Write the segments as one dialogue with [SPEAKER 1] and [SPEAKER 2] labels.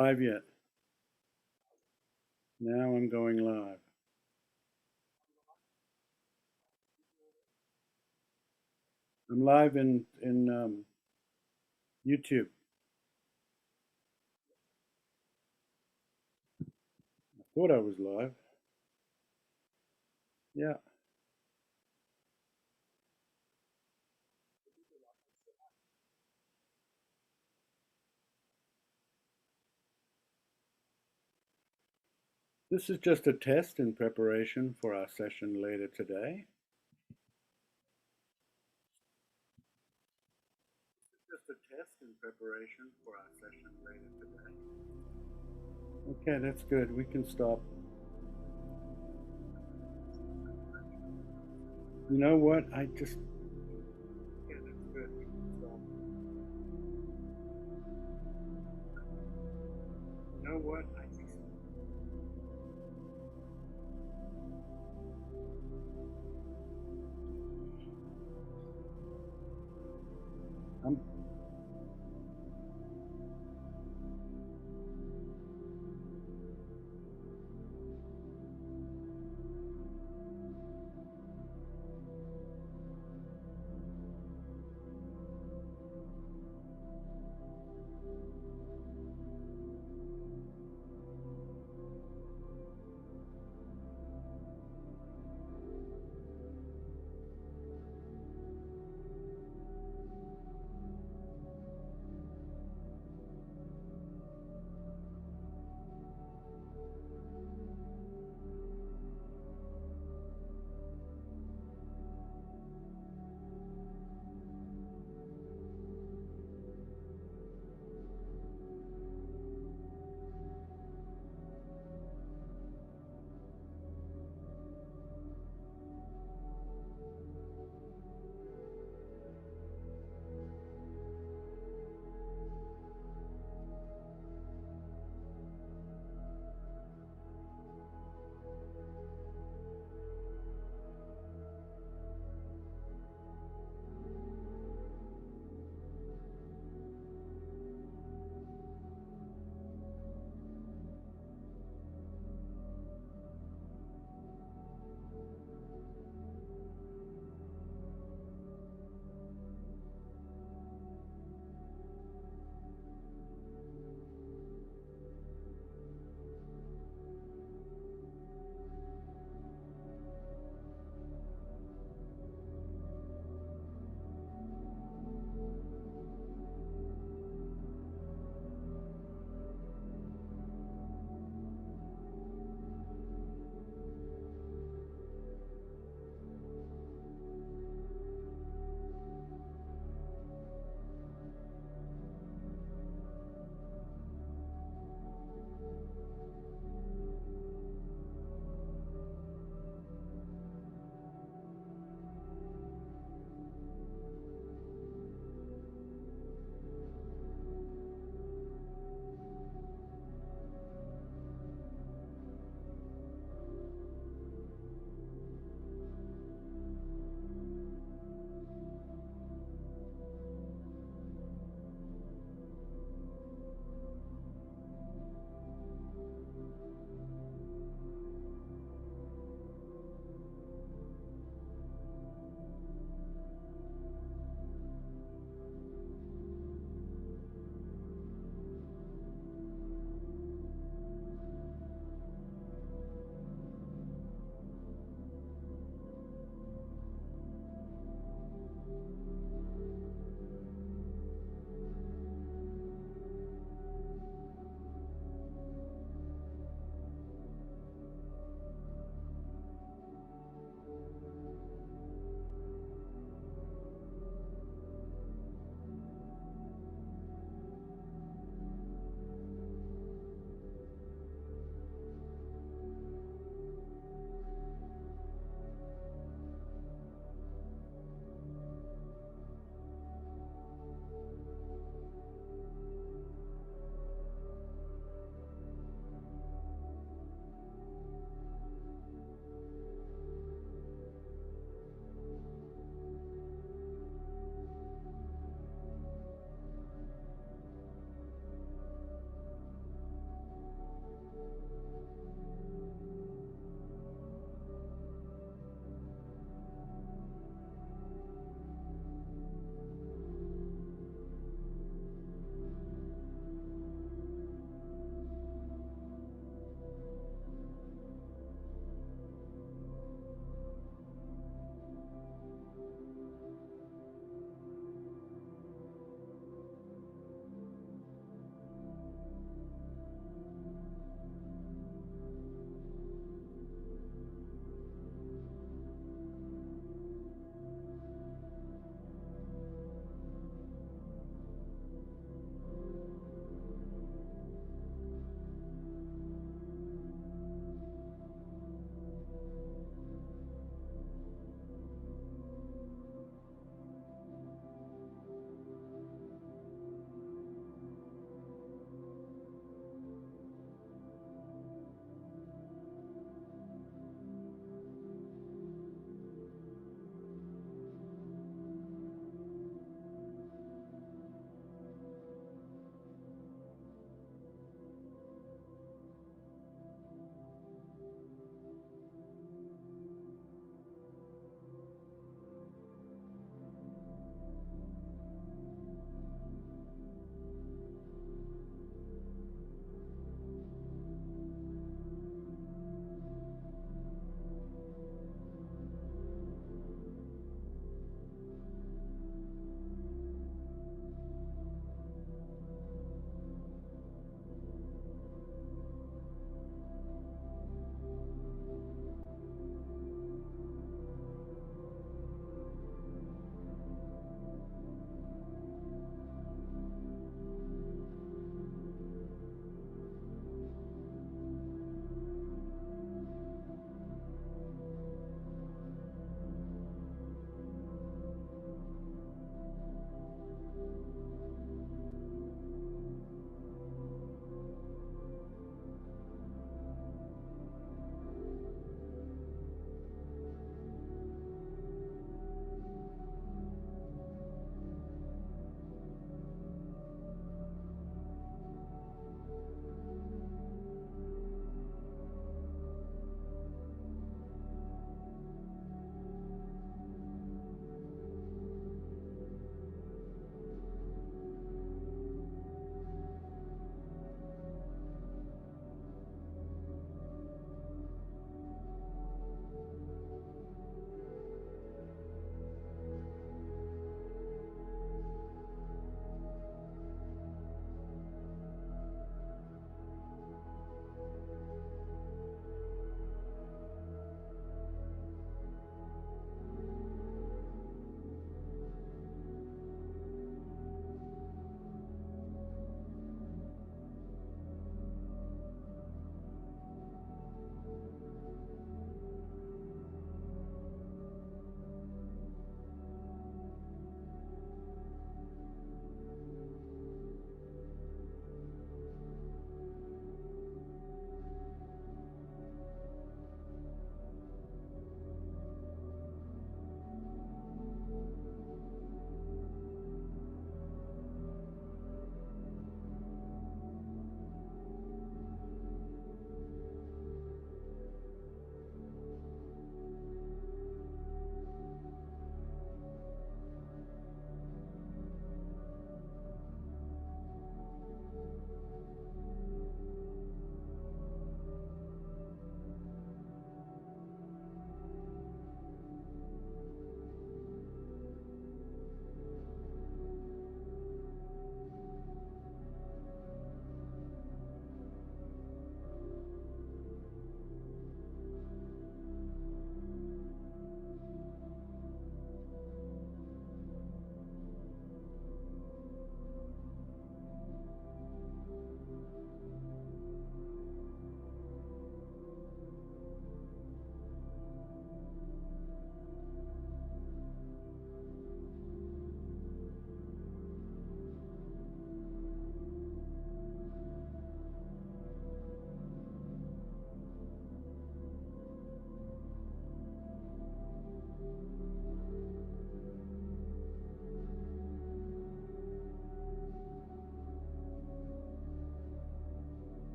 [SPEAKER 1] Live yet. Now I'm going live. I'm live in YouTube. I thought I was live. Yeah. This is just a test in preparation for our session later today. Just a test in preparation for our session later today. Okay, that's good. We can stop. You know what? I just. Yeah, that's good. We can stop. You know what? I just. I'm.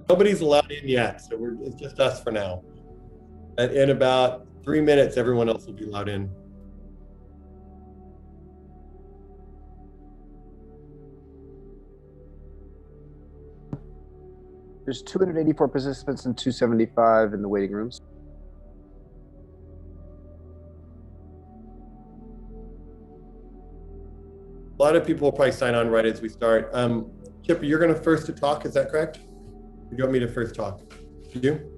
[SPEAKER 2] Nobody's allowed in yet, so it's just us for now. And in about 3 minutes, everyone else will be allowed in.
[SPEAKER 3] There's 284 participants and 275 in the waiting rooms.
[SPEAKER 2] A lot of people will probably sign on right as we start. Chip, you're going to first to talk, is that correct? Or do you want me to first talk? You?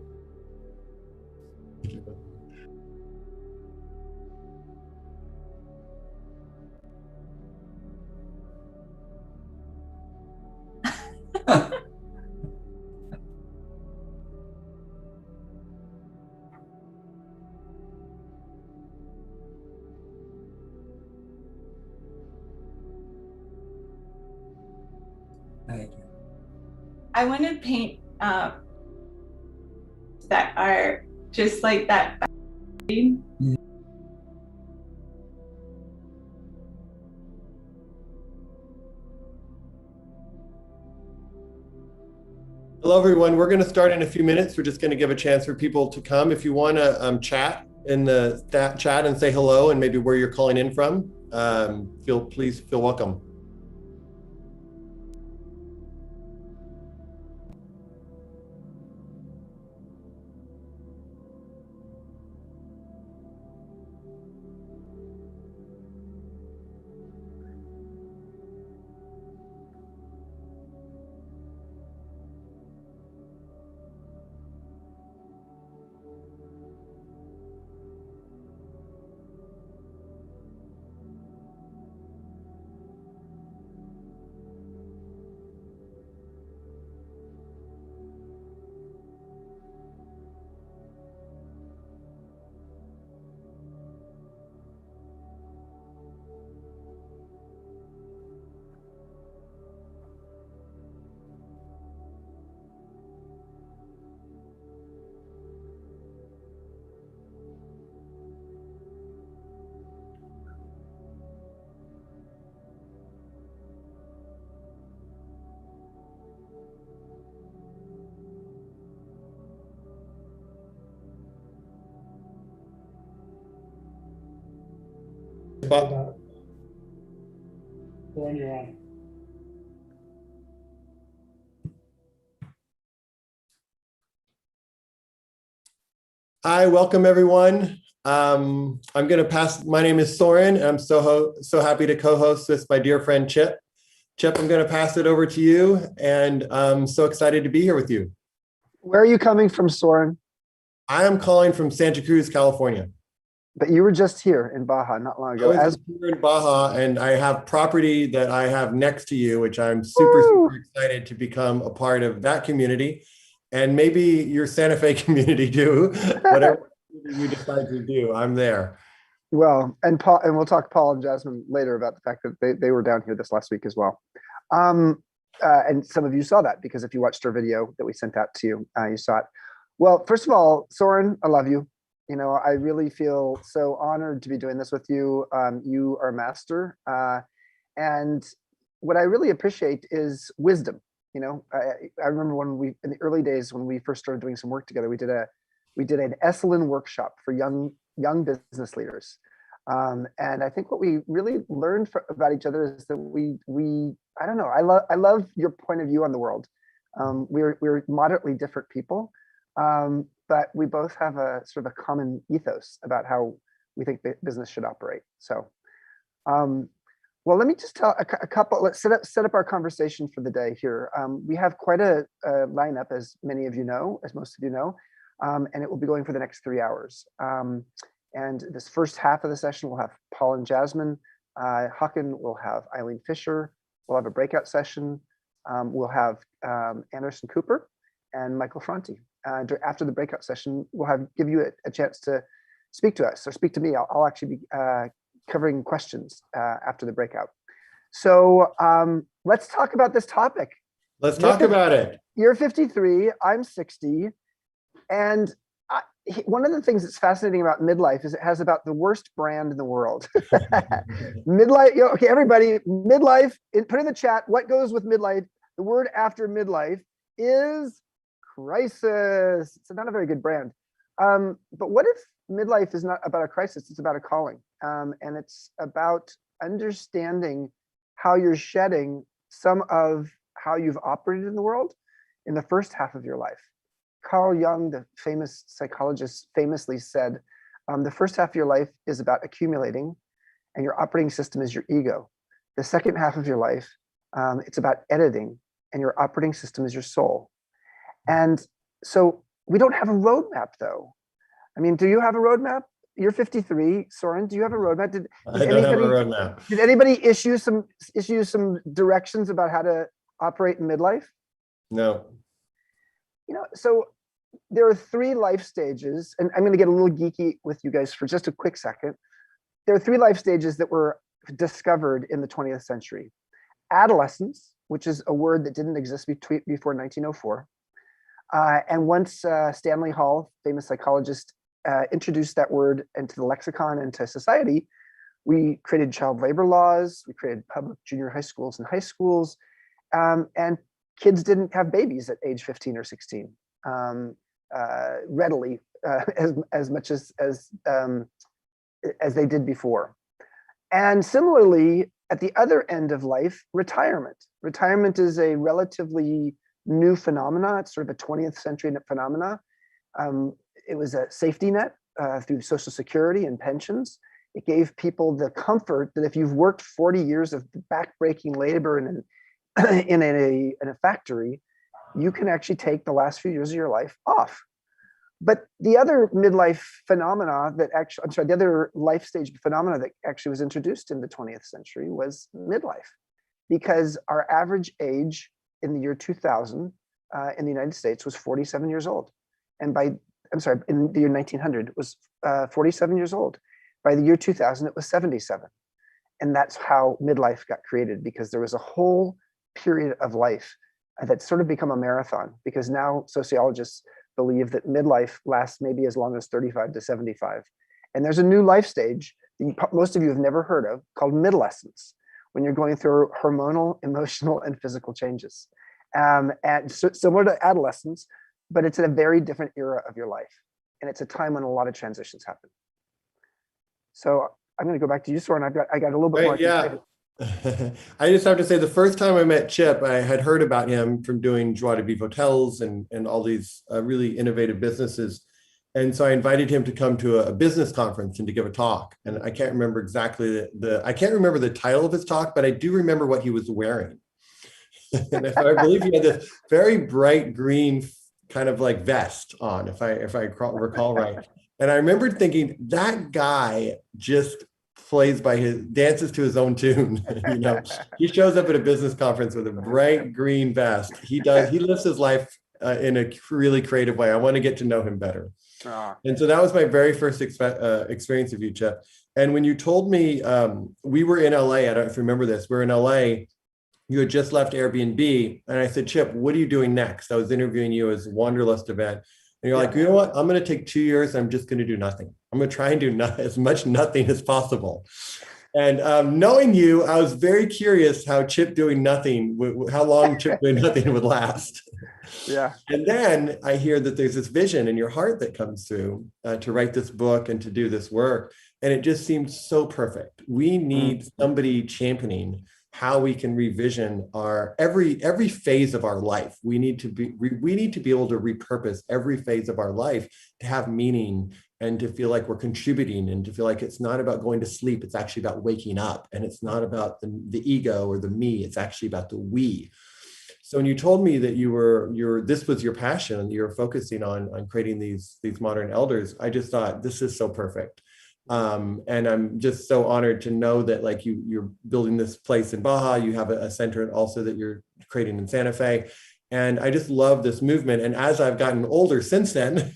[SPEAKER 4] I want to paint that are just like that.
[SPEAKER 2] Hello, everyone. We're going to start in a few minutes. We're just going to give a chance for people to come. If you want to chat in the chat and say hello and maybe where you're calling in from, please feel welcome. Bob?
[SPEAKER 1] When you're on.
[SPEAKER 2] Hi, welcome everyone. I'm going to pass. My name is Soren, and I'm so happy to co-host with my dear friend Chip. Chip, I'm going to pass it over to you, and I'm so excited to be here with you.
[SPEAKER 3] Where are you coming from, Soren?
[SPEAKER 2] I am calling from Santa Cruz, California.
[SPEAKER 3] But you were just here in Baja not long ago.
[SPEAKER 2] I was here in Baja, and I have property that I have next to you, which I'm super excited to become a part of that community, and maybe your Santa Fe community too. Whatever you decide to do, I'm there.
[SPEAKER 3] Well, and we'll talk Paul and Jasmine later about the fact that they were down here this last week as well. And some of you saw that because if you watched our video that we sent out to you, you saw it. Well, first of all, Soren, I love you. You know, I really feel so honored to be doing this with you. You are a master. And what I really appreciate is wisdom. You know, I remember when in the early days when we first started doing some work together, we did an Esalen workshop for young business leaders. And I think what we really learned about each other is that I don't know, I love your point of view on the world. We're moderately different people. But we both have a sort of a common ethos about how we think business should operate. So, well, let me just tell a couple. Let's set up our conversation for the day here. We have quite a lineup, as many of you know, as most of you know, and it will be going for the next 3 hours. And this first half of the session, we'll have Paul and Jasmine. Håkan will have Eileen Fisher. We'll have a breakout session. We'll have Anderson Cooper and Michael Franti. After the breakout session, we'll give you a chance to speak to us or speak to me. I'll actually be covering questions after the breakout. So let's talk about this topic.
[SPEAKER 2] Let's talk about it.
[SPEAKER 3] You're 53, I'm 60. And one of the things that's fascinating about Midlife is it has about the worst brand in the world. Midlife, okay, everybody, Midlife, put in the chat, what goes with Midlife? The word after Midlife is crisis. It's not a very good brand. But what if midlife is not about a crisis? It's about a calling. And it's about understanding how you're shedding some of how you've operated in the world in the first half of your life. Carl Jung, the famous psychologist, famously said, the first half of your life is about accumulating, and your operating system is your ego. The second half of your life, it's about editing, and your operating system is your soul. And so we don't have a roadmap, though. I mean, do you have a roadmap? You're 53, Soren. Do you have a roadmap?
[SPEAKER 2] I don't have a roadmap.
[SPEAKER 3] Did anybody issue some directions about how to operate in midlife?
[SPEAKER 2] No.
[SPEAKER 3] You know, so there are 3 life stages, and I'm going to get a little geeky with you guys for just a quick second. There are 3 life stages that were discovered in the 20th century. Adolescence, which is a word that didn't exist before 1904. And once Stanley Hall, famous psychologist, introduced that word into the lexicon, into society, we created child labor laws, we created public junior high schools and high schools, and kids didn't have babies at age 15 or 16 readily, as much as they did before. And similarly, at the other end of life, retirement. Retirement is a relatively new phenomena. It's sort of a 20th century phenomena. It was a safety net through Social Security and pensions. It gave people the comfort that if you've worked 40 years of backbreaking labor in a factory, you can actually take the last few years of your life off. But the other midlife phenomena the other life stage phenomena that actually was introduced in the 20th century was midlife, because our average age in the year 2000 in the United States was 47 years old. And in the year 1900, it was 47 years old. By the year 2000, it was 77. And that's how midlife got created, because there was a whole period of life that's sort of become a marathon, because now sociologists believe that midlife lasts maybe as long as 35 to 75. And there's a new life stage that most of you have never heard of called midolescence, when you're going through hormonal, emotional, and physical changes. And similar to adolescence, but it's in a very different era of your life. And it's a time when a lot of transitions happen. So I'm going to go back to you, Soren. I got a little bit more.
[SPEAKER 2] Yeah. I just have to say, the first time I met Chip, I had heard about him from doing joie de vivre hotels and all these really innovative businesses. And so I invited him to come to a business conference and to give a talk. And I can't remember exactly I can't remember the title of his talk, but I do remember what he was wearing. And I believe he had this very bright green kind of like vest on, if I recall right. And I remembered thinking, that guy just dances to his own tune. You know, he shows up at a business conference with a bright green vest. He lives his life in a really creative way. I want to get to know him better. And so that was my very first experience of you, Chip. And when you told me, we were in LA, I don't know if you remember this, we're in LA, you had just left Airbnb. And I said, Chip, what are you doing next? I was interviewing you as Wanderlust event. And you're like, you know what? I'm going to take 2 years. I'm just going to do nothing. I'm going to try and do as much nothing as possible. And knowing you, I was very curious how Chip doing nothing, how long Chip doing nothing would last.
[SPEAKER 3] Yeah.
[SPEAKER 2] And then I hear that there's this vision in your heart that comes through to write this book and to do this work. And it just seemed so perfect. We need somebody championing how we can revision our every phase of our life. We need to be able to repurpose every phase of our life to have meaning and to feel like we're contributing, and to feel like it's not about going to sleep. It's actually about waking up, and it's not about the ego or the me. It's actually about the we. So when you told me that this was your passion and you were focusing on creating these modern elders, I just thought, this is so perfect. And I'm just so honored to know that, like, you're building this place in Baja. You have a center also that you're creating in Santa Fe. And I just love this movement. And as I've gotten older since then,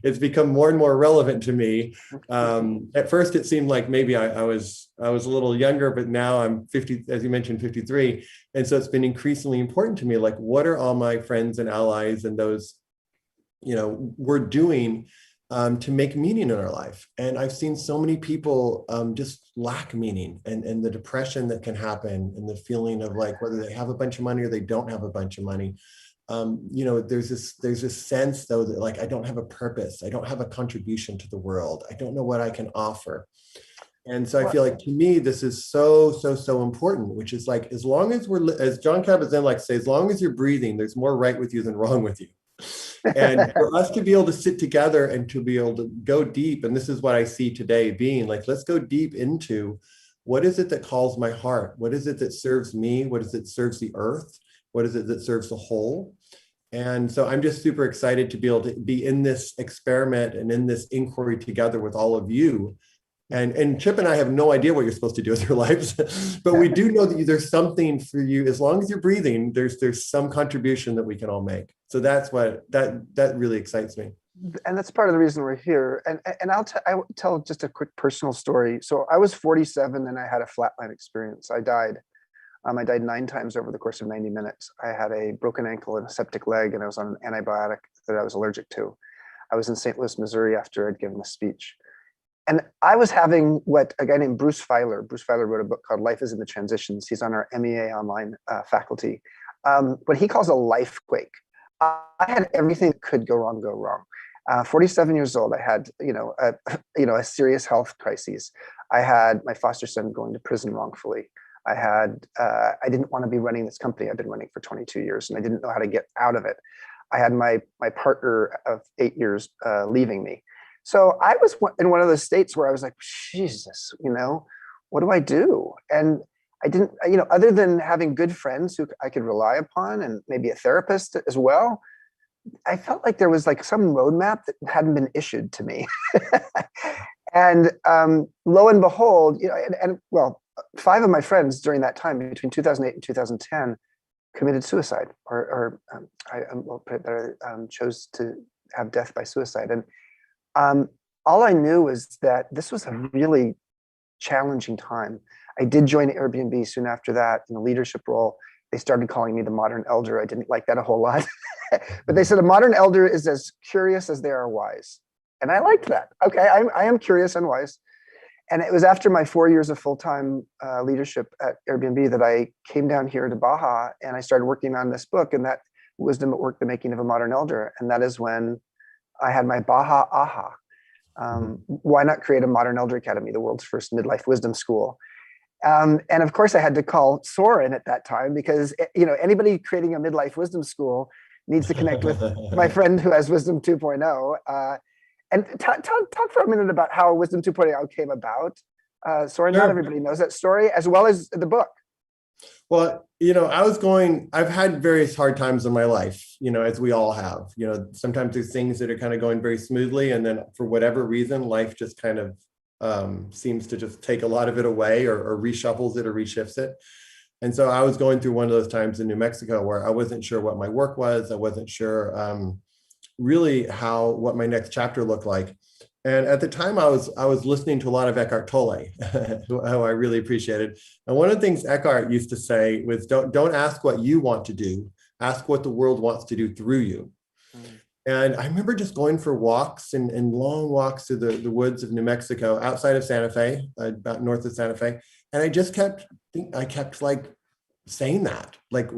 [SPEAKER 2] it's become more and more relevant to me. At first, it seemed like maybe I was a little younger, but now I'm 50, as you mentioned, 53. And so it's been increasingly important to me, like, what are all my friends and allies and those, we're doing to make meaning in our life. And I've seen so many people just lack meaning, and the depression that can happen, and the feeling of like whether they have a bunch of money or they don't have a bunch of money. there's this sense though that like, I don't have a purpose. I don't have a contribution to the world. I don't know what I can offer. And so I feel like to me, this is so important, which is like, as long as as John Kabat-Zinn likes to say, as long as you're breathing, there's more right with you than wrong with you. And for us to be able to sit together and to be able to go deep, and this is what I see today being like, let's go deep into what is it that calls my heart? What is it that serves me? What is it that serves the earth? What is it that serves the whole? And so I'm just super excited to be able to be in this experiment and in this inquiry together with all of you. And Chip and I have no idea what you're supposed to do with your lives, but we do know that there's something for you. As long as you're breathing, there's some contribution that we can all make. So that's what that really excites me.
[SPEAKER 3] And that's part of the reason we're here. And I'll tell just a quick personal story. So I was 47 and I had a flatline experience. I died 9 times over the course of 90 minutes. I had a broken ankle and a septic leg, and I was on an antibiotic that I was allergic to. I was in St. Louis, Missouri after I'd given a speech. And I was having what a guy named Bruce Feiler wrote a book called Life is in the Transitions. He's on our MEA online faculty. What he calls a life quake. I had everything that could go wrong. 47 years old, I had, a serious health crisis. I had my foster son going to prison wrongfully. I didn't want to be running this company I've been running for 22 years, and I didn't know how to get out of it. I had my partner of 8 years leaving me. So I was in one of those states where I was like, Jesus, what do I do? And I didn't, other than having good friends who I could rely upon and maybe a therapist as well, I felt like there was like some roadmap that hadn't been issued to me. And lo and behold, well, 5 of my friends during that time, between 2008 and 2010, committed suicide, or chose to have death by suicide. And all I knew was that this was a really challenging time. I did join Airbnb soon after that in a leadership role. They started calling me the modern elder. I didn't like that a whole lot, but they said a modern elder is as curious as they are wise. And I liked that. Okay, I am curious and wise. And it was after my 4 years of full-time leadership at Airbnb that I came down here to Baja and I started working on this book, and that Wisdom at Work, the Making of a Modern Elder. And that is when I had my Baja aha. Why not create a Modern Elder Academy, the world's first midlife wisdom school? And of course, I had to call Soren at that time because anybody creating a midlife wisdom school needs to connect with my friend who has Wisdom 2.0. And talk for a minute about how Wisdom 2.0 came about. Soren,
[SPEAKER 2] Sure.
[SPEAKER 3] Not everybody knows that story, as well as the book.
[SPEAKER 2] Well, I've had various hard times in my life, as we all have. Sometimes there's things that are kind of going very smoothly, and then for whatever reason, life just kind of seems to just take a lot of it away, or reshuffles it or reshifts it. And so I was going through one of those times in New Mexico where I wasn't sure what my work was. I wasn't sure really what my next chapter looked like. And at the time I was listening to a lot of Eckhart Tolle, who I really appreciated. And one of the things Eckhart used to say was, don't ask what you want to do, ask what the world wants to do through you. And I remember just going for walks and long walks through the woods of New Mexico, outside of Santa Fe, about north of Santa Fe. And I just kept like saying that, like,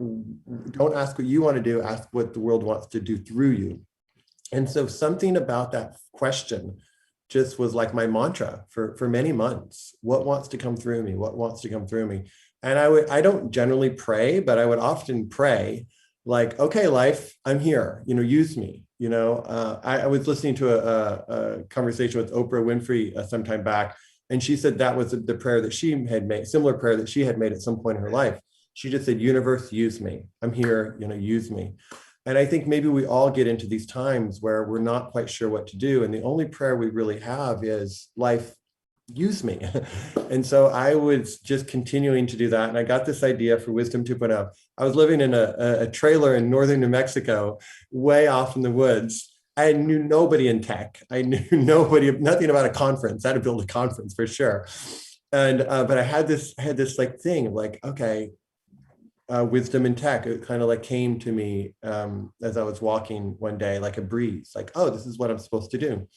[SPEAKER 2] don't ask what you want to do, ask what the world wants to do through you. And so something about that question just was like my mantra for many months. What wants to come through me? What wants to come through me? And I don't generally pray, but I would often pray like, okay, life, I'm here, use me. I was listening to a conversation with Oprah Winfrey some time back, and she said that was the prayer that she had made, similar prayer that she had made at some point in her life. She just said, universe, use me. I'm here, use me. And I think maybe we all get into these times where we're not quite sure what to do. And the only prayer we really have is, life, use me. And so I was just continuing to do that. And I got this idea for Wisdom 2.0. I was living in a trailer in northern New Mexico, way off in the woods. I knew nobody in tech. I knew nothing about a conference. I had to build a conference for sure. And but I had this like thing of like, okay, wisdom in tech. It kind of like came to me as I was walking one day, like a breeze, like, oh, this is what I'm supposed to do.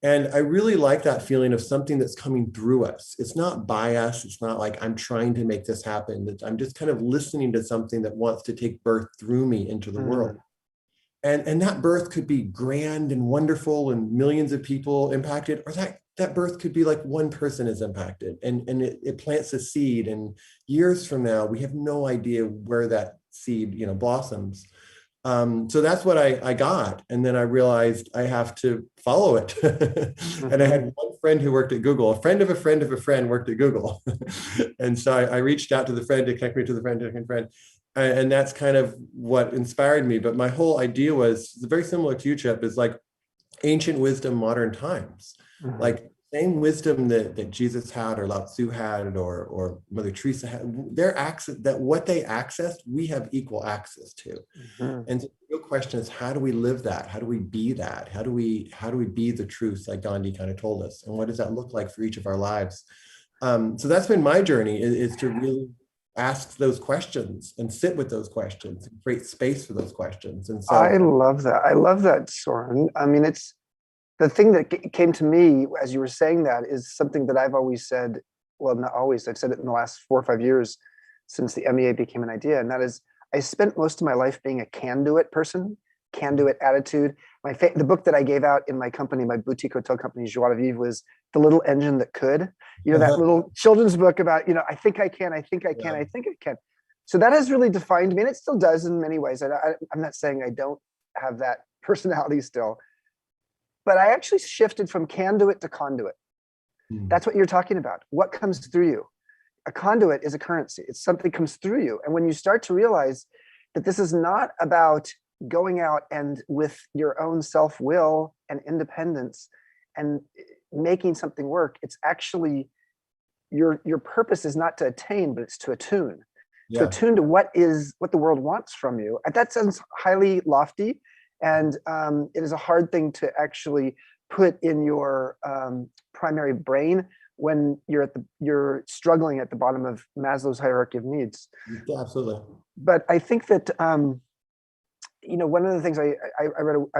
[SPEAKER 2] And I really like that feeling of something that's coming through us. It's not by us. It's not like I'm trying to make this happen. I'm just kind of listening to something that wants to take birth through me into the world. And that birth could be grand and wonderful and millions of people impacted, or that birth could be like one person is impacted, and it plants a seed, and years from now, we have no idea where that seed, blossoms. So that's what I got. And then I realized I have to follow it. And I had one friend who worked at Google, a friend of a friend of a friend worked at Google. And so I reached out to the friend to connect me to the friend to the friend. And that's kind of what inspired me. But my whole idea was very similar to you, Chip, is like ancient wisdom, modern times. Like same wisdom that Jesus had, or Lao Tzu had, or Mother Teresa had, their access, that what they accessed, we have equal access to. And so the real question is, how do we live that? How do we be that? How do we be the truth, like Gandhi kind of told us? And what does that look like for each of our lives? So that's been my journey, is to really ask those questions and sit with those questions and create space for those questions. And so
[SPEAKER 3] I love that. I love that, Soren. I mean, it's the thing that came to me as you were saying that is something that I've always said. Well, not always. I've said it in the last 4 or 5 years since the MEA became an idea. And that is, I spent most of my life being a can-do-it person, can-do-it attitude. The book that I gave out in my company, my boutique hotel company, Joie de Vivre, was The Little Engine That Could. That little children's book about, I think I can, I think I can, I think I can. So that has really defined me, and it still does in many ways. I'm not saying I don't have that personality still, but I actually shifted from can-do-it to conduit. That's what you're talking about. What comes through you? A conduit is a currency. It's something comes through you. And when you start to realize that this is not about going out and with your own self-will and independence and making something work, it's actually your purpose is not to attain, but it's to attune. To attune to what the world wants from you. That sounds highly lofty, and it is a hard thing to actually put in your primary brain when you're struggling at the bottom of Maslow's hierarchy of needs.
[SPEAKER 2] Absolutely.
[SPEAKER 3] But I think that one of the things I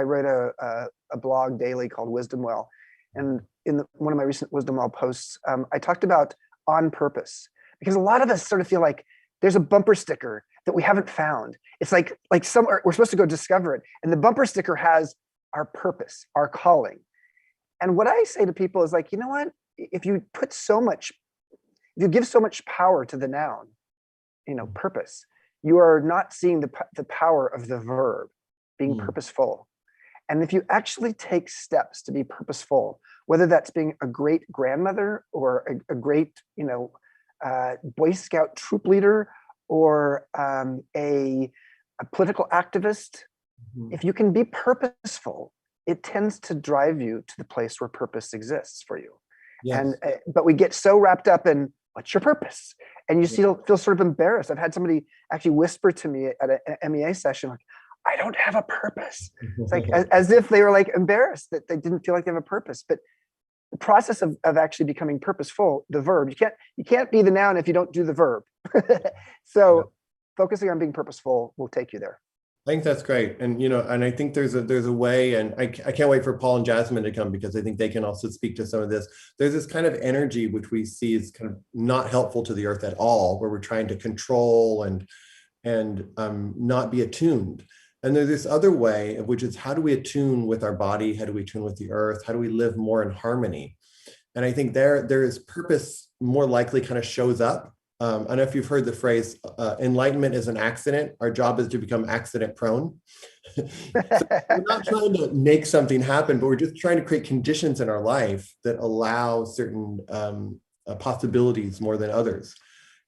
[SPEAKER 3] write a blog daily called Wisdom Well, and in one of my recent Wisdom Well posts, I talked about on purpose, because a lot of us sort of feel like there's a bumper sticker that we haven't found. It's like somewhere we're supposed to go discover it, and the bumper sticker has our purpose, our calling. And what I say to people is like, you know what? If you give so much power to the noun, purpose, you are not seeing the power of the verb being purposeful. And if you actually take steps to be purposeful, whether that's being a great grandmother or a great, Boy Scout troop leader or a political activist, if you can be purposeful, it tends to drive you to the place where purpose exists for you. Yes. But we get so wrapped up in what's your purpose, and you feel sort of embarrassed. I've had somebody actually whisper to me at an MEA session, like, I don't have a purpose. It's like as if they were like embarrassed that they didn't feel like they have a purpose. But the process of actually becoming purposeful, the verb, you can't be the noun if you don't do the verb. So focusing on being purposeful will take you there.
[SPEAKER 2] I think that's great. And, and I think there's a way, and I can't wait for Paul and Jasmine to come, because I think they can also speak to some of this. There's this kind of energy, which we see is kind of not helpful to the earth at all, where we're trying to control and not be attuned. And there's this other way, which is, how do we attune with our body? How do we attune with the earth? How do we live more in harmony? And I think there is purpose more likely kind of shows up. I don't know if you've heard the phrase, enlightenment is an accident. Our job is to become accident prone. So we're not trying to make something happen, but we're just trying to create conditions in our life that allow certain possibilities more than others.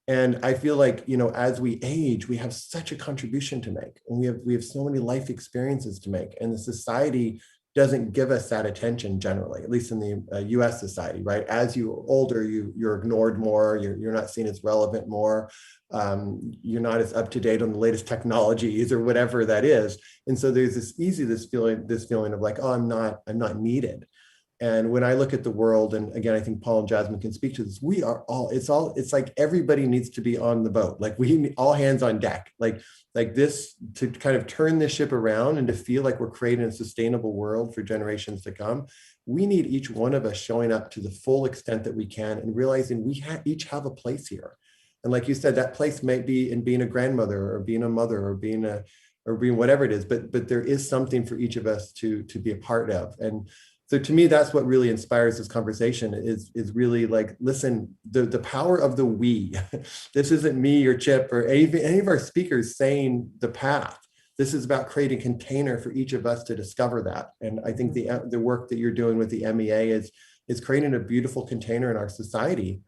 [SPEAKER 2] And I feel like, as we age, we have such a contribution to make, and we have so many life experiences to make, and the society doesn't give us that attention generally, at least in the US society, right? As you're older, you're ignored more, you're not seen as relevant more, you're not as up to date on the latest technologies or whatever that is. And so there's this feeling of like, oh, I'm not needed. And when I look at the world, and again, I think Paul and Jasmine can speak to this, it's like everybody needs to be on the boat. Like we need all hands on deck, like this, to kind of turn this ship around and to feel like we're creating a sustainable world for generations to come. we need each one of us showing up to the full extent that we can and realizing we each have a place here. And like you said, that place might be in being a grandmother or being a mother or being whatever it is, but there is something for each of us to be a part of. And so to me, that's what really inspires this conversation is really like, listen, the power of the we. This isn't me or Chip or any of our speakers saying the path. This is about creating a container for each of us to discover that. And I think the work that you're doing with the MEA is creating a beautiful container in our society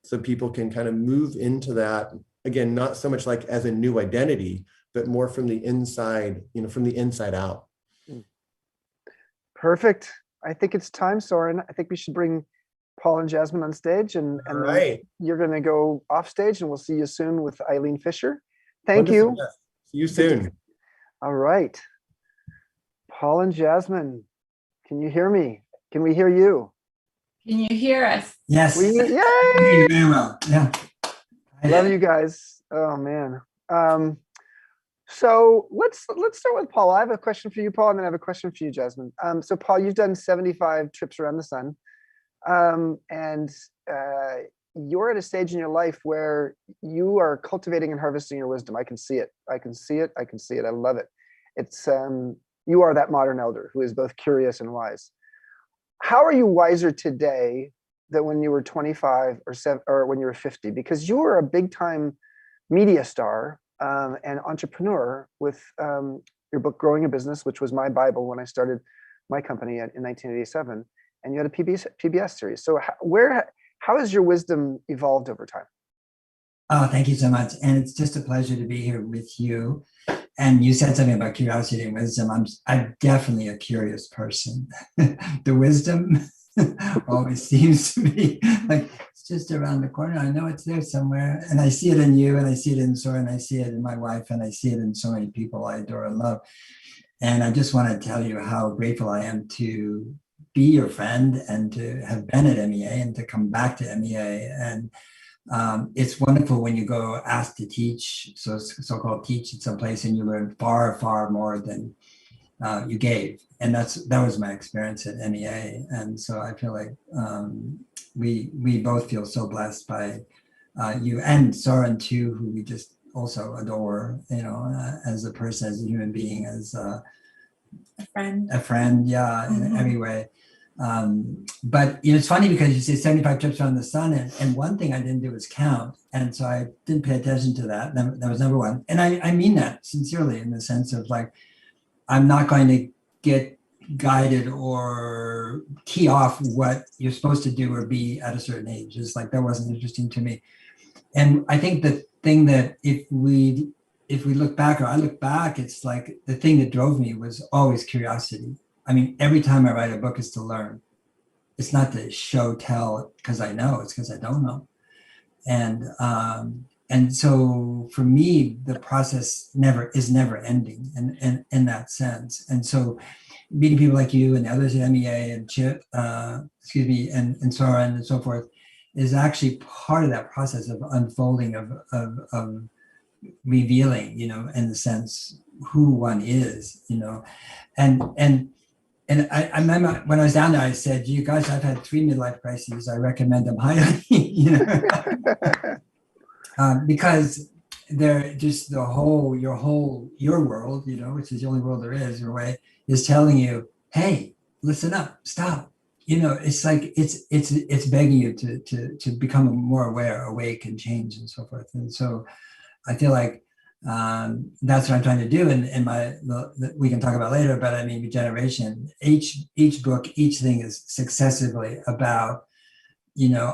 [SPEAKER 2] so people can kind of move into that, again, not so much like as a new identity, but more from the inside, from the inside out.
[SPEAKER 3] Perfect. I think it's time, Soren. I think we should bring Paul and Jasmine on stage, and
[SPEAKER 2] right.
[SPEAKER 3] You're going to go off stage, and we'll see you soon with Eileen Fisher. Thank you.
[SPEAKER 2] Yes. See you soon.
[SPEAKER 3] All right. Paul and Jasmine, can you hear me? Can we hear you?
[SPEAKER 4] Can you hear us?
[SPEAKER 5] Yes.
[SPEAKER 3] Yay!
[SPEAKER 5] Very well. Yeah.
[SPEAKER 3] Love you guys. Oh man. So let's start with Paul. I have a question for you, Paul, and then I have a question for you, Jasmine. So Paul, you've done 75 trips around the sun, and you're at a stage in your life where you are cultivating and harvesting your wisdom. I can see it. I can see it. I can see it. I love it. It's you are that modern elder who is both curious and wise. How are you wiser today than when you were 25 or when you were 50? Because you were a big time media star and entrepreneur with your book, Growing a Business, which was my Bible when I started my company in 1987. And you had a PBS series. So how has your wisdom evolved over time?
[SPEAKER 5] Oh, thank you so much. And it's just a pleasure to be here with you. And you said something about curiosity and wisdom. I'm definitely a curious person. The wisdom always seems to be like it's just around the corner. I know it's there somewhere. And I see it in you, and I see it in Soren, I see it in my wife, and I see it in so many people I adore and love. And I just want to tell you how grateful I am to be your friend and to have been at MEA and to come back to MEA. And it's wonderful when you go asked to teach, so-called teach at some place, and you learn far, far more than you gave. And that was my experience at MEA. And so I feel like we both feel so blessed by you and Soren too, who we just also adore, as a person, as a human being, as a friend, yeah, in every way. But it's funny because you say 75 trips around the sun, and one thing I didn't do was count, and so I didn't pay attention to that. That was number one, and I mean that sincerely, in the sense of like, I'm not going to get guided or key off what you're supposed to do or be at a certain age. It's like that wasn't interesting to me. And I think the thing that if we look back, or I look back, it's like the thing that drove me was always curiosity. I mean, every time I write a book is to learn. It's not to show, tell, because I know, it's because I don't know. And so for me, the process is never ending in that sense. And so meeting people like you and the others at MEA and Chip, and Soren and so forth, is actually part of that process of unfolding, of revealing, in the sense who one is, And I remember when I was down there, I said, "You guys, I've had 3 midlife crises. I recommend them highly." Because they're just your world, which is the only world there is, your way, is telling you, "Hey, listen up, stop." It's like it's begging you to become more aware, awake, and change, and so forth. And so, I feel like that's what I'm trying to do. And we can talk about later, but I mean, regeneration, each book, each thing is successively about,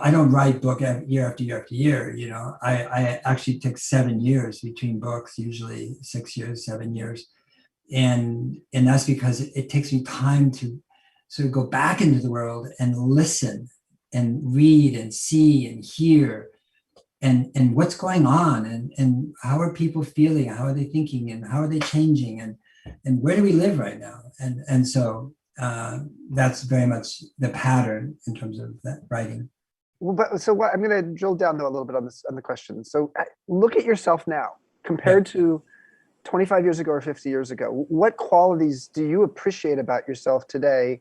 [SPEAKER 5] I don't write book year after year after year. I actually took 7 years between books, usually 6 years, 7 years. And that's because it takes me time to sort of go back into the world and listen and read and see and hear and what's going on, and how are people feeling, how are they thinking, and how are they changing, and where do we live right now, and so that's very much the pattern in terms of that writing.
[SPEAKER 3] Well, I'm going to drill down though a little bit on the question. So look at yourself now compared to 25 years ago or 50 years ago. What qualities do you appreciate about yourself today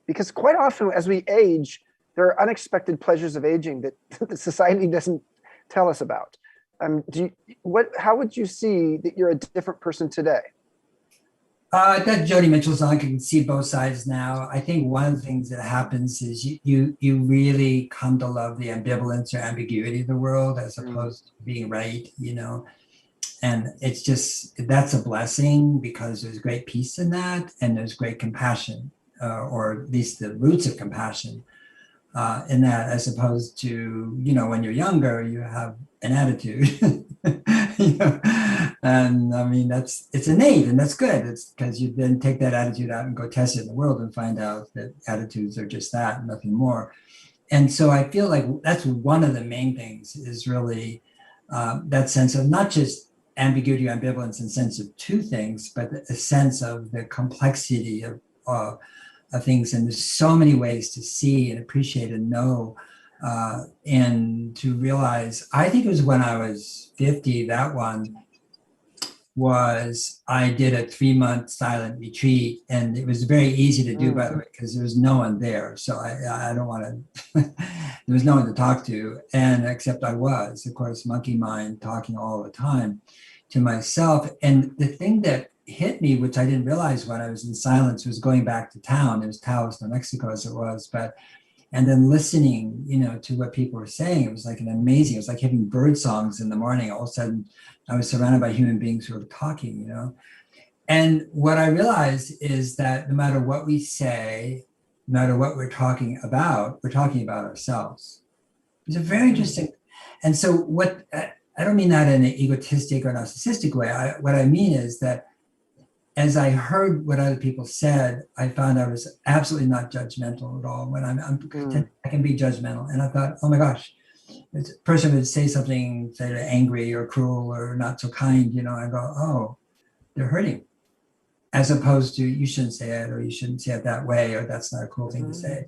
[SPEAKER 3] Because quite often as we age, there are unexpected pleasures of aging that the society doesn't tell us about. How would you see that you're a different person today?
[SPEAKER 5] That Joni Mitchell song, I can see both sides now. I think one of the things that happens is you really come to love the ambivalence or ambiguity of the world as opposed to being right, you know. And it's just, that's a blessing because there's great peace in that, and there's great compassion, or at least the roots of compassion in that, as opposed to, you know, when you're younger, you have an attitude. You know? And I mean, it's innate, and that's good. It's because you then take that attitude out and go test it in the world and find out that attitudes are just that, nothing more. And so I feel like that's one of the main things is really that sense of not just ambiguity, ambivalence, and sense of two things, but a sense of the complexity of things. And there's so many ways to see and appreciate and know, and to realize. I think it was when I was 50, that one was, I did a 3-month silent retreat, and it was very easy to do, by the way, because there was no one there. So I don't want to, there was no one to talk to, and except I was, of course, monkey mind, talking all the time to myself. And the thing that hit me, which I didn't realize when I was in silence, was going back to town. It was Taos, New Mexico, as it was, and then listening, you know, to what people were saying. It was like it was like having bird songs in the morning. All of a sudden, I was surrounded by human beings who were talking, you know. And what I realized is that no matter what we say, no matter what we're talking about ourselves. It's a very interesting. And so what, I don't mean that in an egotistic or narcissistic way. What I mean is that as I heard what other people said, I found I was absolutely not judgmental at all. When I can be judgmental. And I thought, oh my gosh, this person would say something, say they're angry or cruel or not so kind, you know, I go, oh, they're hurting. As opposed to, you shouldn't say it, or you shouldn't say it that way, or that's not a cool thing to say.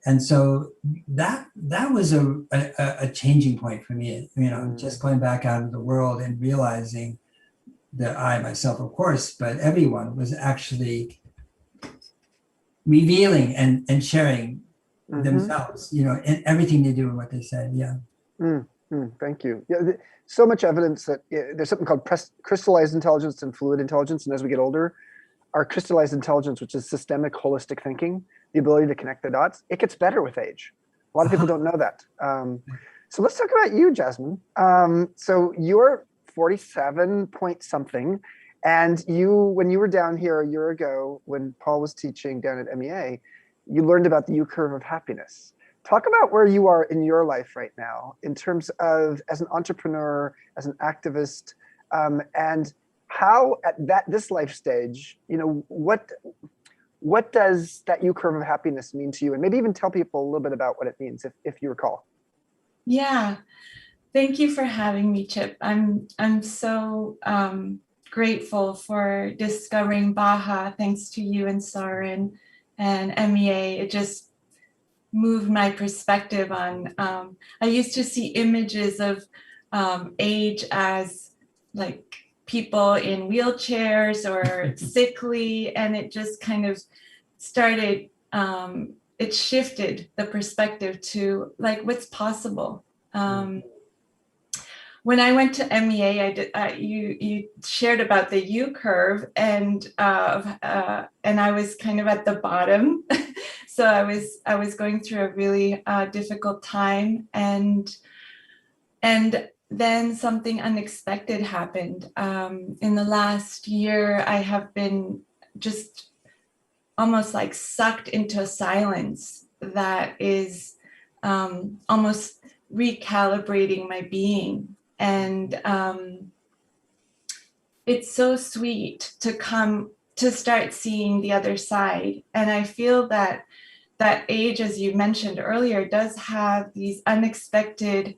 [SPEAKER 5] And so that was a changing point for me, you know, just going back out into the world and realizing that I myself, of course, but everyone was actually revealing and sharing themselves, you know, in everything they do and what they say. Yeah.
[SPEAKER 3] Thank you. Yeah, so much evidence that there's something called crystallized intelligence and fluid intelligence. And as we get older, our crystallized intelligence, which is systemic holistic thinking, the ability to connect the dots, it gets better with age. A lot of people don't know that. So let's talk about you, Jasmine. So you're 47 point something. And when you were down here a year ago, when Paul was teaching down at MEA, you learned about the U curve of happiness. Talk about where you are in your life right now in terms of as an entrepreneur, as an activist, and how at this life stage, you know, what does that U curve of happiness mean to you? And maybe even tell people a little bit about what it means, if you recall.
[SPEAKER 4] Yeah, thank you for having me, Chip. I'm so grateful for discovering Baja, thanks to you and Soren and MEA. It just moved my perspective on, I used to see images of age as like people in wheelchairs or sickly, and it just kind of started, it shifted the perspective to like what's possible. When I went to MEA, you shared about the U curve, and I was kind of at the bottom. So I was going through a really difficult time, and then something unexpected happened. In the last year, I have been just almost like sucked into a silence that is almost recalibrating my being. And it's so sweet to start seeing the other side. And I feel that age, as you mentioned earlier, does have these unexpected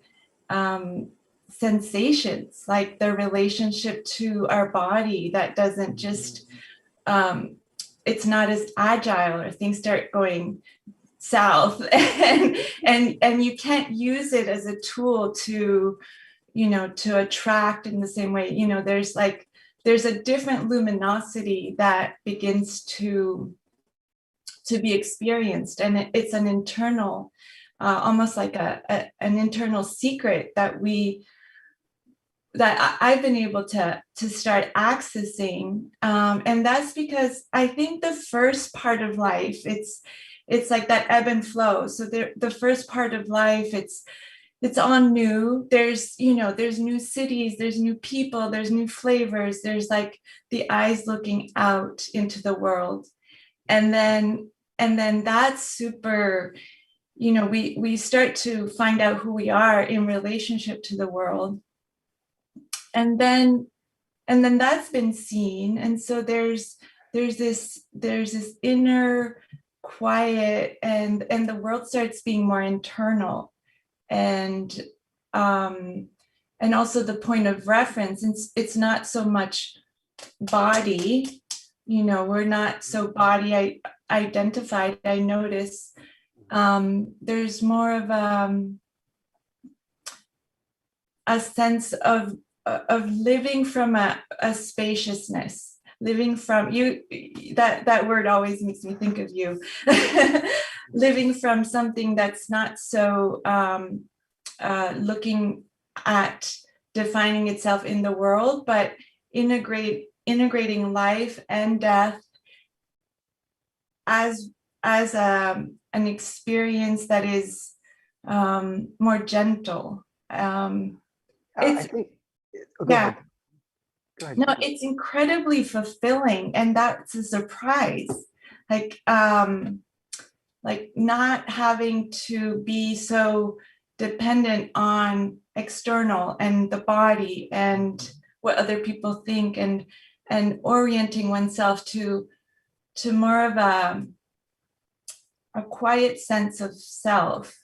[SPEAKER 4] sensations, like the relationship to our body that doesn't just, it's not as agile, or things start going south, and you can't use it as a tool to, you know, to attract in the same way. You know, there's a different luminosity that begins to be experienced, and it's an internal, almost like an internal secret that I've been able to start accessing, and that's because I think the first part of life, it's like that ebb and flow. So the first part of life, it's all new. There's new cities, there's new people, there's new flavors, there's like the eyes looking out into the world, and then that's super. We start to find out who we are in relationship to the world. And then that's been seen, and so there's this inner quiet, and the world starts being more internal, and also the point of reference. It's not so much body, we're not so body identified. I notice there's more of a sense of living from a spaciousness, living from you. That word always makes me think of you. Living from something that's not so looking at defining itself in the world, but integrating life and death as an experience that is more gentle.
[SPEAKER 3] I think. Go
[SPEAKER 4] Yeah.
[SPEAKER 3] ahead. Go ahead.
[SPEAKER 4] No, it's incredibly fulfilling, and that's a surprise. Like not having to be so dependent on external and the body and what other people think, and orienting oneself to more of a quiet sense of self.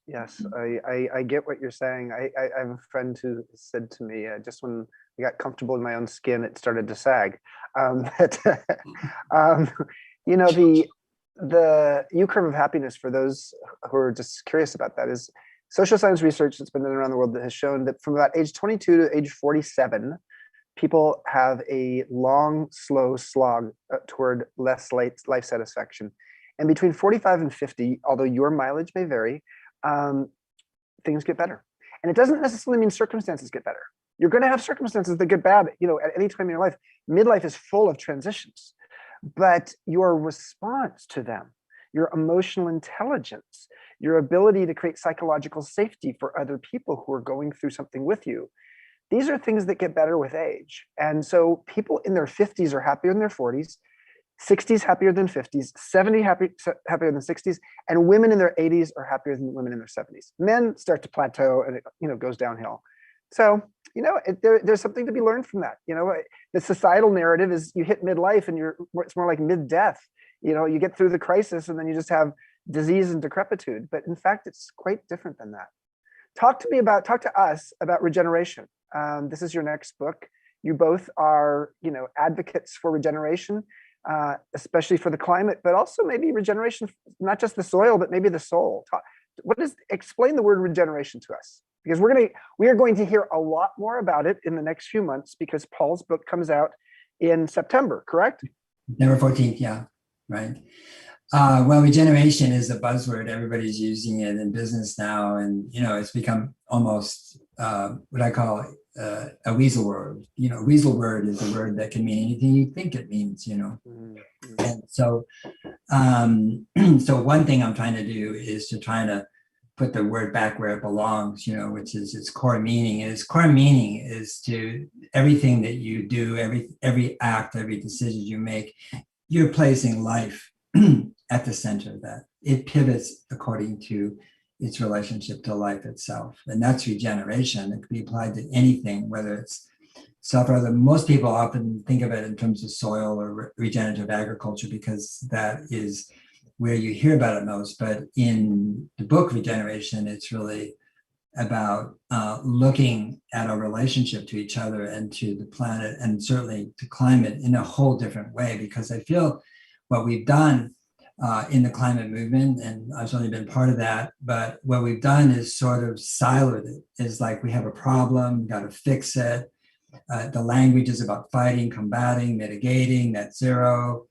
[SPEAKER 3] Yes, I get what you're saying. I have a friend who said to me, just when I got comfortable in my own skin, it started to sag. The U curve of happiness, for those who are just curious about that, is social science research that's been done around the world that has shown that from about age 22 to age 47, people have a long, slow slog toward less life satisfaction. And between 45 and 50, although your mileage may vary, things get better. And it doesn't necessarily mean circumstances get better. You're going to have circumstances that get bad, at any time in your life. Midlife is full of transitions, but your response to them, your emotional intelligence, your ability to create psychological safety for other people who are going through something with you, these are things that get better with age. And so people in their 50s are happier than their 40s, 60s happier than 50s, 70s happier than 60s, and women in their 80s are happier than women in their 70s. Men start to plateau, and it goes downhill. So there's something to be learned from that. The societal narrative is you hit midlife and it's more like mid-death. You get through the crisis and then you just have disease and decrepitude. But in fact, it's quite different than that. Talk to us about regeneration. This is your next book. You both are, advocates for regeneration, especially for the climate, but also maybe regeneration, not just the soil, but maybe the soul. Explain the word regeneration to us, because we are going to hear a lot more about it in the next few months, because Paul's book comes out in September, correct?
[SPEAKER 5] September 14th, yeah, right. Well, regeneration is a buzzword. Everybody's using it in business now, and it's become almost what I call a weasel word. Weasel word is a word that can mean anything you think it means. And so, so one thing I'm trying to do is to try to put the word back where it belongs, which is its core meaning. And its core meaning is to everything that you do, every act, every decision you make, you're placing life at the center of that. It pivots according to its relationship to life itself. And that's regeneration. It can be applied to anything, whether it's self or other. Most people often think of it in terms of soil or regenerative agriculture, because that is where you hear about it most. But in the book Regeneration, it's really about looking at our relationship to each other and to the planet, and certainly to climate, in a whole different way. Because I feel what we've done in the climate movement, and I've certainly been part of that, but what we've done is sort of siloed it. It's like we have a problem, we got to fix it, The language is about fighting, combating, mitigating, net zero,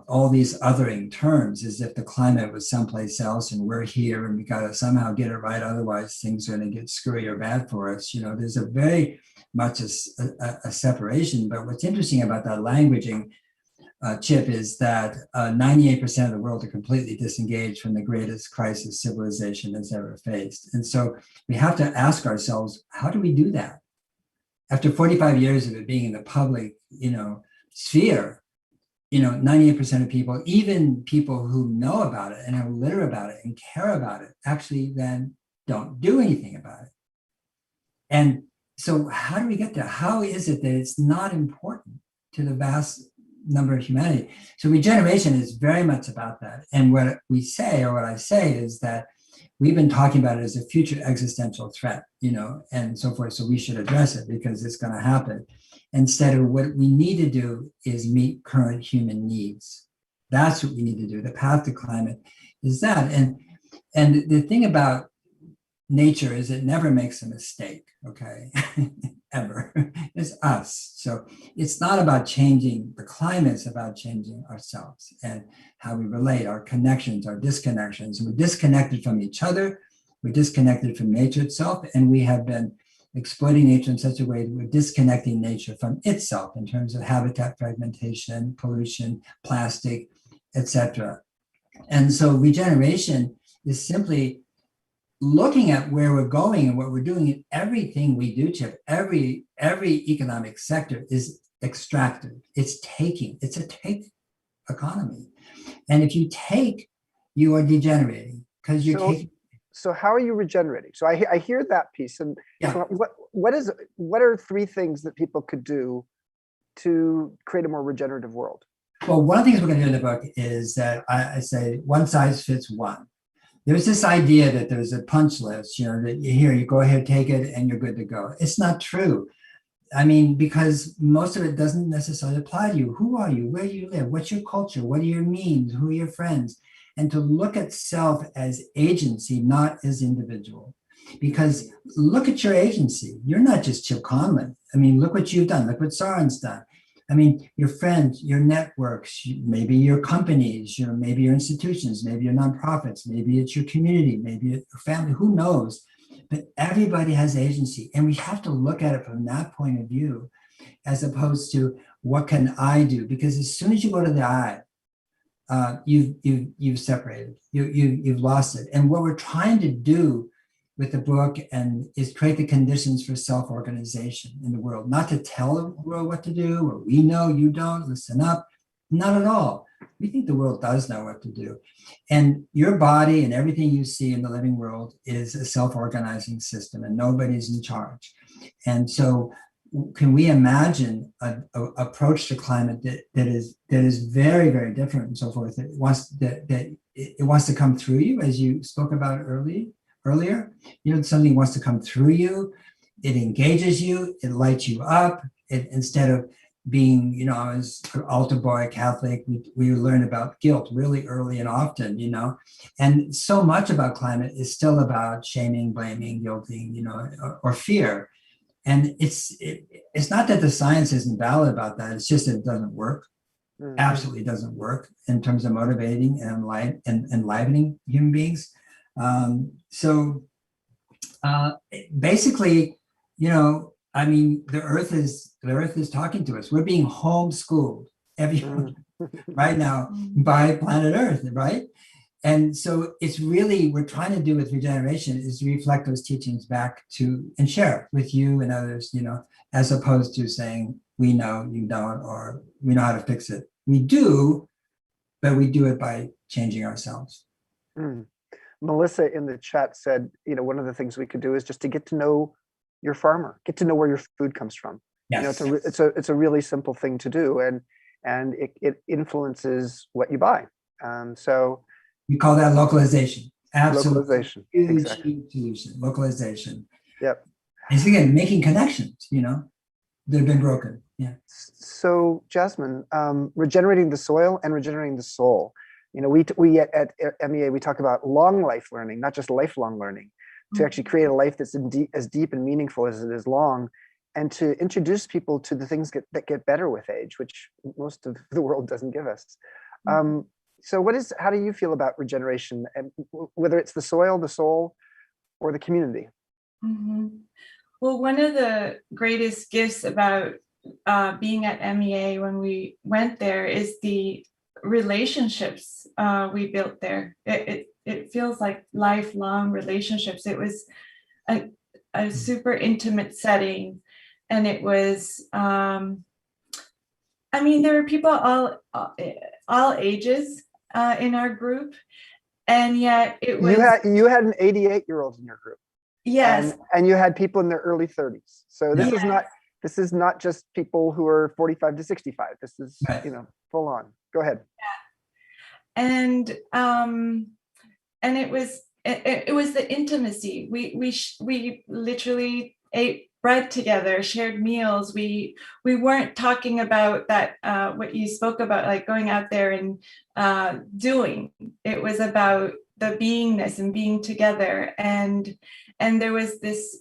[SPEAKER 5] all these othering terms, as if the climate was someplace else and we're here and we got to somehow get it right. Otherwise, things are going to get screwy or bad for us. You know, there's a very much a separation. But what's interesting about that languaging, Chip, is that 98% of the world are completely disengaged from the greatest crisis civilization has ever faced. And so we have to ask ourselves, how do we do that? After 45 years of it being in the public, sphere, 98% of people, even people who know about it and are literate about it and care about it, actually then don't do anything about it. And so how do we get there? How is it that it's not important to the vast number of humanity? So regeneration is very much about that. And what we say, or what I say, is that we've been talking about it as a future existential threat, and so forth. So we should address it because it's going to happen. Instead of what we need to do is meet current human needs. That's what we need to do. The path to climate is that. And the thing about nature is it never makes a mistake, okay? Ever. It's us. So it's not about changing the climate, it's about changing ourselves and how we relate, our connections, our disconnections. We're disconnected from each other, we're disconnected from nature itself, and we have been exploiting nature in such a way that we're disconnecting nature from itself in terms of habitat fragmentation, pollution, plastic, etc. And so regeneration is simply looking at where we're going and what we're doing in everything we do, Chip. Every economic sector is extractive. It's taking. It's a take economy. And if you take, you are degenerating because you're taking.
[SPEAKER 3] So how are you regenerating? So I hear that piece. And
[SPEAKER 5] Yeah.
[SPEAKER 3] so what are three things that people could do to create a more regenerative world?
[SPEAKER 5] Well, one of the things we're going to do in the book is that I say one size fits one. There's this idea that there's a punch list, that you go ahead, take it, and you're good to go. It's not true. I mean, because most of it doesn't necessarily apply to you. Who are you? Where do you live? What's your culture? What are your means? Who are your friends? And to look at self as agency, not as individual. Because look at your agency. You're not just Chip Conlon. I mean, look what you've done. Look what Soren's done. I mean, your friends, your networks, maybe your companies, maybe your institutions, maybe your nonprofits, maybe it's your community, maybe your family, who knows? But everybody has agency. And we have to look at it from that point of view, as opposed to what can I do? Because as soon as you go to the I, you've separated, you've lost it. And what we're trying to do with the book and is create the conditions for self-organization in the world, not to tell the world what to do, or we know, you don't, listen up, not at all. We think the world does know what to do. And your body and everything you see in the living world is a self-organizing system and nobody's in charge. And so can we imagine an approach to climate that is very, very different and so forth, that it wants to come through you, as you spoke about earlier, something wants to come through you, it engages you, it lights you up. It, instead of being, as altar boy Catholic, we learn about guilt really early and often, and so much about climate is still about shaming, blaming, guilting, or fear. And it's not that the science isn't valid about that, it's just that it doesn't work. Mm-hmm. Absolutely doesn't work in terms of motivating and enlivening human beings. Basically, I mean, the earth is talking to us. We're being homeschooled right now by planet Earth, right? And so it's really, we're trying to do with regeneration is reflect those teachings back to and share with you and others, as opposed to saying, we know, you don't, or we know how to fix it. We do, but we do it by changing ourselves.
[SPEAKER 3] Mm. Melissa in the chat said, one of the things we could do is just to get to know your farmer, get to know where your food comes from.
[SPEAKER 5] Yes.
[SPEAKER 3] It's a really simple thing to do, and it influences what you buy. So
[SPEAKER 5] we call that localization. Absolutely.
[SPEAKER 3] Localization.
[SPEAKER 5] Huge,
[SPEAKER 3] exactly.
[SPEAKER 5] Huge solution. Localization.
[SPEAKER 3] Yep.
[SPEAKER 5] It's again making connections. They've been broken. Yeah.
[SPEAKER 3] So Jasmine, regenerating the soil and regenerating the soul. We at MEA, we talk about long life learning, not just lifelong learning, to actually create a life that's as deep and meaningful as it is long. and to introduce people to the things that get better with age, which most of the world doesn't give us. So how do you feel about regeneration, and whether it's the soil, the soul, or the community?
[SPEAKER 4] Well, one of the greatest gifts about being at MEA when we went there is the relationships we built there. It feels like lifelong relationships. It was a super intimate setting, and it was there were people all ages in our group, and yet it was
[SPEAKER 3] you had an 88-year-old in your group.
[SPEAKER 4] Yes.
[SPEAKER 3] And you had people in their early 30s. So this is not just people who are 45 to 65. This is full on. Go ahead.
[SPEAKER 4] And it was the intimacy. We literally ate bread together, shared meals. We weren't talking about that what you spoke about, like going out there and doing. It was about the beingness and being together, and there was this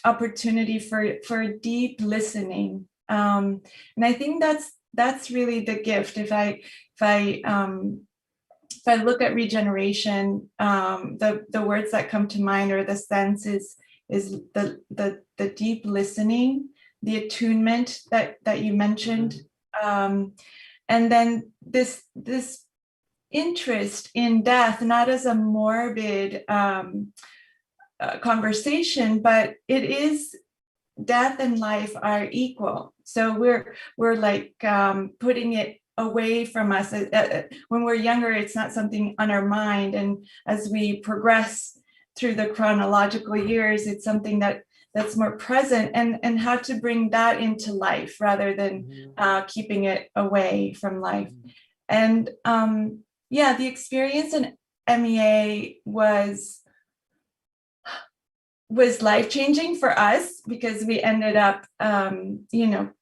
[SPEAKER 4] opportunity for deep listening, and I think that's really the gift. If I look at regeneration, the words that come to mind, or the sense is the deep listening, the attunement that you mentioned, and then this interest in death, not as a morbid conversation, but it is, death and life are equal. So we're like putting it away from us. When we're younger, it's not something on our mind, and as we progress through the chronological years, it's something that's more present, and how to bring that into life rather than keeping it away from life. And the experience in MEA was life-changing for us, because we ended up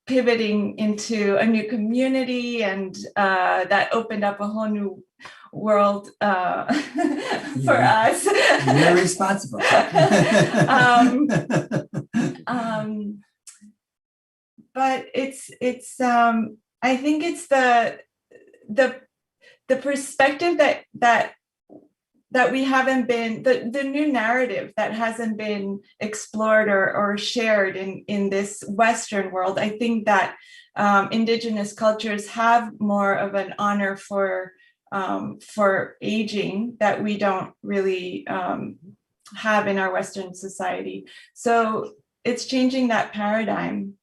[SPEAKER 4] pivoting into a new community, and that opened up a whole new world for us.
[SPEAKER 5] You're responsible.
[SPEAKER 4] But it's I think it's the perspective that we haven't been, the new narrative that hasn't been explored or shared in this Western world. I think that Indigenous cultures have more of an honor for aging that we don't really have in our Western society. So it's changing that paradigm.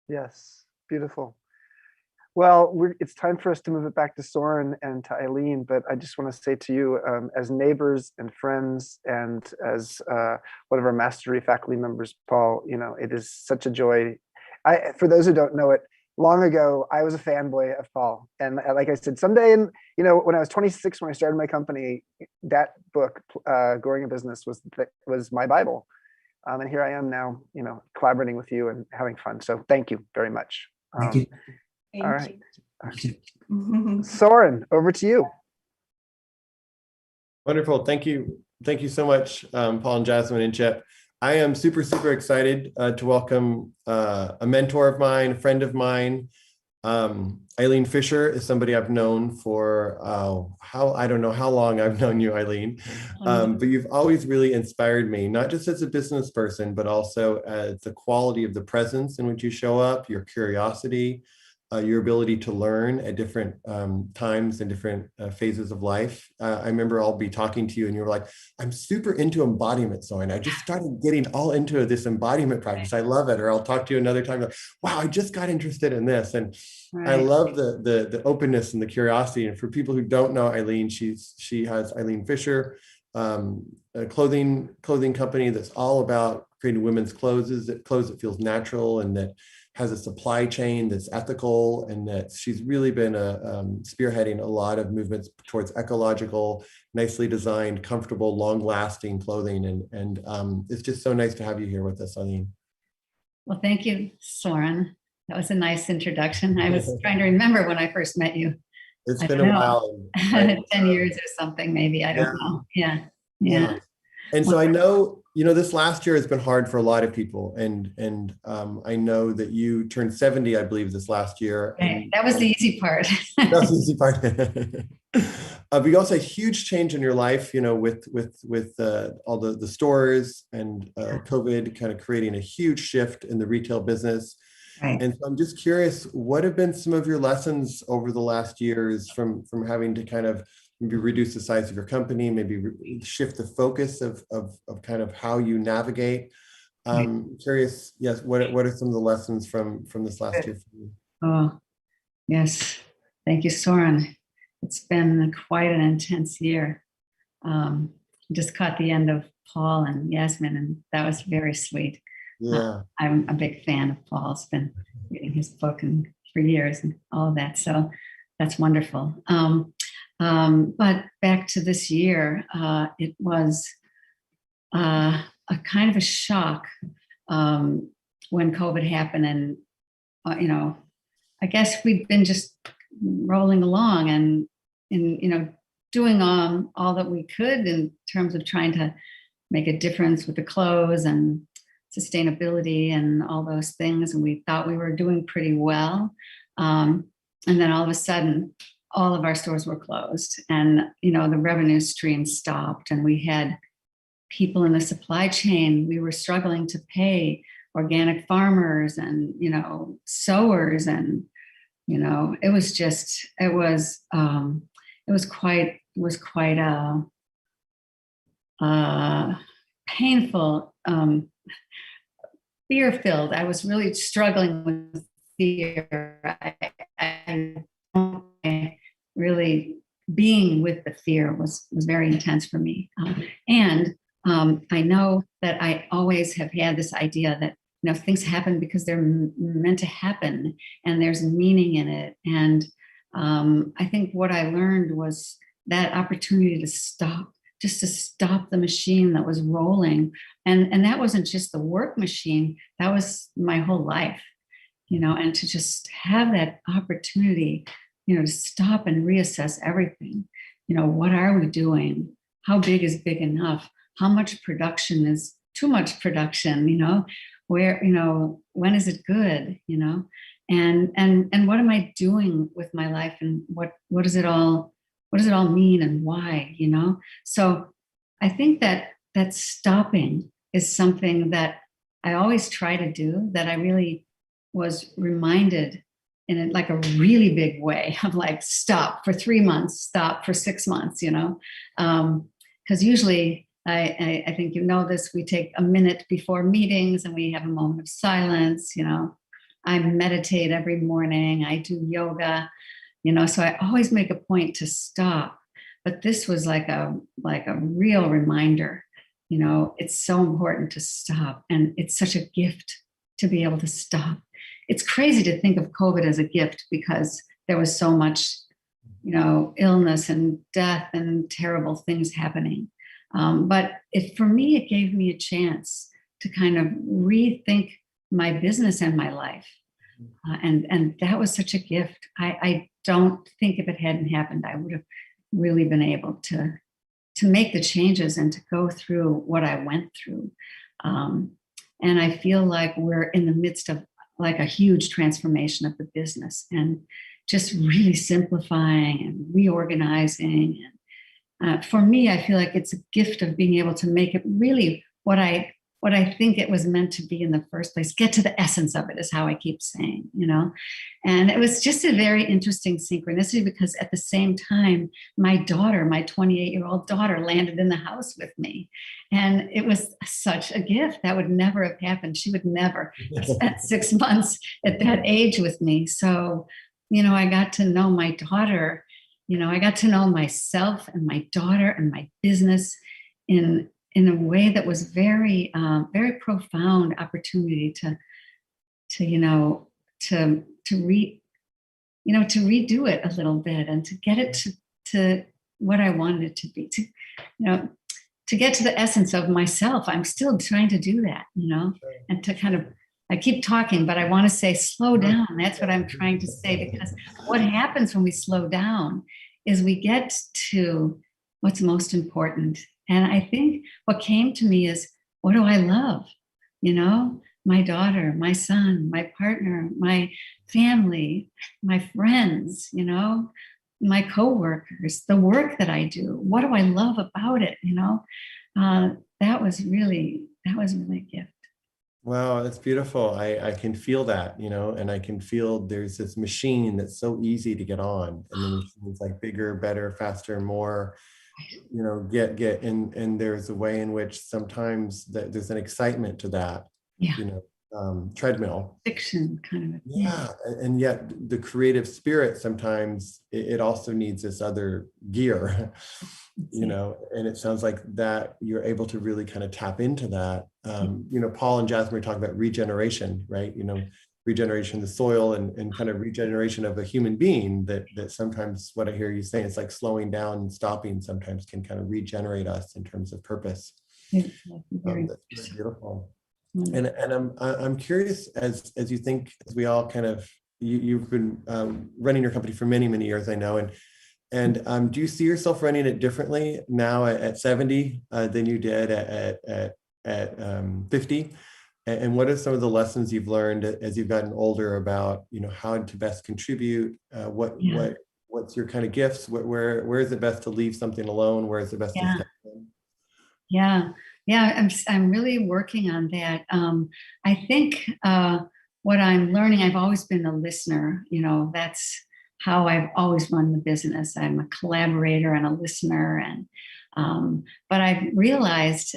[SPEAKER 3] Yes, beautiful. Well, it's time for us to move it back to Soren and to Eileen, but I just want to say to you, as neighbors and friends, and as one of our mastery faculty members, Paul, it is such a joy. For those who don't know it, long ago, I was a fanboy of Paul. And like I said, someday, when I was 26, when I started my company, that book, Growing a Business, was my Bible. And here I am now, collaborating with you and having fun. So thank you very much.
[SPEAKER 5] Thank you.
[SPEAKER 3] All right. Soren, over to you.
[SPEAKER 2] Wonderful. Thank you. Thank you so much, Paul and Jasmine and Chip. I am super, super excited to welcome a mentor of mine, a friend of mine. Eileen Fisher is somebody I've known for, I don't know how long I've known you, Eileen, but you've always really inspired me, not just as a business person, but also as the quality of the presence in which you show up, your curiosity, your ability to learn at different times and different phases of life. I remember I'll be talking to you and you're like, I'm super into embodiment, Soren. I just started getting all into this embodiment practice. I love it. Or I'll talk to you another time, like, wow, I just got interested in this. And I love the openness and the curiosity. And for people who don't know Eileen, she has Eileen Fisher, a clothing company that's all about creating women's clothes that feels natural, and that has a supply chain that's ethical, and that she's really been spearheading a lot of movements towards ecological, nicely designed, comfortable, long-lasting clothing. And it's just so nice to have you here with us, Eileen.
[SPEAKER 6] Well, thank you, Soren. That was a nice introduction. I was trying to remember when I first met you.
[SPEAKER 2] It's been a while.
[SPEAKER 6] 10 years or something, maybe. I don't know. Yeah.
[SPEAKER 2] And so I know This last year has been hard for a lot of people, and I know that you turned 70, I believe, this last year.
[SPEAKER 6] Right. That was the easy part.
[SPEAKER 2] That's the easy part. But you also had a huge change in your life, with all the stores and COVID kind of creating a huge shift in the retail business.
[SPEAKER 6] Right.
[SPEAKER 2] And so I'm just curious, what have been some of your lessons over the last years from having to kind of maybe reduce the size of your company, maybe shift the focus of kind of how you navigate? Curious, yes, what are some of the lessons from this last year for you?
[SPEAKER 6] Oh, yes. Thank you, Soren. It's been quite an intense year. Just caught the end of Paul and Yasmin, and that was very sweet.
[SPEAKER 2] Yeah.
[SPEAKER 6] I'm a big fan of Paul's, been reading his book for years and all of that. So that's wonderful. But back to this year, it was a kind of a shock when COVID happened. And, I guess we'd been just rolling along and doing all that we could in terms of trying to make a difference with the clothes and sustainability and all those things. And we thought we were doing pretty well. And then all of a sudden, all of our stores were closed and, the revenue stream stopped, and we had people in the supply chain. We were struggling to pay organic farmers and, sowers, and, it was quite a painful, fear-filled. I was really struggling with fear. I really being with the fear was very intense for me. And I know that I always have had this idea that things happen because they're meant to happen, and there's meaning in it. And I think what I learned was that opportunity to stop the machine that was rolling. And that wasn't just the work machine, that was my whole life, and to just have that opportunity, to stop and reassess everything. What are we doing? How big is big enough? How much production is too much production? Where, when is it good? And what am I doing with my life, and what does it all mean, and why? So I think that stopping is something that I always try to do, that I really was reminded in like a really big way of like, stop for 3 months, stop for 6 months, because usually I think this, we take a minute before meetings and we have a moment of silence. I meditate every morning, I do yoga, so I always make a point to stop. But this was like a real reminder, it's so important to stop. And it's such a gift to be able to stop. It's crazy to think of COVID as a gift, because there was so much, illness and death and terrible things happening. But for me, it gave me a chance to kind of rethink my business and my life. And that was such a gift. I don't think if it hadn't happened, I would have really been able to make the changes and to go through what I went through. And I feel like we're in the midst of like a huge transformation of the business, and just really simplifying and reorganizing. And for me, I feel like it's a gift of being able to make it really what I think it was meant to be in the first place. Get to the essence of it is how I keep saying, And it was just a very interesting synchronicity, because at the same time, my daughter, my 28-year-old daughter, landed in the house with me. And it was such a gift. That would never have happened. She would never have spent 6 months at that age with me. So, I got to know my daughter, I got to know myself and my daughter and my business in a way that was very, very profound opportunity to redo it a little bit, and to get it to what I wanted it to be, to get to the essence of myself. I'm still trying to do that, and to kind of, I keep talking, but I want to say slow down. That's what I'm trying to say, because what happens when we slow down is we get to what's most important. And I think what came to me is, what do I love? You know, my daughter, my son, my partner, my family, my friends, you know, my coworkers, the work that I do. What do I love about it? You know, that was really a gift.
[SPEAKER 2] Wow, that's beautiful. I can feel that, you know, and I can feel there's this machine that's so easy to get on, and the machine's like bigger, better, faster, more, you know, get and there's a way in which sometimes that there's an excitement to that,
[SPEAKER 6] Yeah.
[SPEAKER 2] you know, treadmill.
[SPEAKER 6] Fiction kind of.
[SPEAKER 2] Yeah, and yet the creative spirit sometimes it also needs this other gear, you know, and it sounds like that you're able to really kind of tap into that. You know, Paul and Jasmine talk about regeneration, right? You know, regeneration of the soil and kind of regeneration of a human being that sometimes what I hear you saying is like slowing down and stopping sometimes can kind of regenerate us in terms of purpose.
[SPEAKER 6] That's
[SPEAKER 2] That's beautiful. And I'm curious as you think, as we all kind of, you've been running your company for many years, I know, and do you see yourself running it differently now at 70 than you did at 50? And what are some of the lessons you've learned as you've gotten older about, you know, how to best contribute? What's your kind of gifts? Where is it best to leave something alone? Where is it best to step in?
[SPEAKER 6] Yeah, I'm really working on that. I think what I'm learning, I've always been a listener, you know, that's how I've always run the business. I'm a collaborator and a listener. And but I've realized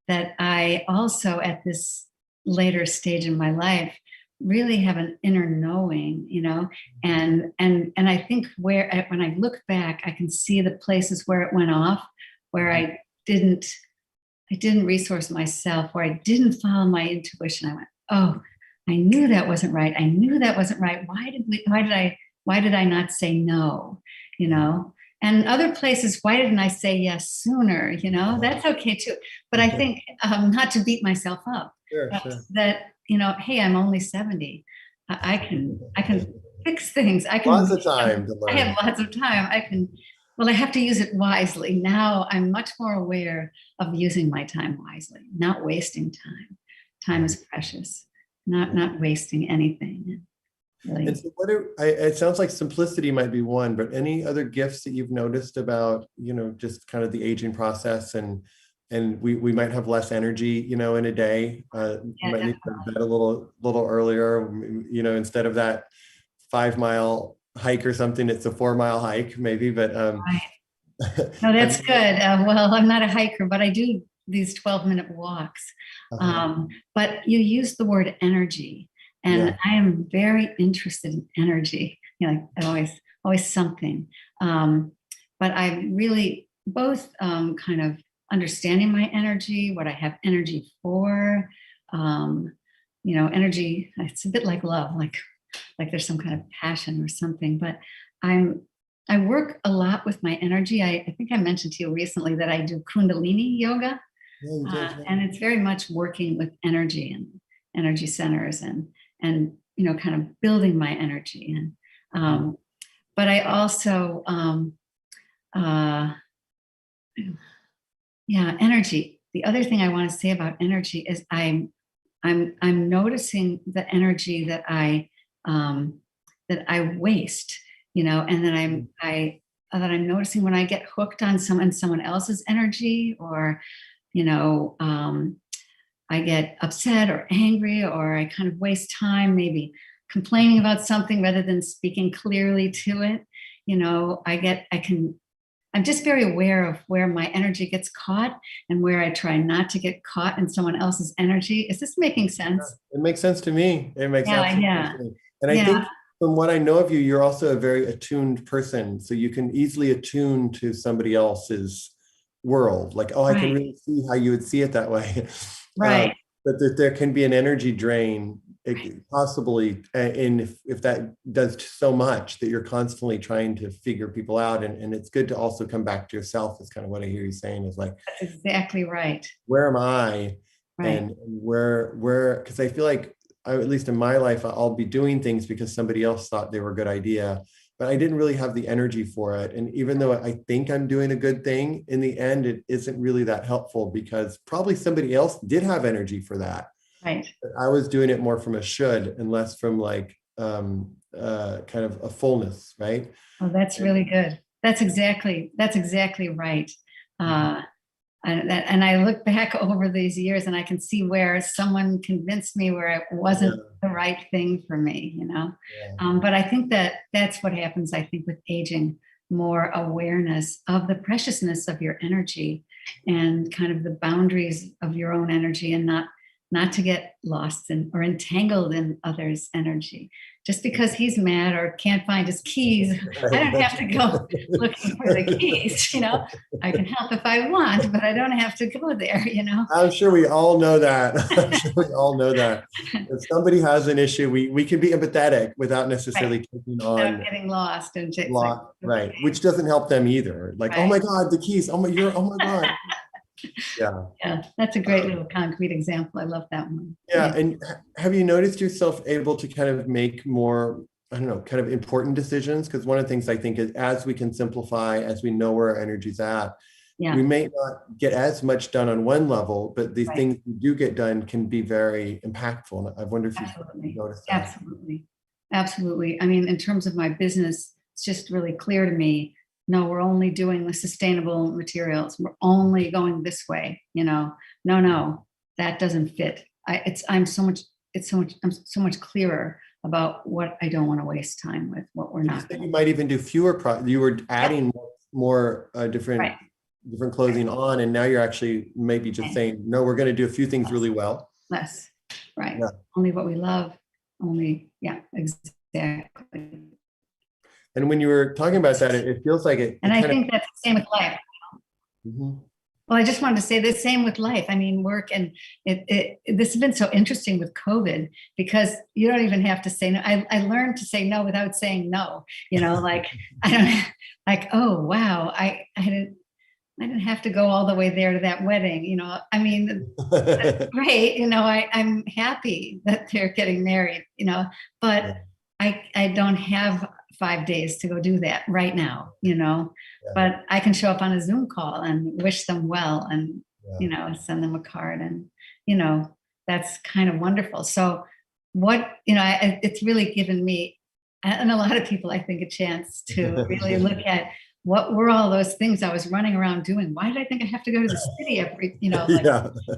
[SPEAKER 6] that I also at this later stage in my life really have an inner knowing, you know, and I think when I look back, I can see the places where it went off, where I didn't resource myself, where I didn't follow my intuition. I went, oh, I knew that wasn't right. I knew that wasn't right. Why did I not say no? You know, and other places, why didn't I say yes sooner? You know, that's okay too. But I think not to beat myself up,
[SPEAKER 2] Sure.
[SPEAKER 6] that, you know, hey, I'm only 70. I can fix things.
[SPEAKER 2] Lots of time to learn.
[SPEAKER 6] I have lots of time. Well, I have to use it wisely. Now I'm much more aware of using my time wisely, not wasting time. Time is precious, not wasting anything. Really.
[SPEAKER 2] And so it sounds like simplicity might be one, but any other gifts that you've noticed about, you know, just kind of the aging process and we might have less energy, you know, in a day. You might need to go to bed a little earlier, you know, instead of that 5-mile hike or something, it's a 4-mile hike maybe, but
[SPEAKER 6] right. No, that's good. Well, I'm not a hiker, but I do these 12-minute walks. But you use the word energy, and I am very interested in energy. You know, always something. But I really both kind of understanding my energy, what I have energy for. You know, energy. It's a bit like love, like there's some kind of passion or something. But I work a lot with my energy. I think I mentioned to you recently that I do Kundalini yoga, and it's very much working with energy and energy centers and you know, kind of building my energy. And but I also energy. The other thing I want to say about energy is I'm noticing the energy that I waste, you know, and then I'm noticing when I get hooked on someone else's energy, or, you know, I get upset or angry, or I kind of waste time maybe complaining about something rather than speaking clearly to it. You know, I'm just very aware of where my energy gets caught and where I try not to get caught in someone else's energy. Is this making sense?
[SPEAKER 2] It makes sense to me. It makes absolute sense to me. And I think from what I know of you, you're also a very attuned person. So you can easily attune to somebody else's world. Like, oh, I can really see how you would see it that way.
[SPEAKER 6] Right.
[SPEAKER 2] But that there can be an energy drain, possibly, and if that does so much that you're constantly trying to figure people out, and it's good to also come back to yourself. Is kind of what I hear you saying, is like,
[SPEAKER 6] that's exactly right.
[SPEAKER 2] Where am I? And where, because I feel like at least in my life, I'll be doing things because somebody else thought they were a good idea, but I didn't really have the energy for it. And even though I think I'm doing a good thing, in the end, it isn't really that helpful because probably somebody else did have energy for that.
[SPEAKER 6] Right.
[SPEAKER 2] But I was doing it more from a should and less from like kind of a fullness, right?
[SPEAKER 6] Oh, that's really good. That's exactly right. And I look back over these years and I can see where someone convinced me where it wasn't the right thing for me, you know. But I think that's what happens, I think, with aging, more awareness of the preciousness of your energy and kind of the boundaries of your own energy, and not to get lost in or entangled in others' energy. Just because he's mad or can't find his keys, I don't have to go looking for the keys, you know. I can help if I want, but I don't have to go there, you know.
[SPEAKER 2] I'm sure we all know that. I'm sure we all know that. If somebody has an issue, we can be empathetic without necessarily taking on.
[SPEAKER 6] Without getting lost and just like,
[SPEAKER 2] right, which doesn't help them either. Like, oh my God, the keys. Oh my God.
[SPEAKER 6] Yeah, that's a great little concrete example. I love that one.
[SPEAKER 2] Yeah, and have you noticed yourself able to kind of make more, I don't know, kind of important decisions? Because one of the things I think is as we can simplify, as we know where our energy's at, we may not get as much done on one level, but the things we do get done can be very impactful. And I wonder if you've noticed that.
[SPEAKER 6] Absolutely. I mean, in terms of my business, it's just really clear to me, no, we're only doing the sustainable materials. We're only going this way, you know. No, that doesn't fit. I'm so much clearer about what I don't want to waste time with, what we're not.
[SPEAKER 2] You might even do fewer you were adding more different clothing on, and now you're actually maybe just saying, no, we're going to do a few things really well.
[SPEAKER 6] Less, right. Only what we love, exactly.
[SPEAKER 2] And when you were talking about that, it feels like it.
[SPEAKER 6] And I think that's the same with life.
[SPEAKER 2] Mm-hmm.
[SPEAKER 6] Well, I just wanted to say the same with life. I mean, work, and this has been so interesting with COVID because you don't even have to say no. I learned to say no without saying no. You know, like I don't like. Oh wow, I didn't have to go all the way there to that wedding. You know, I mean, that's great. You know, I'm happy that they're getting married. You know, but I don't have 5 days to go do that right now, you know, but I can show up on a Zoom call and wish them well and, you know, send them a card, and, you know, that's kind of wonderful. So it's really given me and a lot of people, I think, a chance to really look at what were all those things I was running around doing. Why did I think I have to go to the city every,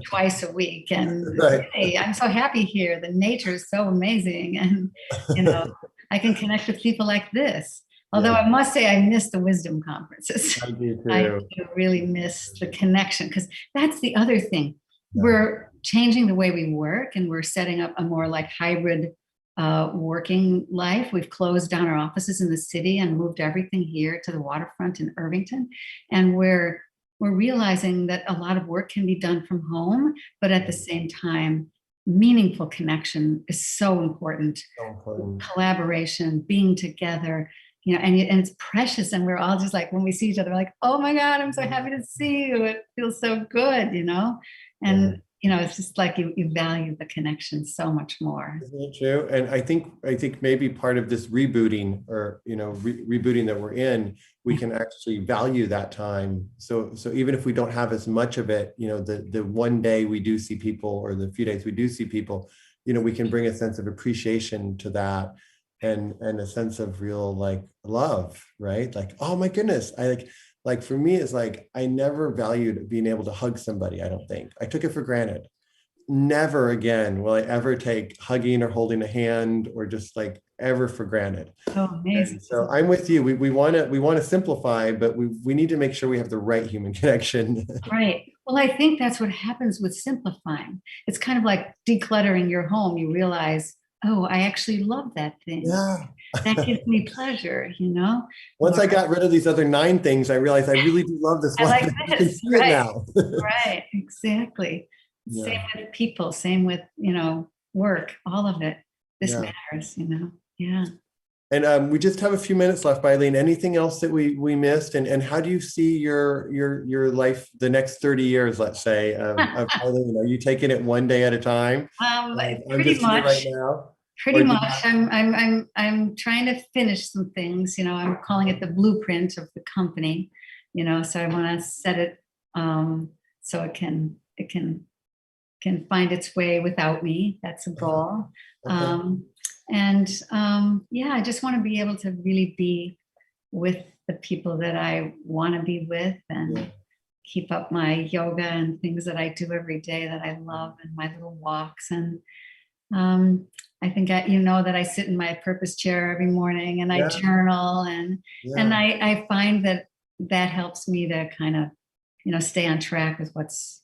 [SPEAKER 6] twice a week? And hey, I'm so happy here. The nature is so amazing. And, you know, I can connect with people like this. Although I must say I miss the wisdom conferences.
[SPEAKER 2] I do too.
[SPEAKER 6] I do really miss the connection, because that's the other thing. We're changing the way we work, and we're setting up a more like hybrid working life. We've closed down our offices in the city and moved everything here to the waterfront in Irvington. And we're realizing that a lot of work can be done from home, but at the same time, meaningful connection is so important. Collaboration, being together, you know, and it's precious. And we're all just like, when we see each other, like, oh my God, I'm so happy to see you. It feels so good, you know? And, you know, it's just like you value the connection so much more.
[SPEAKER 2] Isn't it true? And I think maybe part of this rebooting, or, you know, rebooting that we're in, we can actually value that time. So even if we don't have as much of it, you know, the one day we do see people, or the few days we do see people, you know, we can bring a sense of appreciation to that, and a sense of real like love, right? Like, oh my goodness, like for me, it's like, I never valued being able to hug somebody. I don't think I took it for granted. Never again will I ever take hugging or holding a hand, or just like ever for granted.
[SPEAKER 6] Oh, amazing.
[SPEAKER 2] And so I'm with you. We want to simplify, but we need to make sure we have the right human connection.
[SPEAKER 6] Right. Well, I think that's what happens with simplifying. It's kind of like decluttering your home. You realize, oh, I actually love that thing.
[SPEAKER 2] Yeah.
[SPEAKER 6] That gives me pleasure, you know?
[SPEAKER 2] Once I got rid of these other 9 things, I realized I really do love this one.
[SPEAKER 6] I like
[SPEAKER 2] I can
[SPEAKER 6] this.
[SPEAKER 2] see it now.
[SPEAKER 6] Right, exactly.
[SPEAKER 2] Yeah.
[SPEAKER 6] Same with people, same with, you know, work, all of it. This matters, you know? Yeah.
[SPEAKER 2] And we just have a few minutes left, Eileen. Anything else that we missed? And how do you see your life, the next 30 years, let's say, of Eileen? Are you taking it one day at a time?
[SPEAKER 6] Pretty much.
[SPEAKER 2] Right now.
[SPEAKER 6] Pretty
[SPEAKER 2] Or do you
[SPEAKER 6] much. I'm trying to finish some things. I'm calling it the blueprint of the company. So I want to set it so it can find its way without me. That's a goal.
[SPEAKER 2] Okay.
[SPEAKER 6] Yeah, I just want to be able to really be with the people that I want to be with, and
[SPEAKER 2] Yeah.
[SPEAKER 6] keep up my yoga and things that I do every day that I love, and my little walks. And I think that I sit in my purpose chair every morning, and I
[SPEAKER 2] Yeah.
[SPEAKER 6] journal, and
[SPEAKER 2] Yeah.
[SPEAKER 6] I find that helps me to kind of stay on track with what's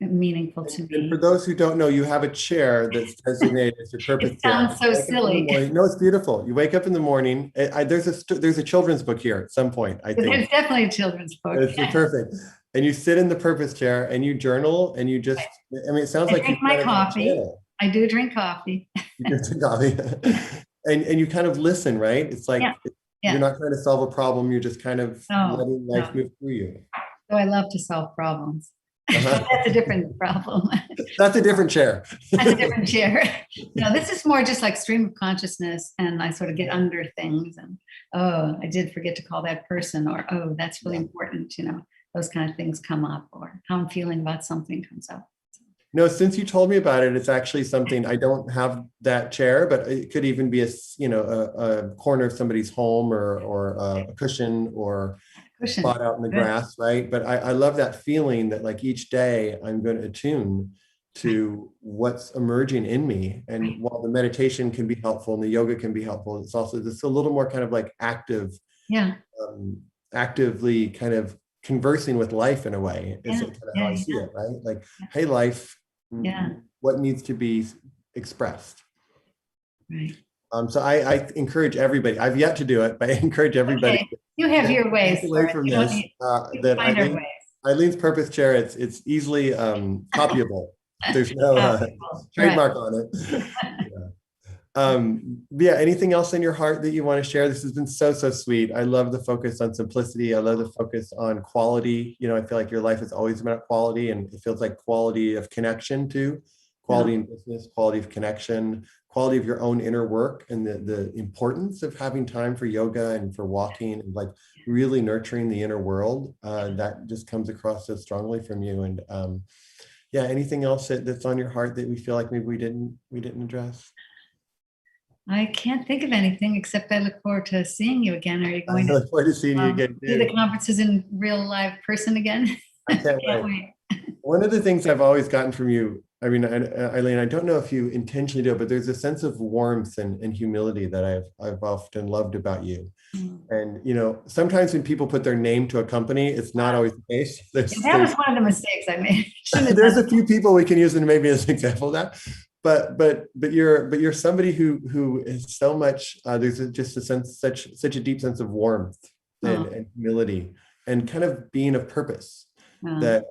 [SPEAKER 6] meaningful to
[SPEAKER 2] And for
[SPEAKER 6] me.
[SPEAKER 2] those who don't know, you have a chair that's designated as your purpose
[SPEAKER 6] It
[SPEAKER 2] chair.
[SPEAKER 6] sounds so
[SPEAKER 2] You wake up in the
[SPEAKER 6] silly.
[SPEAKER 2] morning- No, it's beautiful. You wake up in the morning. There's a children's book here at some point, I think.
[SPEAKER 6] There's definitely a children's book.
[SPEAKER 2] It's perfect. And you sit in the purpose chair and you journal and you just, it sounds
[SPEAKER 6] I
[SPEAKER 2] like you
[SPEAKER 6] drink my
[SPEAKER 2] kind of got a
[SPEAKER 6] coffee.
[SPEAKER 2] channel.
[SPEAKER 6] I do drink coffee.
[SPEAKER 2] You drink coffee. And you kind of listen, right? It's like,
[SPEAKER 6] Yeah.
[SPEAKER 2] you're not trying to solve a problem. You're just kind of
[SPEAKER 6] No,
[SPEAKER 2] letting life
[SPEAKER 6] no.
[SPEAKER 2] move through you.
[SPEAKER 6] So I love to solve problems.
[SPEAKER 2] Uh-huh.
[SPEAKER 6] That's a different problem.
[SPEAKER 2] That's a different chair.
[SPEAKER 6] That's a different chair. This is more just like stream of consciousness, and I sort of get under things, and oh, I did forget to call that person, or oh, that's really important. Those kind of things come up, or how I'm feeling about something comes up.
[SPEAKER 2] No, since you told me about it, it's actually something. I don't have that chair, but it could even be a corner of somebody's home, or a cushion, or spot out in the grass, right? But I love that feeling that like each day I'm going to attune to what's emerging in me. And while the meditation can be helpful and the yoga can be helpful, it's also just a little more kind of like actively kind of conversing with life in a way, is kind of how I see it, right? Like, hey, life, what needs to be expressed?
[SPEAKER 6] Right.
[SPEAKER 2] So I encourage everybody. I've yet to do it, but I encourage everybody.
[SPEAKER 6] Okay. You have your ways.
[SPEAKER 2] Away from this, that Eileen's purpose chair, it's easily copyable. There's no trademark on it. Anything else in your heart that you want to share? This has been so sweet. I love the focus on simplicity. I love the focus on quality. I feel like your life has always been about quality, and it feels like quality of connection too. Quality in business, quality of connection, quality of your own inner work, and the importance of having time for yoga and for walking, and like really nurturing the inner world. That just comes across so strongly from you. And anything else that's on your heart that we feel like maybe we didn't address?
[SPEAKER 6] I can't think of anything, except I look forward to seeing you again. Are you going
[SPEAKER 2] I look forward to seeing you again too.
[SPEAKER 6] Do the conferences in real live person again?
[SPEAKER 2] I can't wait. One of the things I've always gotten from you, Eileen, I don't know if you intentionally do it, but there's a sense of warmth and humility that I've often loved about you. And sometimes when people put their name to a company, it's not always the case.
[SPEAKER 6] That was one of the mistakes I made.
[SPEAKER 2] There's a few people we can use and maybe as an example of that. But you're somebody who is so much. There's just a sense, such a deep sense of warmth and humility, and kind of being of purpose that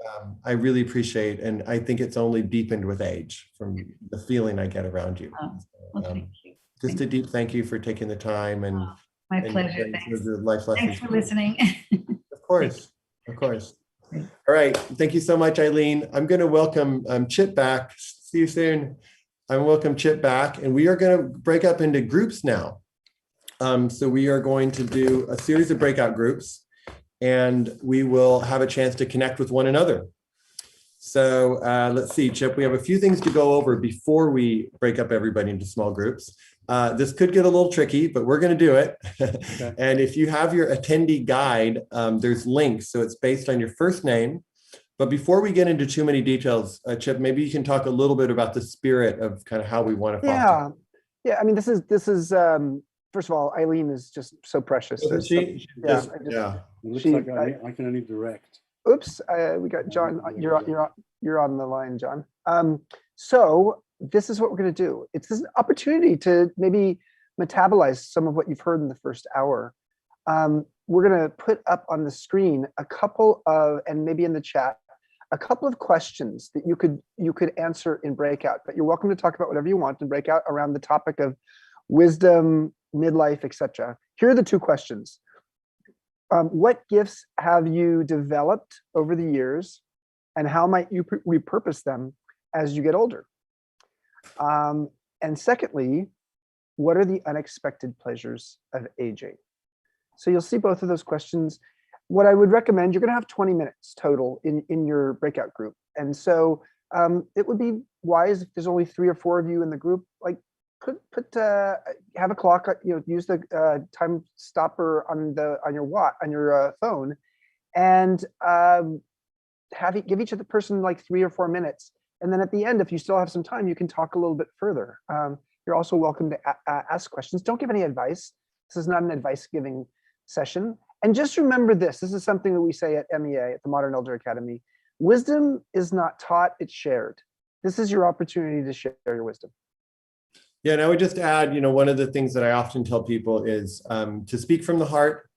[SPEAKER 2] I really appreciate, and I think it's only deepened with age from the feeling I get around you.
[SPEAKER 6] Thank you.
[SPEAKER 2] Just a deep thank you for taking the time and
[SPEAKER 6] my pleasure. Thanks for listening.
[SPEAKER 2] Of course. All right, thank you so much, Eileen. I'm going to welcome Chip back. See you soon. I'm welcome Chip back, and we are going to break up into groups now. So we are going to do a series of breakout groups, and we will have a chance to connect with one another. So let's see, Chip, we have a few things to go over before we break up everybody into small groups. This could get a little tricky, but we're going to do it. Okay. And if you have your attendee guide, there's links. So it's based on your first name. But before we get into too many details, Chip, maybe you can talk a little bit about the spirit of kind of how we want to foster.
[SPEAKER 3] Yeah. I mean, this is first of all, Eileen is just so precious.
[SPEAKER 2] Isn't she?
[SPEAKER 1] It looks like I can only direct.
[SPEAKER 3] Oops, we got John. You're on the line, John. So this is what we're going to do. It's an opportunity to maybe metabolize some of what you've heard in the first hour. We're going to put up on the screen a couple of, and maybe in the chat, a couple of questions that you could answer in breakout. But you're welcome to talk about whatever you want in breakout around the topic of wisdom, midlife, etc. Here are the two questions. What gifts have you developed over the years, and how might you repurpose them as you get older? And secondly, what are the unexpected pleasures of aging? So you'll see both of those questions. What I would recommend, you're going to have 20 minutes total in your breakout group. And so it would be wise if there's only 3 or 4 of you in the group, like have a clock, use the time stopper on your phone, and give each other person like 3 or 4 minutes. And then at the end, if you still have some time, you can talk a little bit further. You're also welcome to ask questions. Don't give any advice. This is not an advice giving session. And just remember this is something that we say at MEA, at the Modern Elder Academy. Wisdom is not taught, it's shared. This is your opportunity to share your wisdom.
[SPEAKER 2] Yeah, and I would just add, one of the things that I often tell people is to speak from the heart.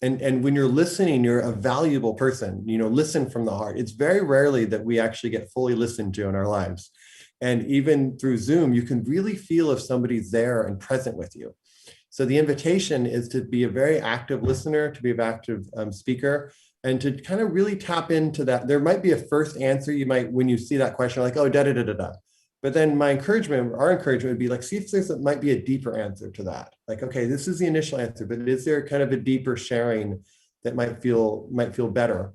[SPEAKER 2] And when you're listening, you're a valuable person, listen from the heart. It's very rarely that we actually get fully listened to in our lives. And even through Zoom, you can really feel if somebody's there and present with you. So the invitation is to be a very active listener, to be an active speaker, and to kind of really tap into that. There might be a first answer you might, when you see that question, like, oh, da-da-da-da-da. But then our encouragement would be like, see if there might be a deeper answer to that. Like, okay, this is the initial answer, but is there kind of a deeper sharing that might feel better?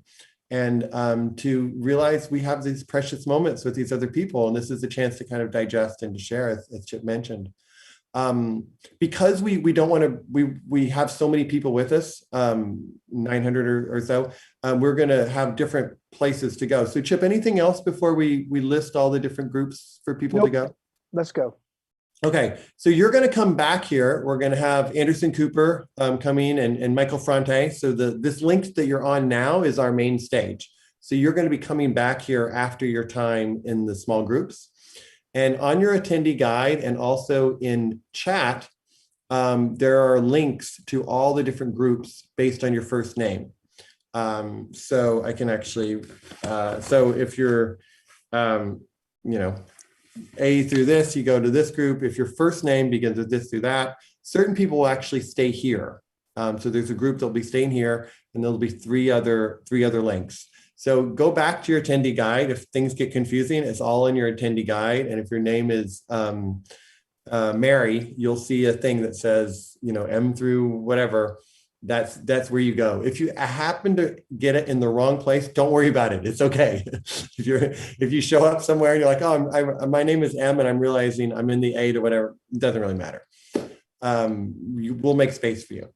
[SPEAKER 2] And to realize we have these precious moments with these other people, and this is a chance to kind of digest and to share, as Chip mentioned. Because we don't want to, we have so many people with us, 900 or so, we're going to have different places to go. So Chip, anything else before we list all the different groups for people to go?
[SPEAKER 3] Let's go.
[SPEAKER 2] Okay, so you're going to come back here. We're going to have Anderson Cooper coming and Michael Fronte. So this link that you're on now is our main stage. So you're going to be coming back here after your time in the small groups. And on your attendee guide and also in chat, there are links to all the different groups based on your first name. So I can actually, so if you're, A through this, you go to this group. If your first name begins with this through that, certain people will actually stay here. So there's a group that'll be staying here, and there'll be three other links. So go back to your attendee guide. If things get confusing, it's all in your attendee guide. And if your name is Mary, you'll see a thing that says, M through whatever. That's where you go. If you happen to get it in the wrong place, don't worry about it. It's okay. If you show up somewhere and you're like, oh, my name is M and I'm realizing I'm in the A to whatever, it doesn't really matter. We'll make space for you.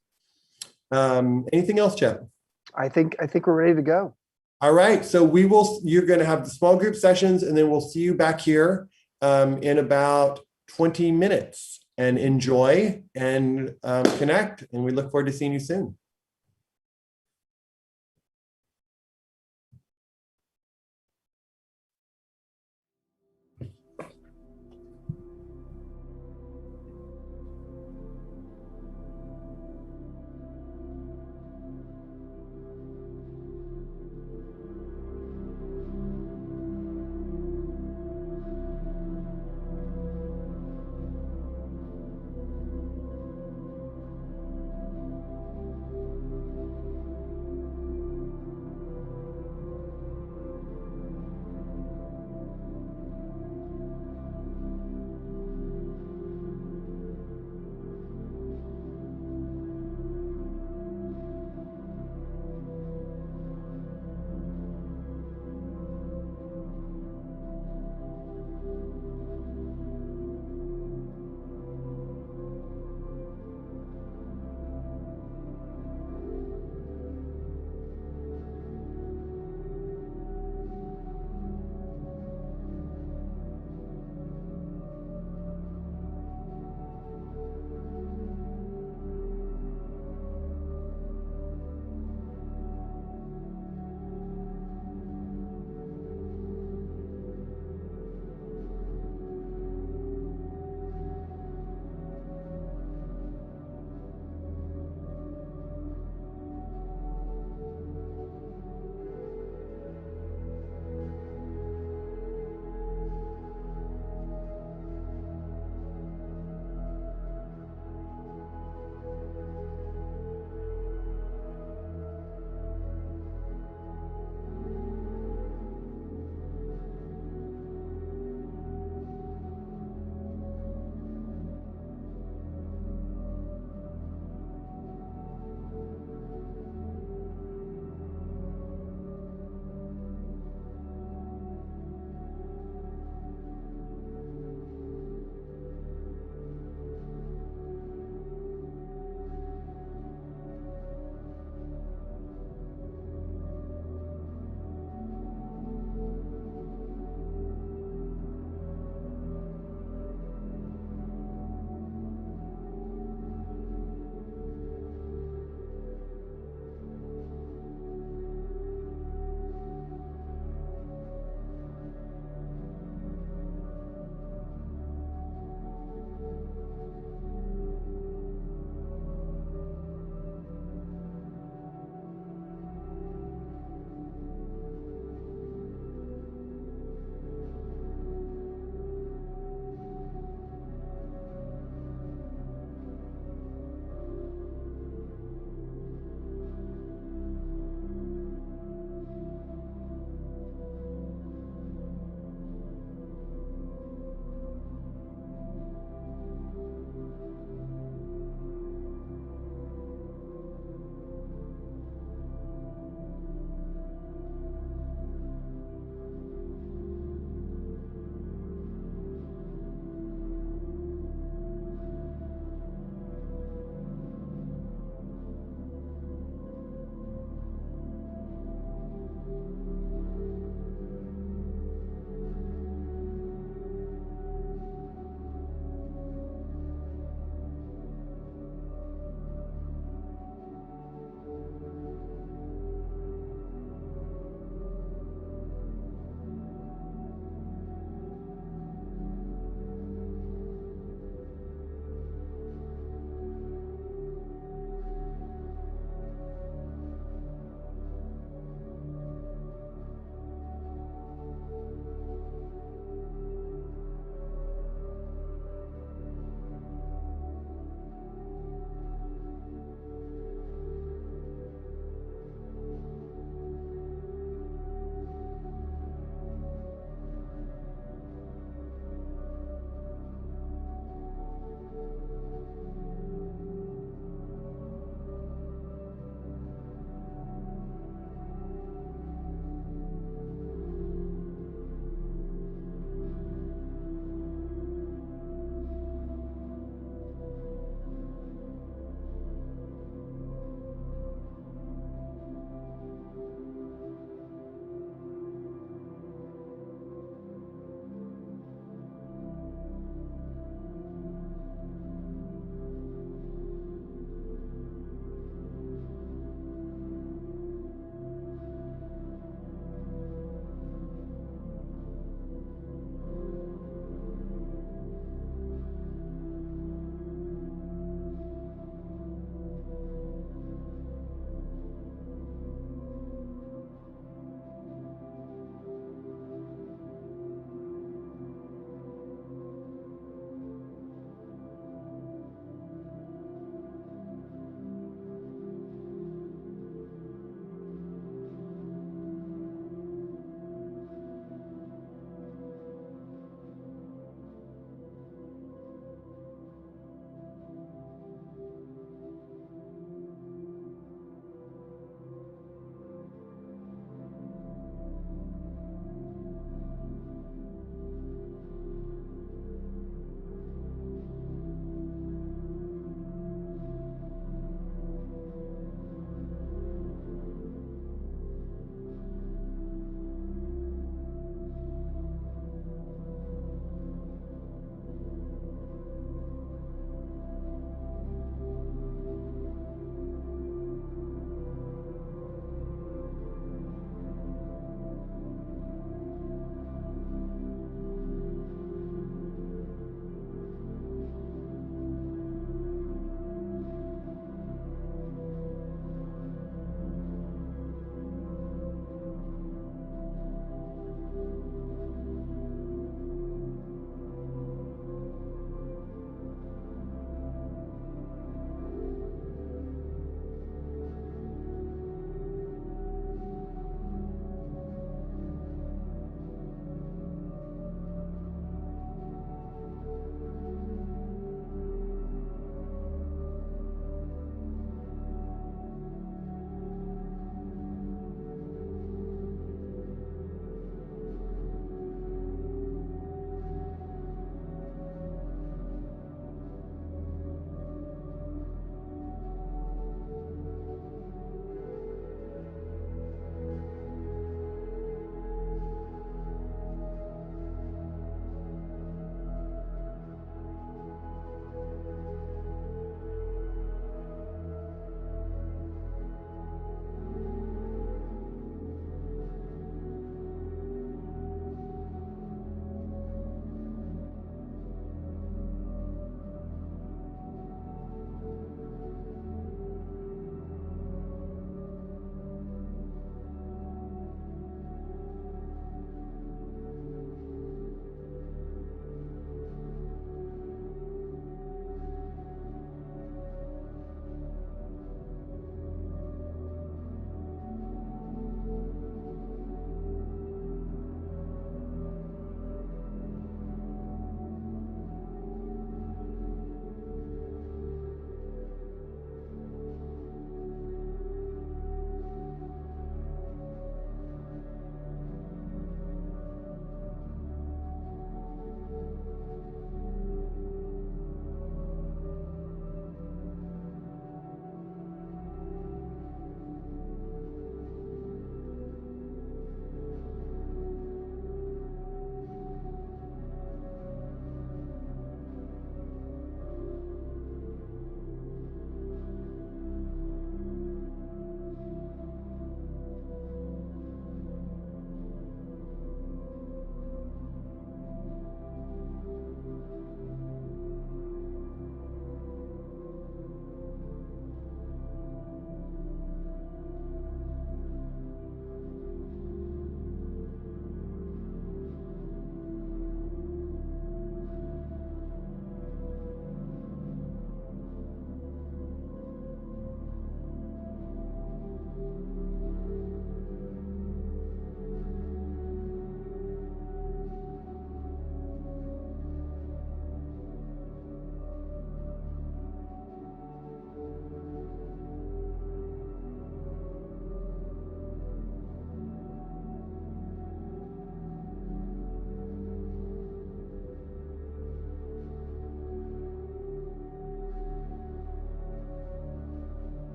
[SPEAKER 2] Anything else, Chip?
[SPEAKER 3] I think we're ready to go.
[SPEAKER 2] All right. So you're going to have the small group sessions, and then we'll see you back here in about 20 minutes. And enjoy and connect. And we look forward to seeing you soon.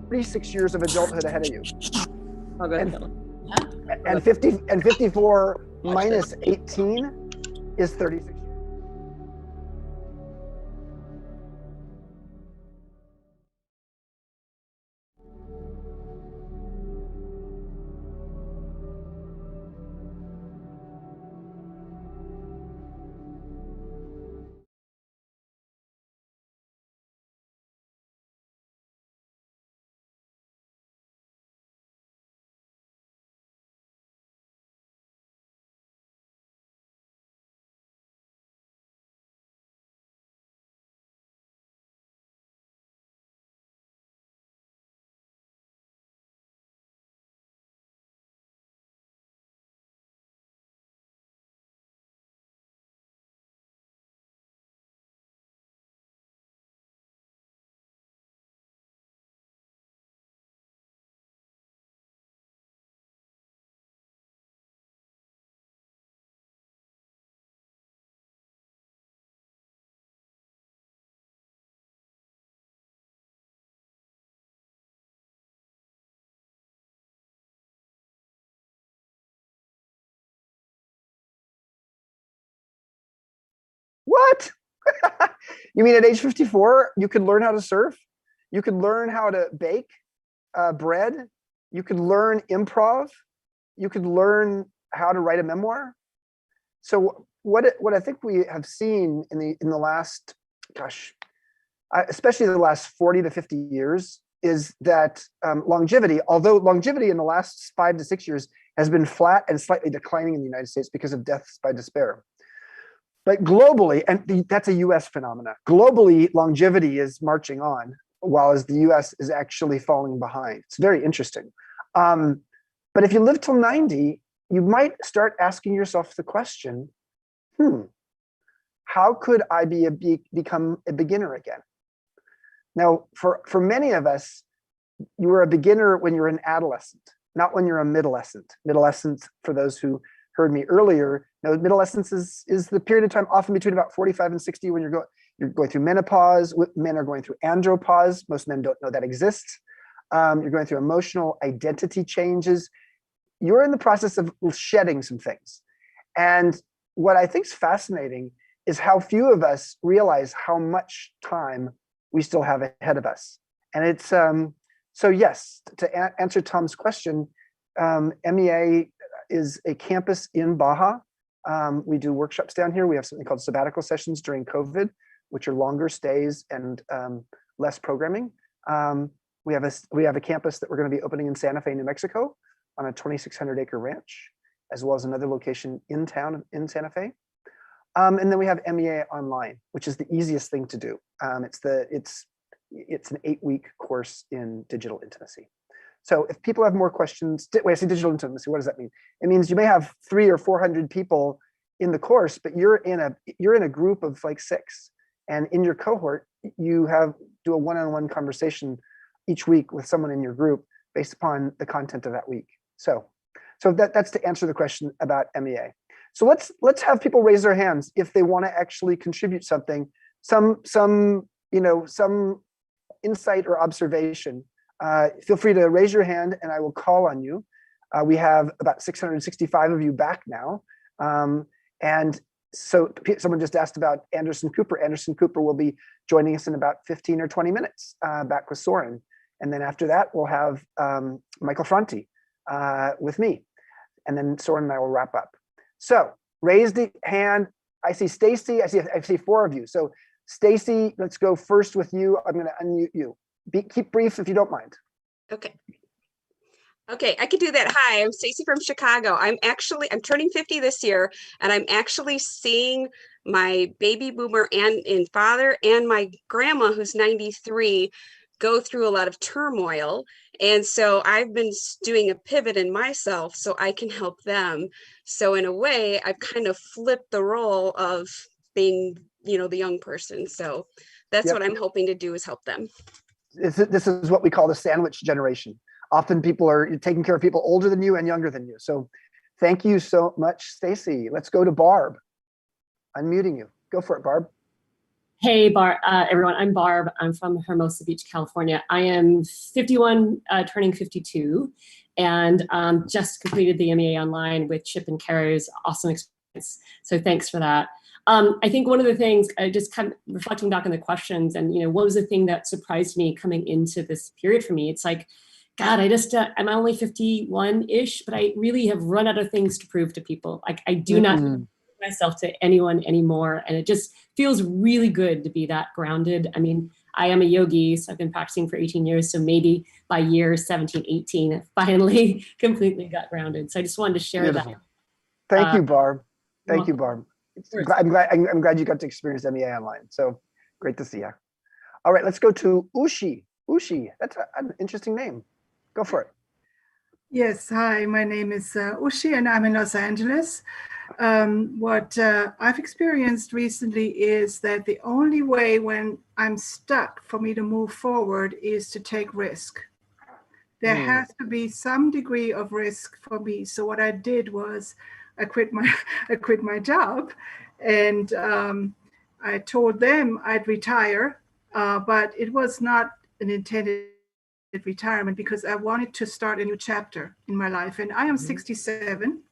[SPEAKER 3] 36 years of adulthood ahead of you.
[SPEAKER 7] Oh, good.
[SPEAKER 3] And 54 minus 18 is 36 years. What? You mean at age 54, you could learn how to surf? You could learn how to bake bread? You could learn improv? You could learn how to write a memoir? So what I think we have seen in the last, gosh, especially the last 40 to 50 years, is that longevity, although longevity in the last 5 to 6 years has been flat and slightly declining in the United States because of deaths by despair. But globally, and that's a US phenomena, globally, longevity is marching on, while as the US is actually falling behind. It's very interesting. But if you live till 90, you might start asking yourself the question, how could I become a beginner again? Now, for many of us, you were a beginner when you're an adolescent, not when you're a middlescent. Middlescent, for those who heard me earlier, middlescence is the period of time often between about 45 and 60 when you're going through menopause. Men are going through andropause. Most men don't know that exists. You're going through emotional identity changes. You're in the process of shedding some things. And what I think is fascinating is how few of us realize how much time we still have ahead of us. And it's, so yes, to answer Tom's question, MEA is a campus in Baja. We do workshops down here. We have something called sabbatical sessions during COVID, which are longer stays and less programming. We have a campus that we're going to be opening in Santa Fe, New Mexico, on a 2,600 acre ranch, as well as another location in town in Santa Fe. And then we have MEA online, which is the easiest thing to do. It's an 8-week course in digital intimacy. So if people have more questions, wait, I say digital intimacy, what does that mean? It means you may have 300 or 400 people in the course, but you're in a group of like 6. And in your cohort, you do a one-on-one conversation each week with someone in your group based upon the content of that week. So that's to answer the question about MEA. So let's have people raise their hands if they want to actually contribute something, some insight or observation. Feel free to raise your hand and I will call on you. We have about 665 of you back now. And so someone just asked about Anderson Cooper. Anderson Cooper will be joining us in about 15 or 20 minutes back with Soren. And then after that, we'll have Michael Franti with me. And then Soren and I will wrap up. So raise the hand. I see Stacy. I see 4 of you. So Stacy, let's go first with you. I'm going to unmute you. Keep brief if you don't mind.
[SPEAKER 8] Okay, I could do that. Hi, I'm Stacy from Chicago. I'm turning 50 this year, and I'm actually seeing my baby boomer and father and my grandma, who's 93, go through a lot of turmoil. And so I've been doing a pivot in myself so I can help them. So in a way, I've kind of flipped the role of being, the young person. So that's what I'm hoping to do, is help them.
[SPEAKER 3] This is what we call the sandwich generation. Often people are taking care of people older than you and younger than you. So thank you so much, Stacy. Let's go to Barb. Unmuting you. Go for it, Barb.
[SPEAKER 7] Everyone. I'm Barb. I'm from Hermosa Beach, California. I am 51, turning 52, and just completed the MEA online with Chip and Carrie's awesome experience. So thanks for that. I think one of the things, just kind of reflecting back on the questions, and what was the thing that surprised me coming into this period for me? It's like, God, I'm only 51-ish, but I really have run out of things to prove to people. Like I do not prove myself to anyone anymore. And it just feels really good to be that grounded. I mean, I am a yogi, so I've been practicing for 18 years. So maybe by year 17, 18, I finally completely got grounded. So I just wanted to share
[SPEAKER 3] Beautiful.
[SPEAKER 7] that.
[SPEAKER 3] Thank you, Barb. Thank you,
[SPEAKER 7] welcome.
[SPEAKER 3] Barb. I'm glad you got to experience MEA online. So great to see you. All right, let's go to Ushi. Ushi, that's an interesting name. Go for it.
[SPEAKER 9] Yes, hi, my name is Ushi and I'm in Los Angeles. What I've experienced recently is that the only way when I'm stuck for me to move forward is to take risk. There has to be some degree of risk for me. So what I did was I quit my job, and I told them I'd retire, but it was not an intended retirement because I wanted to start a new chapter in my life. And I am 67.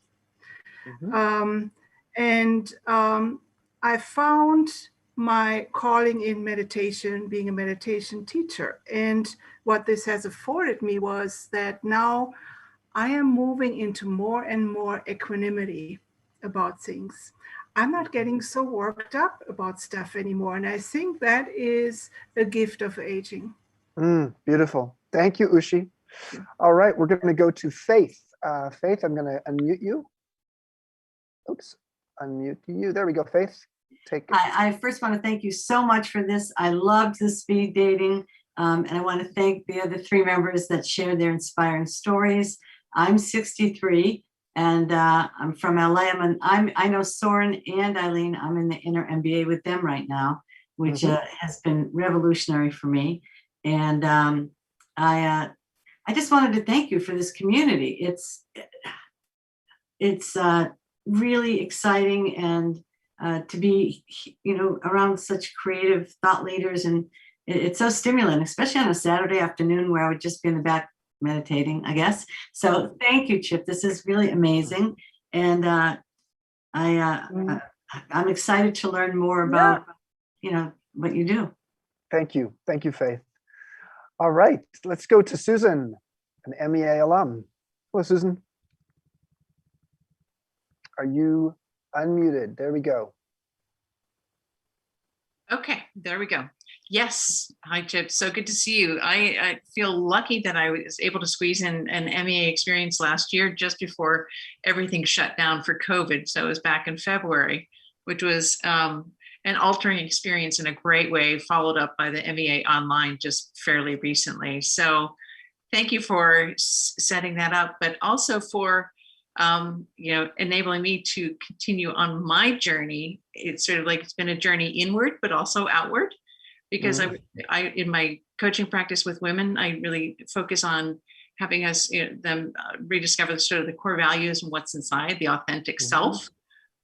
[SPEAKER 9] I found my calling in meditation, being a meditation teacher. And what this has afforded me was that now I am moving into more and more equanimity about things. I'm not getting so worked up about stuff anymore. And I think that is a gift of aging.
[SPEAKER 3] Beautiful. Thank you, Ushi. All right, we're going to go to Faith. Faith, I'm going to unmute you. Oops, unmute you. There we go, Faith. Take it.
[SPEAKER 10] I first want to thank you so much for this. I loved the speed dating. And I want to thank the other 3 members that shared their inspiring stories. I'm 63 and I'm from LA. I know Soren and Eileen. I'm in the inner MBA with them right now, which has been revolutionary for me. And I just wanted to thank you for this community. It's really exciting, and to be around such creative thought leaders, and it's so stimulant, especially on a Saturday afternoon where I would just be in the back meditating, I guess. So thank you, Chip. This is really amazing, and I'm excited to learn more about what you do.
[SPEAKER 3] Thank you, Faith. All right, let's go to Susan, an MEA alum. Hello, Susan. Are you unmuted? There we go.
[SPEAKER 11] Okay, there we go. Yes. Hi, Chip. So good to see you. I feel lucky that I was able to squeeze in an MEA experience last year just before everything shut down for COVID. So it was back in February, which was an altering experience in a great way, followed up by the MEA online just fairly recently. So thank you for setting that up, but also for enabling me to continue on my journey. It's sort of like it's been a journey inward, but also outward, because I in my coaching practice with women, I really focus on having us them rediscover sort of the core values and what's inside the authentic self,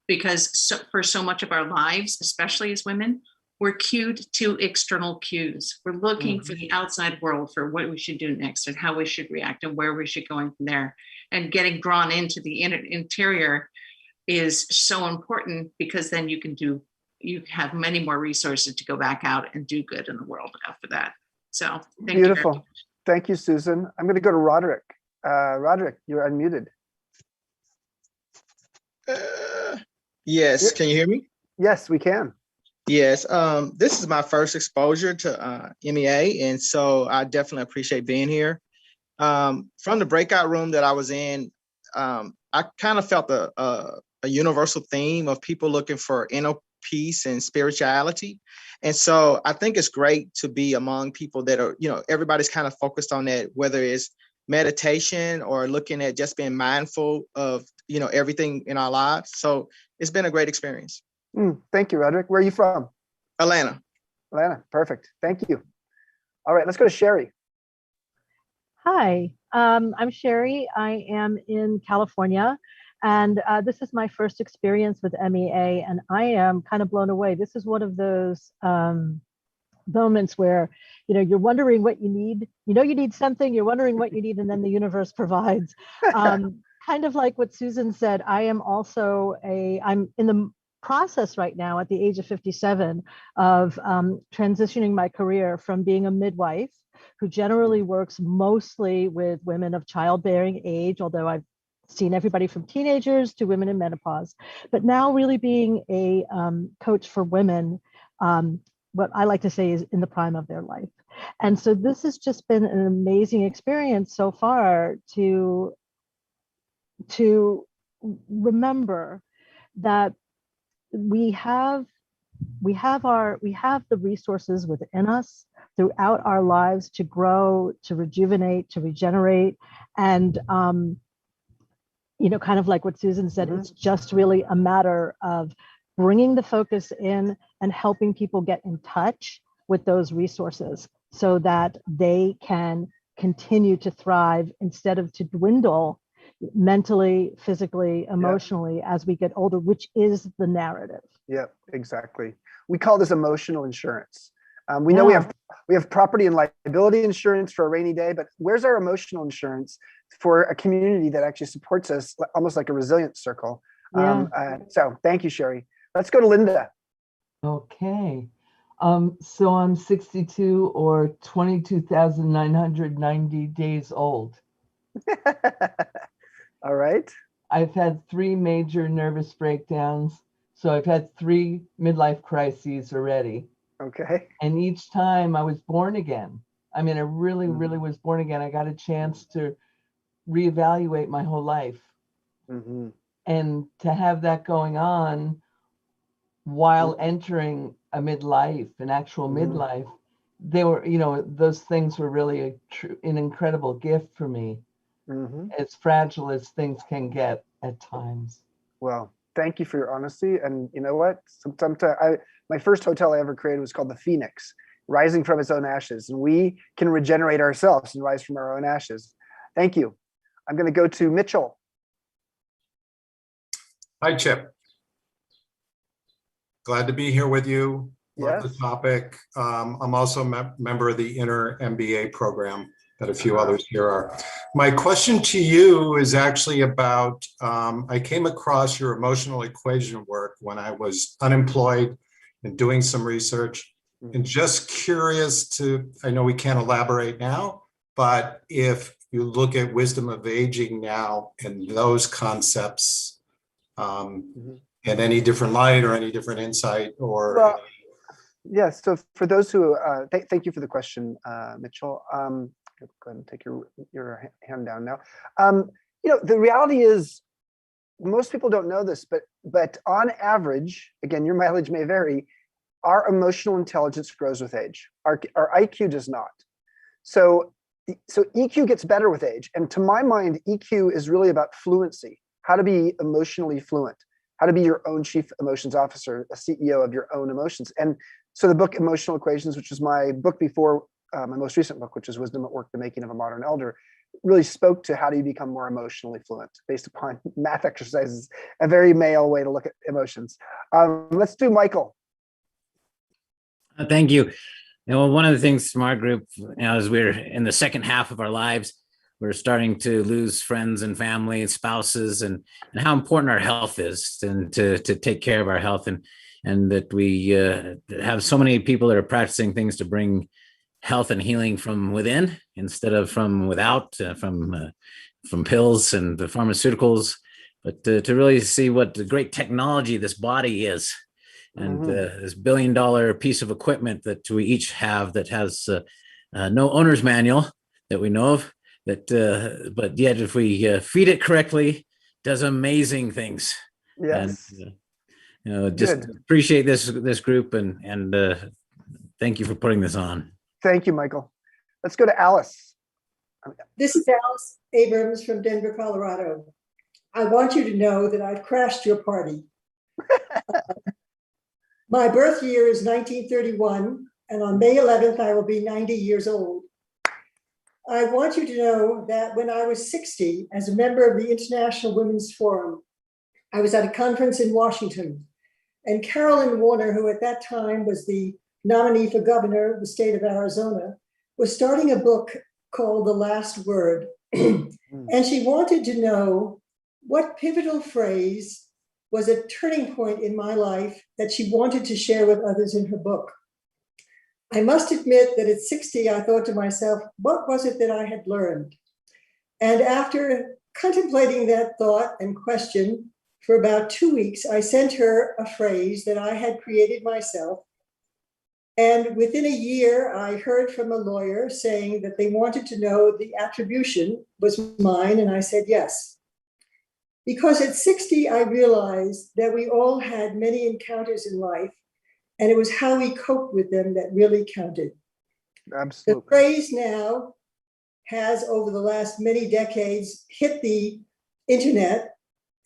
[SPEAKER 11] because for so much of our lives, especially as women, we're cued to external cues. We're looking for the outside world for what we should do next and how we should react and where we should go in from there. And getting drawn into the interior is so important, because then you have many more resources to go back out and do good in the world after that. So thank
[SPEAKER 3] Beautiful.
[SPEAKER 11] you.
[SPEAKER 3] Thank you, Susan. I'm going to go to Roderick. Roderick, you're unmuted.
[SPEAKER 12] Yes, can you hear me?
[SPEAKER 3] Yes, we can.
[SPEAKER 12] Yes, this is my first exposure to MEA, and so I definitely appreciate being here. From the breakout room that I was in, I kind of felt a universal theme of people looking for inner peace and spirituality. And so I think it's great to be among people that are, everybody's kind of focused on that, whether it's meditation or looking at just being mindful of, everything in our lives. So it's been a great experience.
[SPEAKER 3] Thank you, Roderick. Where are you from?
[SPEAKER 12] Atlanta.
[SPEAKER 3] Atlanta. Perfect. Thank you. All right, let's go to Sherry.
[SPEAKER 13] Hi, I'm Sherry. I am in California, And this is my first experience with MEA, and I am kind of blown away. This is one of those moments where, you're wondering what you need. You need something, you're wondering what you need, and then the universe provides. Kind of like what Susan said, I'm in the process right now at the age of 57 of transitioning my career from being a midwife who generally works mostly with women of childbearing age, although I've seen everybody from teenagers to women in menopause, but now really being a coach for women, what I like to say is in the prime of their life. And so this has just been an amazing experience so far to remember that we have the resources within us throughout our lives to grow, to rejuvenate, to regenerate. And kind of like what Susan said, it's just really a matter of bringing the focus in and helping people get in touch with those resources so that they can continue to thrive instead of to dwindle mentally, physically, emotionally as we get older, which is the narrative.
[SPEAKER 3] Yeah, exactly. We call this emotional insurance. We know we have property and liability insurance for a rainy day, but where's our emotional insurance for a community that actually supports us, almost like a resilience circle? So thank you, Sherry. Let's go to Linda.
[SPEAKER 14] Okay. So I'm 62 or 22,990 days old.
[SPEAKER 3] All right.
[SPEAKER 14] I've had 3 major nervous breakdowns. So I've had 3 midlife crises already.
[SPEAKER 3] Okay.
[SPEAKER 14] And each time I was born again. I mean, I really was born again. I got a chance to reevaluate my whole life. And to have that going on while entering a midlife, an actual midlife, they were, those things were really an incredible gift for me. As fragile as things can get at times.
[SPEAKER 3] Well, thank you for your honesty. And you know what? Sometimes my first hotel I ever created was called the Phoenix, rising from its own ashes. And we can regenerate ourselves and rise from our own ashes. Thank you. I'm going to go to Mitchell.
[SPEAKER 15] Hi, Chip. Glad to be here with you. Love the topic. I'm also a member of the Inner MBA program that a few others here are. My question to you is actually about, I came across your emotional equation work when I was unemployed and doing some research, and just curious I know we can't elaborate now, but if you look at wisdom of aging now and those concepts in any different light or any different insight or.
[SPEAKER 3] Yes, so for those who, thank you for the question, Mitchell. Go ahead and take your hand down now. The reality is most people don't know this, but on average, again, your mileage may vary, our emotional intelligence grows with age. Our IQ does not. So EQ gets better with age. And to my mind, EQ is really about fluency, how to be emotionally fluent, how to be your own chief emotions officer, a CEO of your own emotions. And so the book Emotional Equations, which was my book before my most recent book, which is Wisdom at Work, The Making of a Modern Elder, really spoke to how do you become more emotionally fluent based upon math exercises, a very male way to look at emotions. Let's do Michael.
[SPEAKER 16] Thank you. One of the things from our group, as we're in the second half of our lives, we're starting to lose friends and family and spouses, and how important our health is, and to take care of our health, and that we have so many people that are practicing things to bring health and healing from within instead of from without, from pills and the pharmaceuticals, but to really see what the great technology this body is. And this $1 billion piece of equipment that we each have that has no owner's manual that we know of, that but yet if we feed it correctly, does amazing things.
[SPEAKER 3] Yes.
[SPEAKER 16] And just appreciate this group, and thank you for putting this on.
[SPEAKER 3] Thank you, Michael. Let's go to Alice.
[SPEAKER 17] This is Alice Abrams from Denver, Colorado. I want you to know that I've crashed your party. My birth year is 1931, and on May 11th, I will be 90 years old. I want you to know that when I was 60, as a member of the International Women's Forum, I was at a conference in Washington, and Carolyn Warner, who at that time was the nominee for governor of the state of Arizona, was starting a book called The Last Word. And she wanted to know what pivotal phrase was a turning point in my life that she wanted to share with others in her book. I must admit that at 60, I thought to myself, what was it that I had learned? And after contemplating that thought and question for about 2 weeks, I sent her a phrase that I had created myself. And within a year, I heard from a lawyer saying that they wanted to know the attribution was mine, and I said yes. Because at 60, I realized that we all had many encounters in life, and it was how we coped with them that really counted.
[SPEAKER 3] Absolutely.
[SPEAKER 17] The phrase now has, over the last many decades, hit the internet,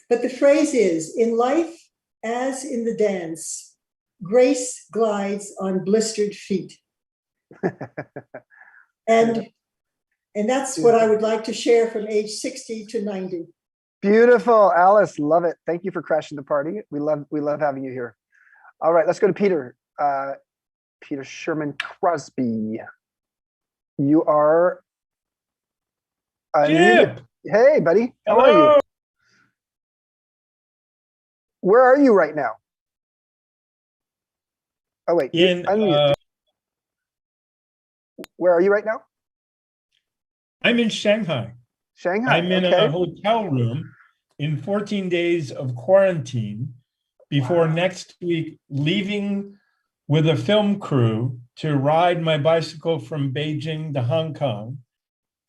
[SPEAKER 17] but the phrase is, in life as in the dance, grace glides on blistered feet. and that's what I would like to share from age 60 to 90.
[SPEAKER 3] Beautiful, Alice, love it. Thank you for crashing the party. We love having you here. All right, let's go to Peter. Peter Sherman Crosby. You are unmuted. Hey, buddy, how are you? Where are you right now? Oh wait, where are you right now?
[SPEAKER 18] I'm in Shanghai.
[SPEAKER 3] Shanghai.
[SPEAKER 18] I'm in a hotel room in 14 days of quarantine before next week leaving with a film crew to ride my bicycle from Beijing to Hong Kong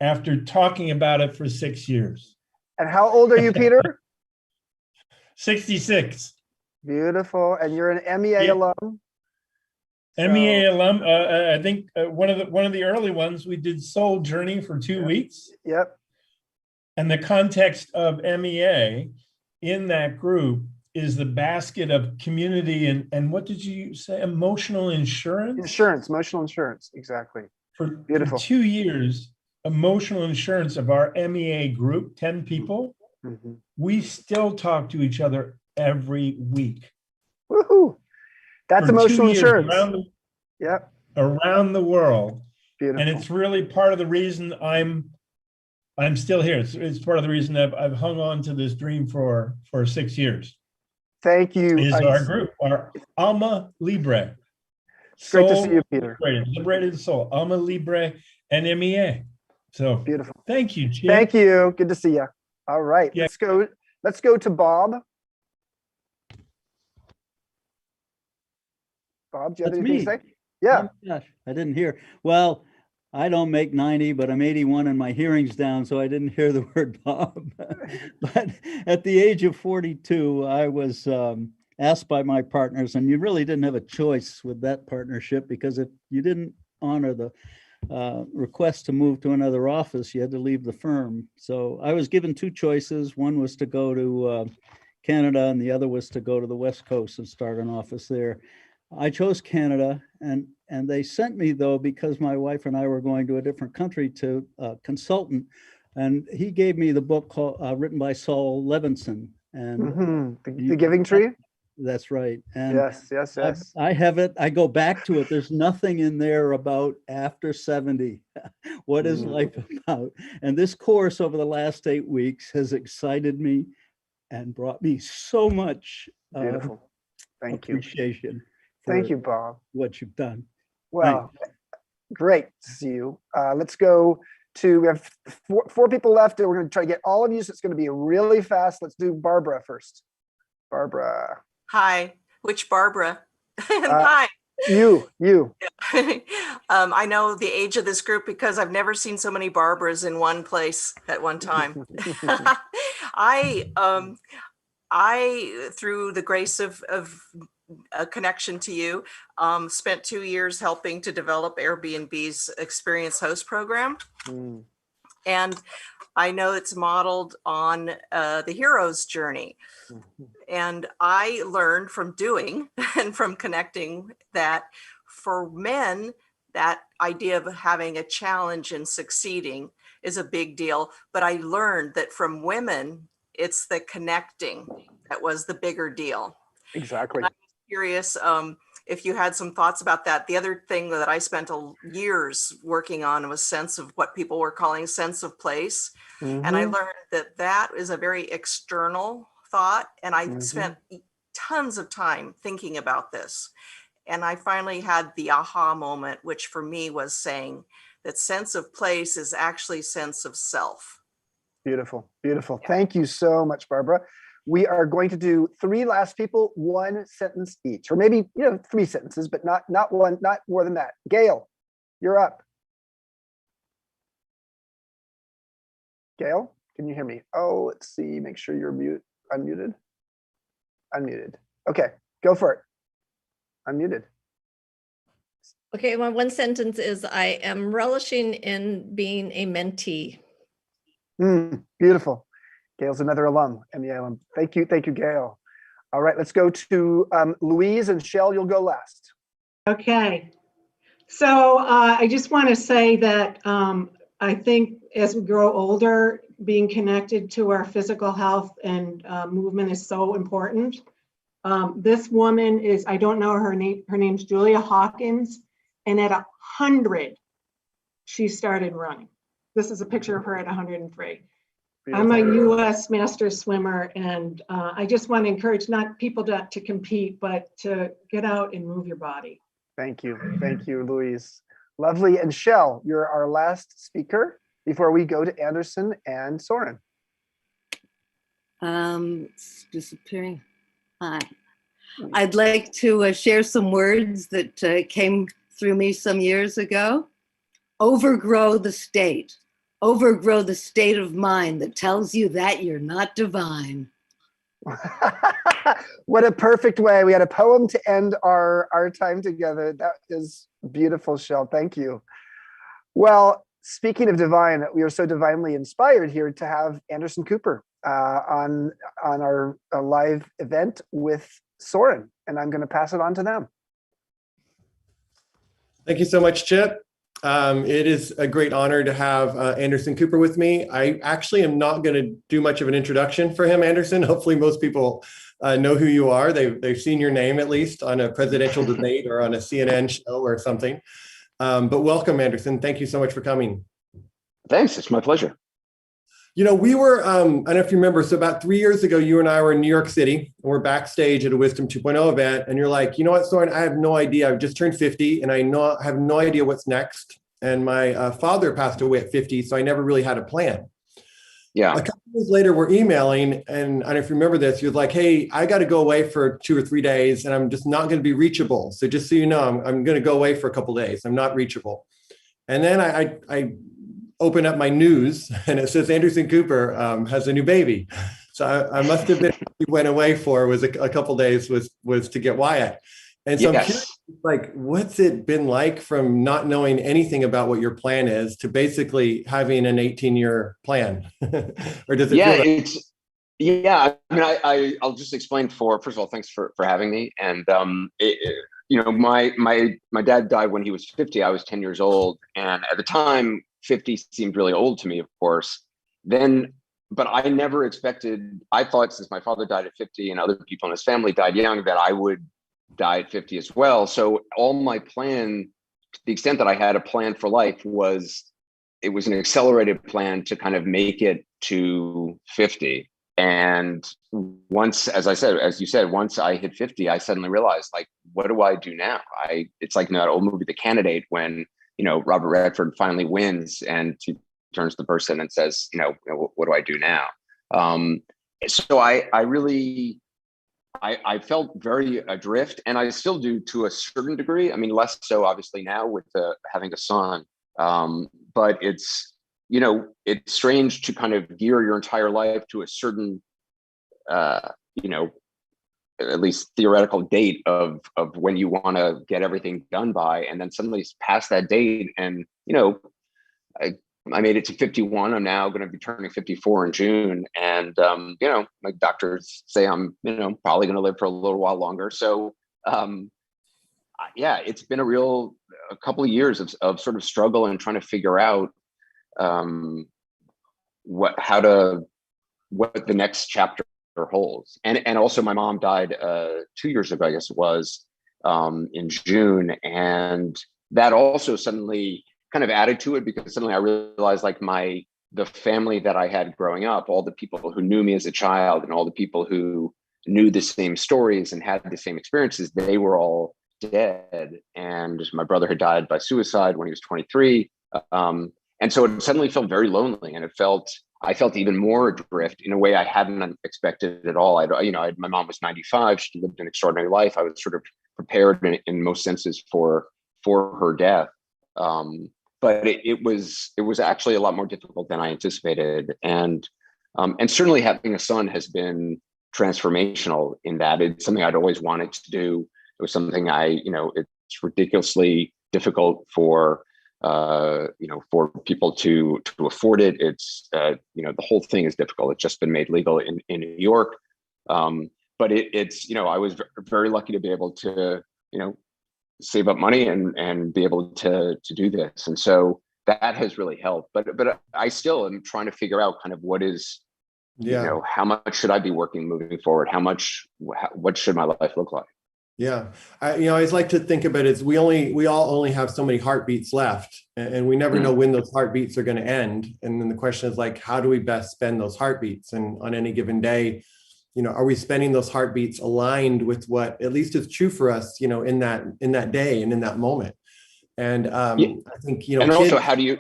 [SPEAKER 18] after talking about it for 6 years.
[SPEAKER 3] And how old are you, Peter?
[SPEAKER 18] 66.
[SPEAKER 3] Beautiful. And you're an MEA alum?
[SPEAKER 18] MEA alum. I think one of the early ones, we did Soul Journey for 2 weeks.
[SPEAKER 3] Yep.
[SPEAKER 18] And the context of MEA in that group is the basket of community and what did you say? Emotional insurance?
[SPEAKER 3] Emotional insurance, exactly.
[SPEAKER 18] For 2 years, emotional insurance of our MEA group, 10 people, we still talk to each other every week.
[SPEAKER 3] Woohoo! That's emotional insurance.
[SPEAKER 18] Around the world.
[SPEAKER 3] Beautiful.
[SPEAKER 18] And it's really part of the reason I'm still here. It's part of the reason I've hung on to this dream for 6 years.
[SPEAKER 3] Thank you.
[SPEAKER 18] Is our group, our Alma Libre.
[SPEAKER 3] Great to see you, Peter.
[SPEAKER 18] Liberated Soul, Alma Libre, and MEA. So
[SPEAKER 3] beautiful.
[SPEAKER 18] Thank you, Chip.
[SPEAKER 3] Thank you. Good to see you. All right, let's go to Bob. Bob, do you have anything to say? Yeah.
[SPEAKER 19] Oh, gosh, I didn't hear. Well, I don't make 90, but I'm 81 and my hearing's down, so I didn't hear the word Bob. But at the age of 42, I was asked by my partners, and you really didn't have a choice with that partnership, because if you didn't honor the request to move to another office, you had to leave the firm. So I was given two choices. One was to go to Canada, and the other was to go to the West Coast and start an office there. I chose Canada, and they sent me, though, because my wife and I were going to a different country, to a consultant, and he gave me the book called, written by Saul Levinson. And
[SPEAKER 3] The Giving Tree?
[SPEAKER 19] That's right. And
[SPEAKER 3] yes.
[SPEAKER 19] I have it. I go back to it. There's nothing in there about after 70. What is life about? And this course over the last 8 weeks has excited me and brought me so much
[SPEAKER 3] beautiful
[SPEAKER 19] appreciation.
[SPEAKER 3] Thank you, Bob.
[SPEAKER 19] What you've done.
[SPEAKER 3] Well, great to see you. Let's go to, we have four people left, and we're going to try to get all of you, so it's going to be really fast. Let's do Barbara first. Barbara.
[SPEAKER 20] Hi, which Barbara? Hi.
[SPEAKER 3] You.
[SPEAKER 20] I know the age of this group because I've never seen so many Barbaras in one place at one time. I, through the grace of a connection to you, spent 2 years helping to develop Airbnb's Experience Host program. And I know it's modeled on the hero's journey. And I learned from doing and from connecting that for men, that idea of having a challenge and succeeding is a big deal. But I learned that from women, it's the connecting that was the bigger deal.
[SPEAKER 3] Exactly.
[SPEAKER 20] And I'm curious if you had some thoughts about that. The other thing that I spent years working on was sense of what people were calling sense of place. And I learned that that is a very external thought. And I spent tons of time thinking about this. And I finally had the aha moment, which for me was saying that sense of place is actually sense of self.
[SPEAKER 3] Beautiful, beautiful. Yeah. Thank you so much, Barbara. We are going to do 3 last people, 1 sentence each, or maybe 3 sentences, but not one, not more than that. Gail, you're up. Gail, can you hear me? Oh, let's see. Make sure you're unmuted. Unmuted. Okay, go for it. Unmuted.
[SPEAKER 21] Okay, my 1 sentence is I am relishing in being a mentee.
[SPEAKER 3] Beautiful. Gail's another alum, MEA alum. Thank you, Gail. All right, let's go to Louise, and Shell, you'll go last.
[SPEAKER 22] Okay. So I just want to say that I think as we grow older, being connected to our physical health and movement is so important. This woman is, I don't know her name, her name's Julia Hawkins, and at 100, she started running. This is a picture of her at 103. I'm a U.S. master swimmer, and I just want to encourage not people to compete, but to get out and move your body.
[SPEAKER 3] Thank you, Louise. Lovely. And Shell, you're our last speaker before we go to Anderson and Soren.
[SPEAKER 23] It's disappearing. Hi. I'd like to share some words that came through me some years ago. Overgrow the state. Overgrow the state of mind that tells you that you're not divine.
[SPEAKER 3] What a perfect way. We had a poem to end our time together. That is beautiful, Shell. Thank you. Well, speaking of divine, we are so divinely inspired here to have Anderson Cooper on our live event with Soren, and I'm going to pass it on to them.
[SPEAKER 2] Thank you so much, Chip. It is a great honor to have Anderson Cooper with me. I actually am not going to do much of an introduction for him, Anderson. Hopefully most people know who you are. They've seen your name at least on a presidential debate or on a CNN show or something. But welcome, Anderson. Thank you so much for coming.
[SPEAKER 24] Thanks. It's my pleasure.
[SPEAKER 2] We were, I don't know if you remember, so about 3 years ago, you and I were in New York City, and we're backstage at a Wisdom 2.0 event, and you're like, you know what, Soren, I have no idea. I've just turned 50, and I have no idea what's next. And my father passed away at 50, so I never really had a plan.
[SPEAKER 24] Yeah.
[SPEAKER 2] A couple of years later, we're emailing, and I don't know if you remember this, you're like, hey, I got to go away for 2 or 3 days, and I'm just not going to be reachable. So just so you know, I'm going to go away for a couple of days. I'm not reachable. And then I open up my news and it says Anderson Cooper has a new baby. So I must have been, he went away for was a couple days was to get Wyatt. And so I'm curious, like, what's it been like from not knowing anything about what your plan is to basically having an 18-year plan? Or does it feel like
[SPEAKER 24] I mean, I'll just explain first of all, thanks for having me. And my dad died when he was 50. I was 10 years old. And at the time, 50 seemed really old to me, of course. But I never expected, I thought since my father died at 50 and other people in his family died young, that I would die at 50 as well. So all my plan, to the extent that I had a plan for life, it was an accelerated plan to kind of make it to 50. And once, as you said, once I hit 50, I suddenly realized, like, what do I do now? It's like that old movie, The Candidate, when Robert Redford finally wins and he turns to the person and says, what do I do now? So I felt very adrift, and I still do to a certain degree. I mean, less so obviously now with having a son, but it's strange to kind of gear your entire life to a certain, at least theoretical date of when you want to get everything done by, and then suddenly past that date. And I made it to 51. I'm now going to be turning 54 in June, and my doctors say I'm probably going to live for a little while longer. So it's been a couple of years of sort of struggle and trying to figure out what the next chapter holes. And also my mom died 2 years ago, I guess it was, in June. And that also suddenly kind of added to it, because suddenly I realized like the family that I had growing up, all the people who knew me as a child and all the people who knew the same stories and had the same experiences, they were all dead. And my brother had died by suicide when he was 23. And so it suddenly felt very lonely, and I felt even more adrift in a way I hadn't expected at all. My mom was 95. She lived an extraordinary life. I was sort of prepared in most senses for her death. But it was actually a lot more difficult than I anticipated. And certainly having a son has been transformational in that. It's something I'd always wanted to do. It was something it's ridiculously difficult for people to afford it. It's, the whole thing is difficult. It's just been made legal in New York. But it's, I was very lucky to be able to, save up money and be able to do this. And so that has really helped. But I still am trying to figure out kind of what is, how much should I be working moving forward? What should my life look like?
[SPEAKER 2] Yeah. I always like to think of it as we all only have so many heartbeats left, and we never know when those heartbeats are going to end. And then the question is like, how do we best spend those heartbeats? And on any given day, are we spending those heartbeats aligned with what at least is true for us, in that day and in that moment? And I think, and
[SPEAKER 24] also how do you,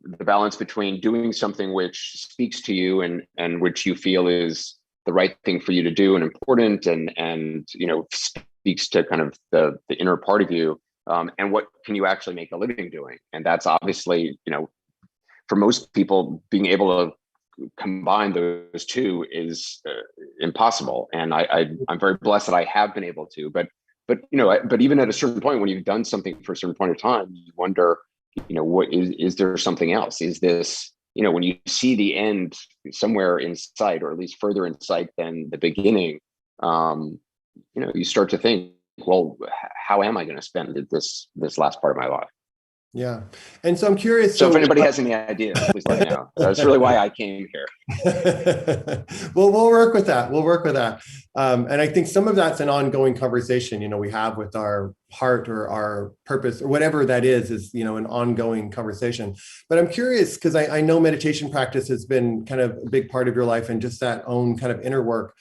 [SPEAKER 24] the balance between doing something which speaks to you and which you feel is the right thing for you to do and important and speaks to kind of the inner part of you, and what can you actually make a living doing? And that's obviously, for most people, being able to combine those two is impossible. And I'm very blessed that I have been able to, but even at a certain point, when you've done something for a certain point of time, you wonder, what is there something else? Is this, when you see the end somewhere in sight, or at least further in sight than the beginning, you start to think, well, how am I going to spend this last part of my life?
[SPEAKER 2] Yeah. And so I'm curious.
[SPEAKER 24] So if anybody has any ideas, please let me know. That's really why I came here.
[SPEAKER 2] Well, we'll work with that. And I think some of that's an ongoing conversation, we have with our heart or our purpose or whatever that is, an ongoing conversation. But I'm curious, because I know meditation practice has been kind of a big part of your life, and just that own kind of inner work.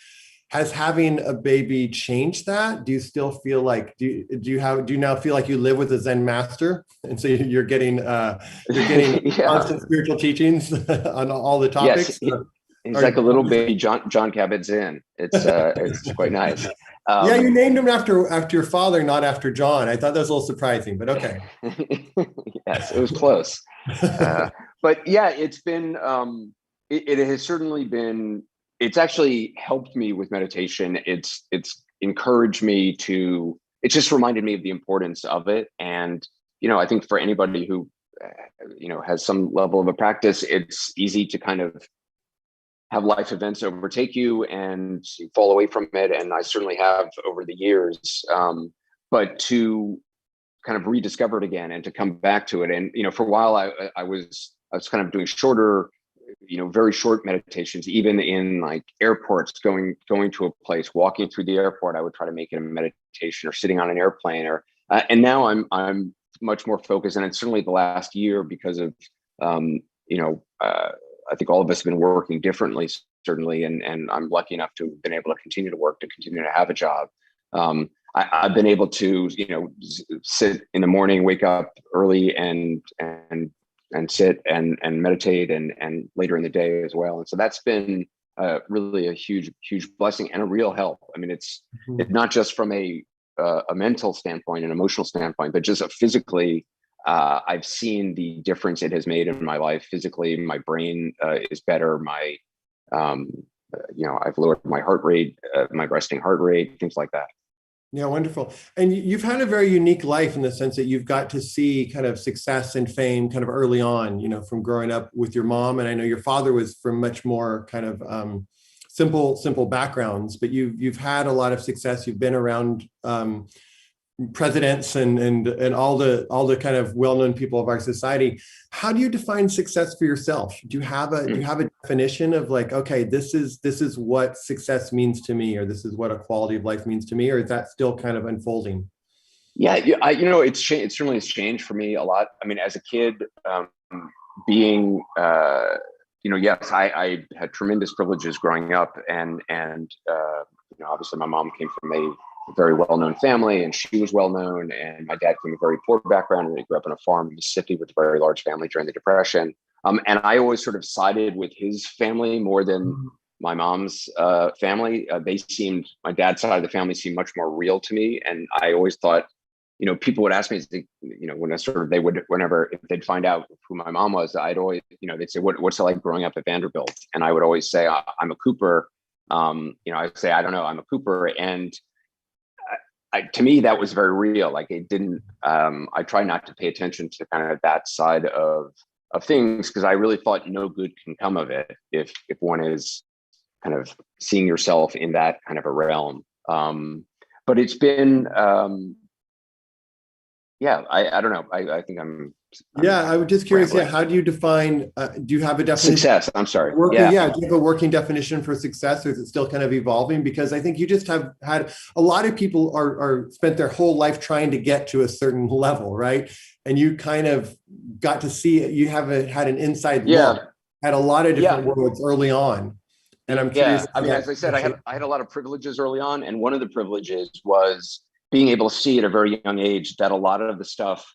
[SPEAKER 2] Has having a baby changed that? Do you still feel like, do you now feel like you live with a Zen master? And so you're getting constant spiritual teachings on all the topics?
[SPEAKER 24] Yes, he's like a little baby John Kabat-Zinn. It's quite nice.
[SPEAKER 2] Yeah, you named him after your father, not after John. I thought that was a little surprising, but okay.
[SPEAKER 24] Yes, it was close. But yeah, it's been, it has certainly been, it's actually helped me with meditation. It's encouraged me to, it's just reminded me of the importance of it. And, I think for anybody who, has some level of a practice, it's easy to kind of have life events overtake you and fall away from it. And I certainly have over the years, but to kind of rediscover it again and to come back to it. And, for a while I was kind of doing shorter, very short meditations, even in like airports, going to a place, walking through the airport, I would try to make it a meditation, or sitting on an airplane, or and now I'm much more focused. And it's certainly the last year, because of I think all of us have been working differently, certainly, and I'm lucky enough to have been able to continue to work, to continue to have a job. I've been able to sit in the morning, wake up early and sit and meditate and later in the day as well. And so that's been really a huge blessing and a real help. I mean, it's not just from a mental standpoint, an emotional standpoint, but just physically. I've seen the difference it has made in my life. Physically, my brain is better. I've lowered my heart rate, my resting heart rate, things like that.
[SPEAKER 2] Yeah, wonderful. And you've had a very unique life in the sense that you've got to see kind of success and fame kind of early on, from growing up with your mom. And I know your father was from much more kind of simple backgrounds, but you've had a lot of success. You've been around presidents and all the kind of well-known people of our society. How do you define success for yourself? Do you have a definition of like, okay, this is what success means to me, or this is what a quality of life means to me, or is that still kind of unfolding?
[SPEAKER 24] Yeah, it's changed. It certainly has changed for me a lot. I mean, as a kid, being, yes, I had tremendous privileges growing up, and obviously my mom came from a very well-known family, and she was well-known, and my dad came from a very poor background, and he grew up on a farm in Mississippi with a very large family during the Depression. And I always sort of sided with his family more than my mom's family. My dad's side of the family seemed much more real to me. And I always thought, people would ask me, whenever if they'd find out who my mom was, I'd always, they'd say, what's it like growing up at Vanderbilt? And I would always say, I'm a Cooper. I'd say, I don't know, I'm a Cooper. And to me, that was very real. Like it didn't, I try not to pay attention to kind of that side of things, because I really thought no good can come of it if one is kind of seeing yourself in that kind of a realm. But it's been, I don't know. I think I'm
[SPEAKER 2] I was just curious. Yeah, how do you define? Do you have a definition?
[SPEAKER 24] Success. I'm sorry.
[SPEAKER 2] Do you have a working definition for success, or is it still kind of evolving? Because I think you just have had a lot of people are spent their whole life trying to get to a certain level, right? And you kind of got to see it. You have had an inside look at a lot of different worlds early on. And I'm curious.
[SPEAKER 24] I mean, as I said, I had a lot of privileges early on, and one of the privileges was being able to see at a very young age that a lot of the stuff,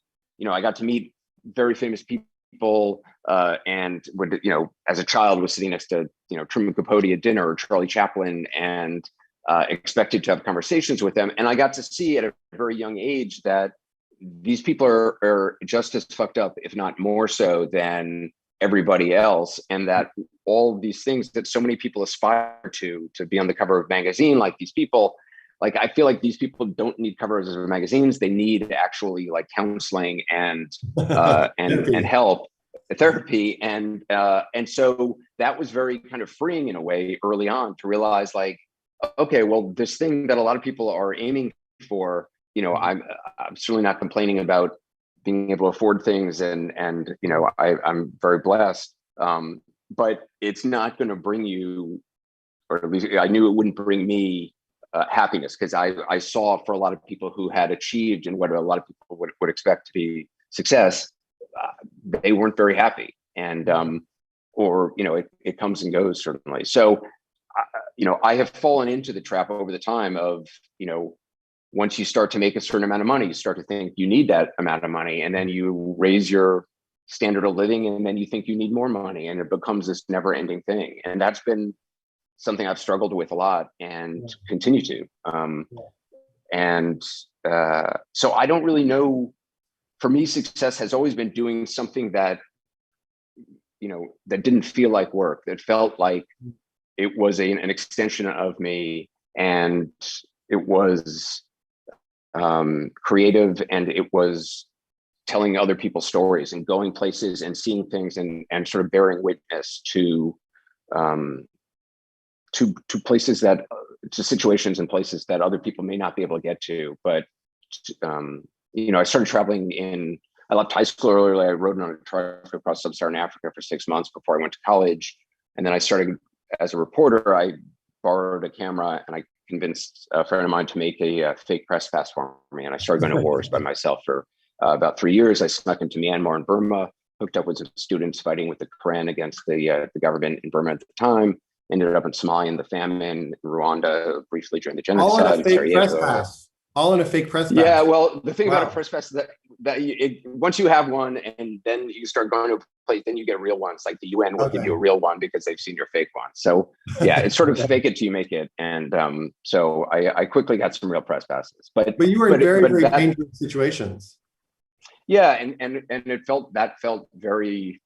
[SPEAKER 24] I got to meet very famous people, and would, as a child was sitting next to, Truman Capote at dinner, or Charlie Chaplin, and expected to have conversations with them. And I got to see at a very young age that these people are just as fucked up, if not more so, than everybody else. And that all these things that so many people aspire to be on the cover of a magazine, like these people, like, I feel like these people don't need covers of magazines. They need actually like counseling and help, therapy. And so that was very kind of freeing in a way early on to realize, like, okay, well, this thing that a lot of people are aiming for, I'm certainly not complaining about being able to afford things, and I'm very blessed. But it's not going to bring you, or at least I knew it wouldn't bring me happiness, because I saw for a lot of people who had achieved and what a lot of people would expect to be success, they weren't very happy. And it comes and goes, certainly. So I have fallen into the trap over the time of, once you start to make a certain amount of money, you start to think you need that amount of money, and then you raise your standard of living, and then you think you need more money, and it becomes this never-ending thing. And that's been something I've struggled with a lot and continue to. So I don't really know. For me, success has always been doing something that, that didn't feel like work, that felt like it was an extension of me, and it was creative, and it was telling other people's stories and going places and seeing things and sort of bearing witness to places to situations and places that other people may not be able to get to. But I started traveling I left high school early. I rode on a truck across sub-Saharan Africa for 6 months before I went to college. And then I started as a reporter. I borrowed a camera, and I convinced a friend of mine to make a fake press pass for me. And I started going to wars by myself for about 3 years. I snuck into Myanmar and Burma, hooked up with some students fighting with the Karen against the government in Burma at the time. Ended up in Somalia in the famine, Rwanda briefly during the genocide.
[SPEAKER 2] All in a fake press pass. All in a fake press pass.
[SPEAKER 24] Yeah, well, the thing about a press pass is that once you have one, and then you start going to a place, then you get real ones. Like the UN will give you a real one because they've seen your fake one. So yeah, it's sort of fake it till you make it. And so I quickly got some real press passes. But
[SPEAKER 2] you were in very dangerous situations.
[SPEAKER 24] Yeah, and it felt very.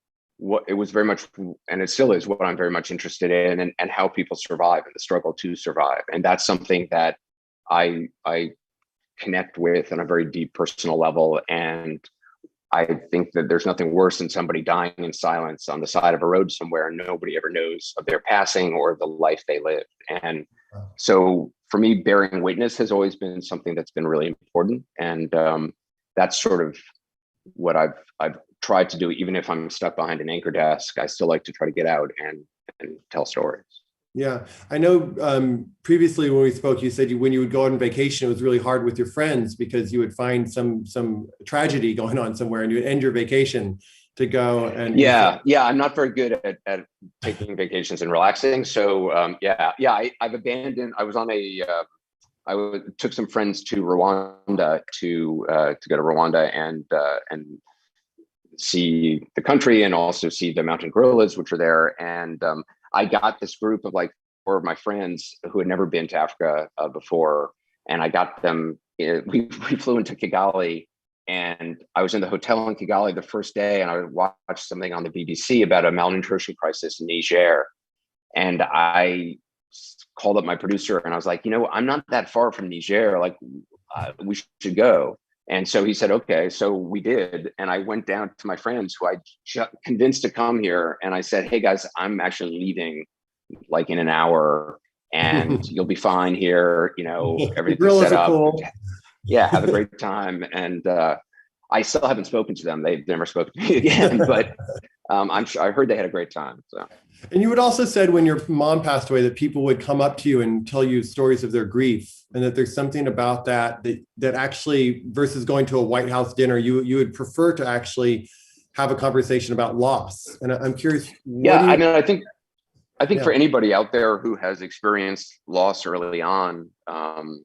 [SPEAKER 24] It was very much, and it still is, what I'm very much interested in, and how people survive and the struggle to survive. And that's something that I connect with on a very deep personal level. And I think that there's nothing worse than somebody dying in silence on the side of a road somewhere, and nobody ever knows of their passing or the life they lived. And so for me, bearing witness has always been something that's been really important. And that's sort of what I've tried to do. Even if I'm stuck behind an anchor desk, I still like to try to get out and tell stories.
[SPEAKER 2] Yeah, I know previously when we spoke, you said when you would go on vacation, it was really hard with your friends because you would find some tragedy going on somewhere and you would end your vacation to go and
[SPEAKER 24] yeah, I'm not very good at taking vacations and relaxing. So I've abandoned. I was on took some friends to Rwanda to go to Rwanda and see the country and also see the mountain gorillas, which are there. And I got this group of like 4 of my friends who had never been to Africa before, and I got them. We flew into Kigali, and I was in the hotel in Kigali the first day, and I watched something on the BBC about a malnutrition crisis in Niger, and I called up my producer and I was like, I'm not that far from Niger. Like, we should go. And so he said, okay. So we did. And I went down to my friends who I convinced to come here. And I said, hey guys, I'm actually leaving like in an hour and you'll be fine here. Everything's set up. Cool. Yeah, have a great time. And I still haven't spoken to them. They've never spoken to me again, but I'm sure I heard they had a great time. So.
[SPEAKER 2] And you had also said when your mom passed away that people would come up to you and tell you stories of their grief, and that there's something about that actually, versus going to a White House dinner, you would prefer to actually have a conversation about loss. And I'm curious.
[SPEAKER 24] I think for anybody out there who has experienced loss early on, and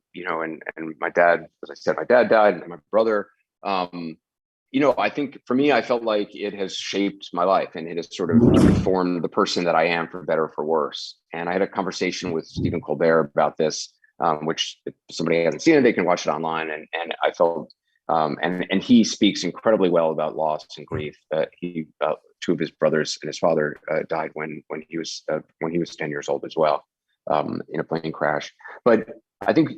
[SPEAKER 24] my dad, as I said, my dad died, and my brother. I think for me, I felt like it has shaped my life and it has sort of formed the person that I am, for better or for worse. And I had a conversation with Stephen Colbert about this, which if somebody hasn't seen it, they can watch it online. And I felt, and he speaks incredibly well about loss and grief. He, 2 of his brothers and his father died when he was 10 years old as well, in a plane crash. But I think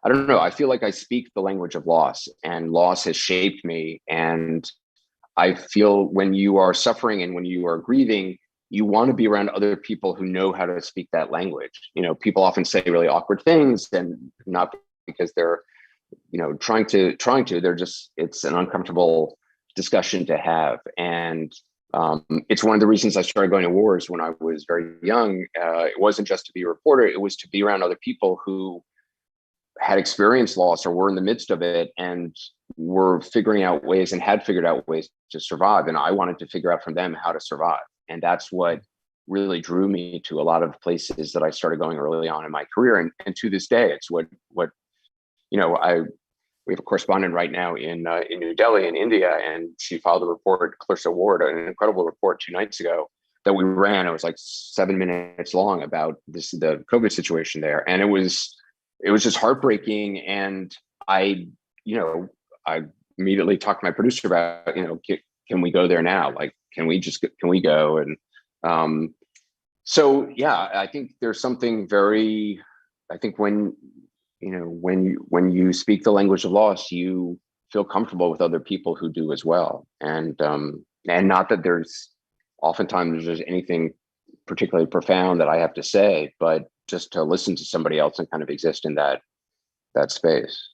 [SPEAKER 24] I don't know. I feel like I speak the language of loss, and loss has shaped me. And I feel when you are suffering and when you are grieving, you want to be around other people who know how to speak that language. People often say really awkward things, and not because they're, trying to, they're just, it's an uncomfortable discussion to have. And it's one of the reasons I started going to wars when I was very young. It wasn't just to be a reporter, it was to be around other people who had experienced loss or were in the midst of it and were figuring out ways and had figured out ways to survive. And I wanted to figure out from them how to survive. And that's what really drew me to a lot of places that I started going early on in my career. And to this day, it's what we have a correspondent right now in New Delhi in India, and she filed a report, Clarissa Ward, an incredible report 2 nights ago that we ran. It was like 7 minutes long about the COVID situation there. And it was just heartbreaking. And I immediately talked to my producer about, can we go there now? Like, can we go? And so, yeah, I think there's something I think when you speak the language of loss, you feel comfortable with other people who do as well. And not that oftentimes there's anything particularly profound that I have to say, but just to listen to somebody else and kind of exist in that space.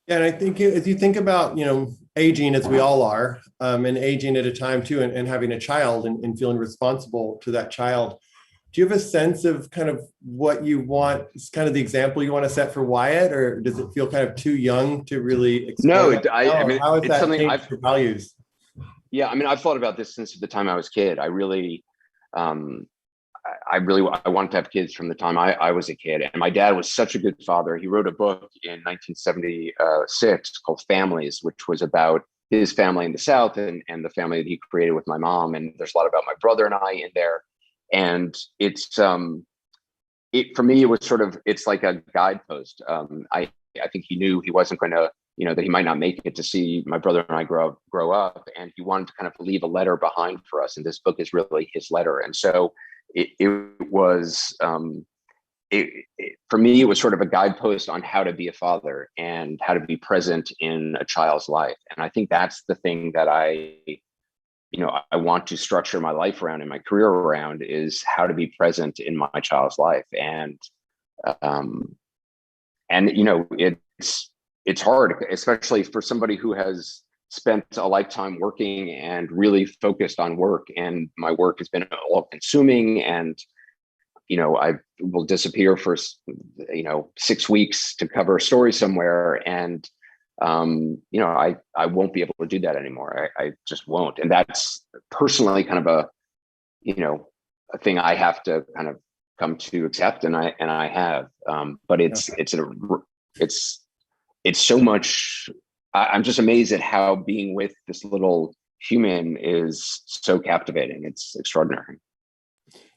[SPEAKER 2] Yeah, and I think as you think about, aging as we all are, and aging at a time too, and having a child and feeling responsible to that child, do you have a sense of kind of what you want, kind of the example you want to set for Wyatt, or does it feel kind of too young to really explore?
[SPEAKER 24] No,
[SPEAKER 2] how has
[SPEAKER 24] it's
[SPEAKER 2] that
[SPEAKER 24] something
[SPEAKER 2] changed your values?
[SPEAKER 24] Yeah, I've thought about this since the time I was a kid. I wanted to have kids from the time I was a kid. And my dad was such a good father. He wrote a book in 1976 called Families, which was about his family in the South and the family that he created with my mom. And there's a lot about my brother and I in there. And it's, for me, it was sort of, it's like a guidepost. I think he knew he wasn't going to, that he might not make it to see my brother and I grow up. And he wanted to kind of leave a letter behind for us. And this book is really his letter. And so it was, for me, it was sort of a guidepost on how to be a father and how to be present in a child's life. And I think that's the thing that I want to structure my life around and my career around, is how to be present in my child's life. And it's hard, especially for somebody who has spent a lifetime working and really focused on work, and my work has been all consuming, and I will disappear for 6 weeks to cover a story somewhere, and I won't be able to do that anymore. I just won't, and that's personally kind of a thing I have to kind of come to accept, and I have, but it's so much. I'm just amazed at how being with this little human is so captivating. It's extraordinary.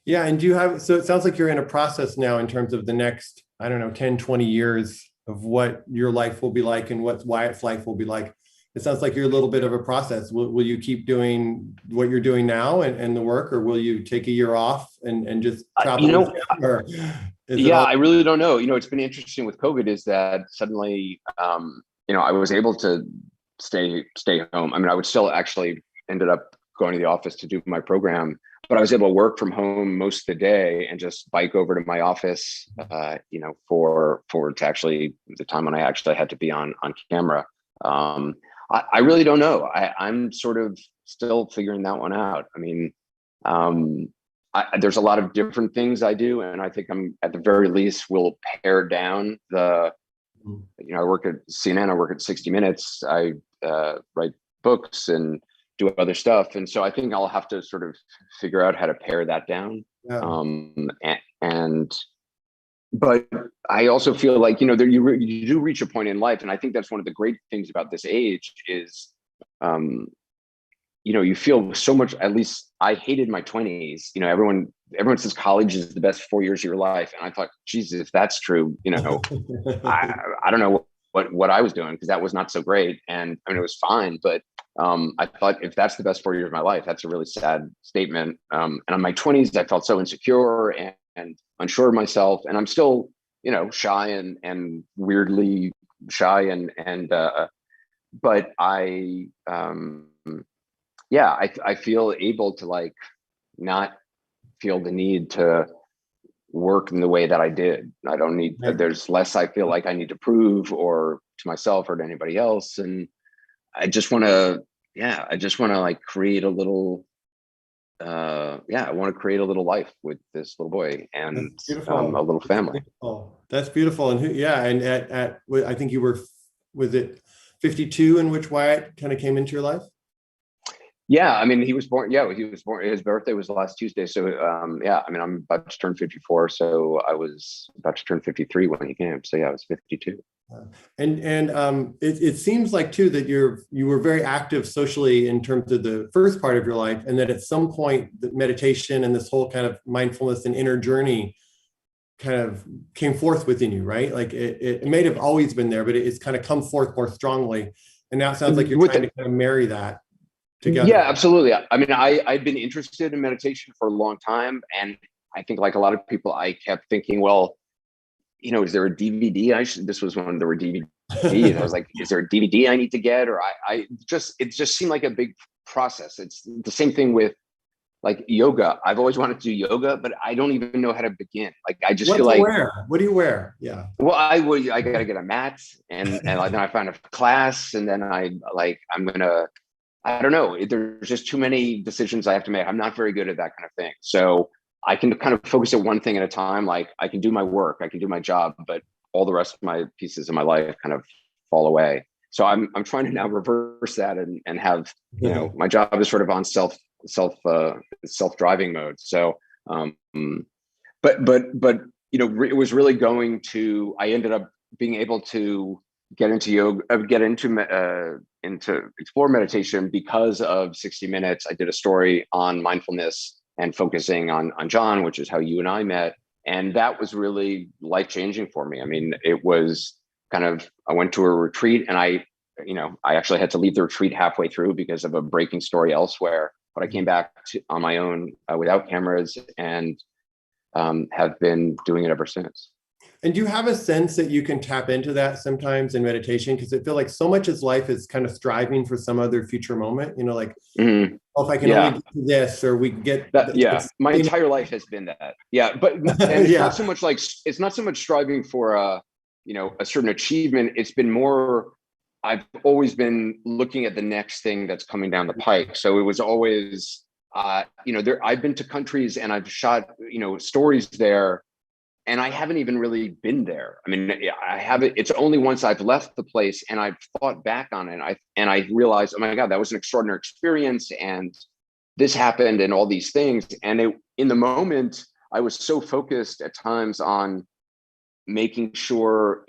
[SPEAKER 2] Yeah. And so it sounds like you're in a process now in terms of the next, I don't know, 10, 20 years of what your life will be like and what Wyatt's life will be like. It sounds like you're a little bit of a process. Will you keep doing what you're doing now and the work, or will you take a year off and just travel?
[SPEAKER 24] I really don't know. It's been interesting with COVID is that suddenly, I was able to stay home. I mean, I would still actually ended up going to the office to do my program, but I was able to work from home most of the day and just bike over to my office, for actually the time when I actually had to be on camera. I really don't know. I'm sort of still figuring that one out. I mean, there's a lot of different things I do, and I think I'm at the very least will pare down I work at CNN, I work at 60 Minutes, I write books and do other stuff. And so I think I'll have to sort of figure out how to pare that down. Yeah. But I also feel like, you do reach a point in life. And I think that's one of the great things about this age is, you feel so much, at least I hated my 20s. Everyone says college is the best 4 years of your life. And I thought, Jesus, if that's true, I don't know what I was doing, because that was not so great. And I mean, it was fine, but I thought if that's the best 4 years of my life, that's a really sad statement. And in my 20s, I felt so insecure and unsure of myself. And I'm still, shy and weirdly shy but I feel able to not feel the need to work in the way that I did. I don't need, there's less I feel like I need to prove or to myself or to anybody else. And I just want to create a little, I want to create a little life with this little boy and a little family.
[SPEAKER 2] That's beautiful. And I think you were, was it 52 in which Wyatt kind of came into your life?
[SPEAKER 24] Yeah, I mean, he was born. His birthday was last Tuesday. So, I mean, I'm about to turn 54. So I was about to turn 53 when he came. So yeah, I was 52.
[SPEAKER 2] And it seems like too that you were very active socially in terms of the first part of your life, and that at some point the meditation and this whole kind of mindfulness and inner journey kind of came forth within you, right? Like it may have always been there, but it's kind of come forth more strongly. And now it sounds like you're trying to kind of marry that together.
[SPEAKER 24] Yeah, absolutely. I mean, I'd been interested in meditation for a long time. And I think like a lot of people, I kept thinking, well, is there a DVD? This was when there were DVDs. I was like, is there a DVD I need to get? Or it just seemed like a big process. It's the same thing with like yoga. I've always wanted to do yoga, but I don't even know how to begin. Like, I just feel like,
[SPEAKER 2] what do you wear? Yeah.
[SPEAKER 24] Well, I got to get a mat and then I find a class, and then I don't know. There's just too many decisions I have to make. I'm not very good at that kind of thing. So I can kind of focus on one thing at a time. Like I can do my work, I can do my job, but all the rest of my pieces of my life kind of fall away. So I'm trying to now reverse that and have, my job is sort of on self-driving mode. So, but it was really I ended up being able to get into yoga, into explore meditation because of 60 Minutes. I did a story on mindfulness and focusing on John, which is how you and I met. And that was really life-changing for me. I mean, it was kind of, I went to a retreat and I actually had to leave the retreat halfway through because of a breaking story elsewhere, but I came back on my own without cameras and have been doing it ever since.
[SPEAKER 2] And do you have a sense that you can tap into that sometimes in meditation? Because I feel like so much of life is kind of striving for some other future moment, like, if I can only get to this, or we get
[SPEAKER 24] that. Yeah. My entire life has been that. Yeah. But it's not so much it's not so much striving for, a certain achievement. It's been more I've always been looking at the next thing that's coming down the pike. So it was always, I've been to countries and I've shot, stories there, and I haven't even really been there. I mean, I haven't. It's only once I've left the place and I've thought back on it, and I realized, oh my God, that was an extraordinary experience, and this happened, and all these things. And in the moment, I was so focused at times on making sure,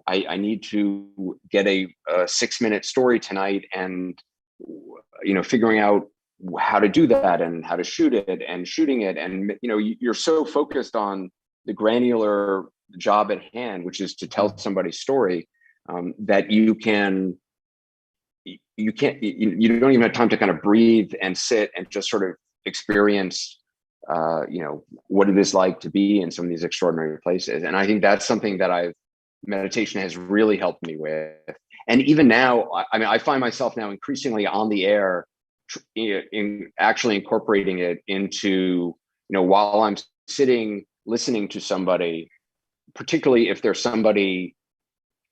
[SPEAKER 24] I need to get a 6-minute story tonight, and figuring out how to do that and how to shoot it and shooting it. And you're so focused on the granular job at hand, which is to tell somebody's story, that you don't even have time to kind of breathe and sit and just sort of experience what it is like to be in some of these extraordinary places. And I think that's something that meditation has really helped me with. And even now, I find myself now increasingly on the air in actually incorporating it into, while I'm sitting listening to somebody, particularly if there's somebody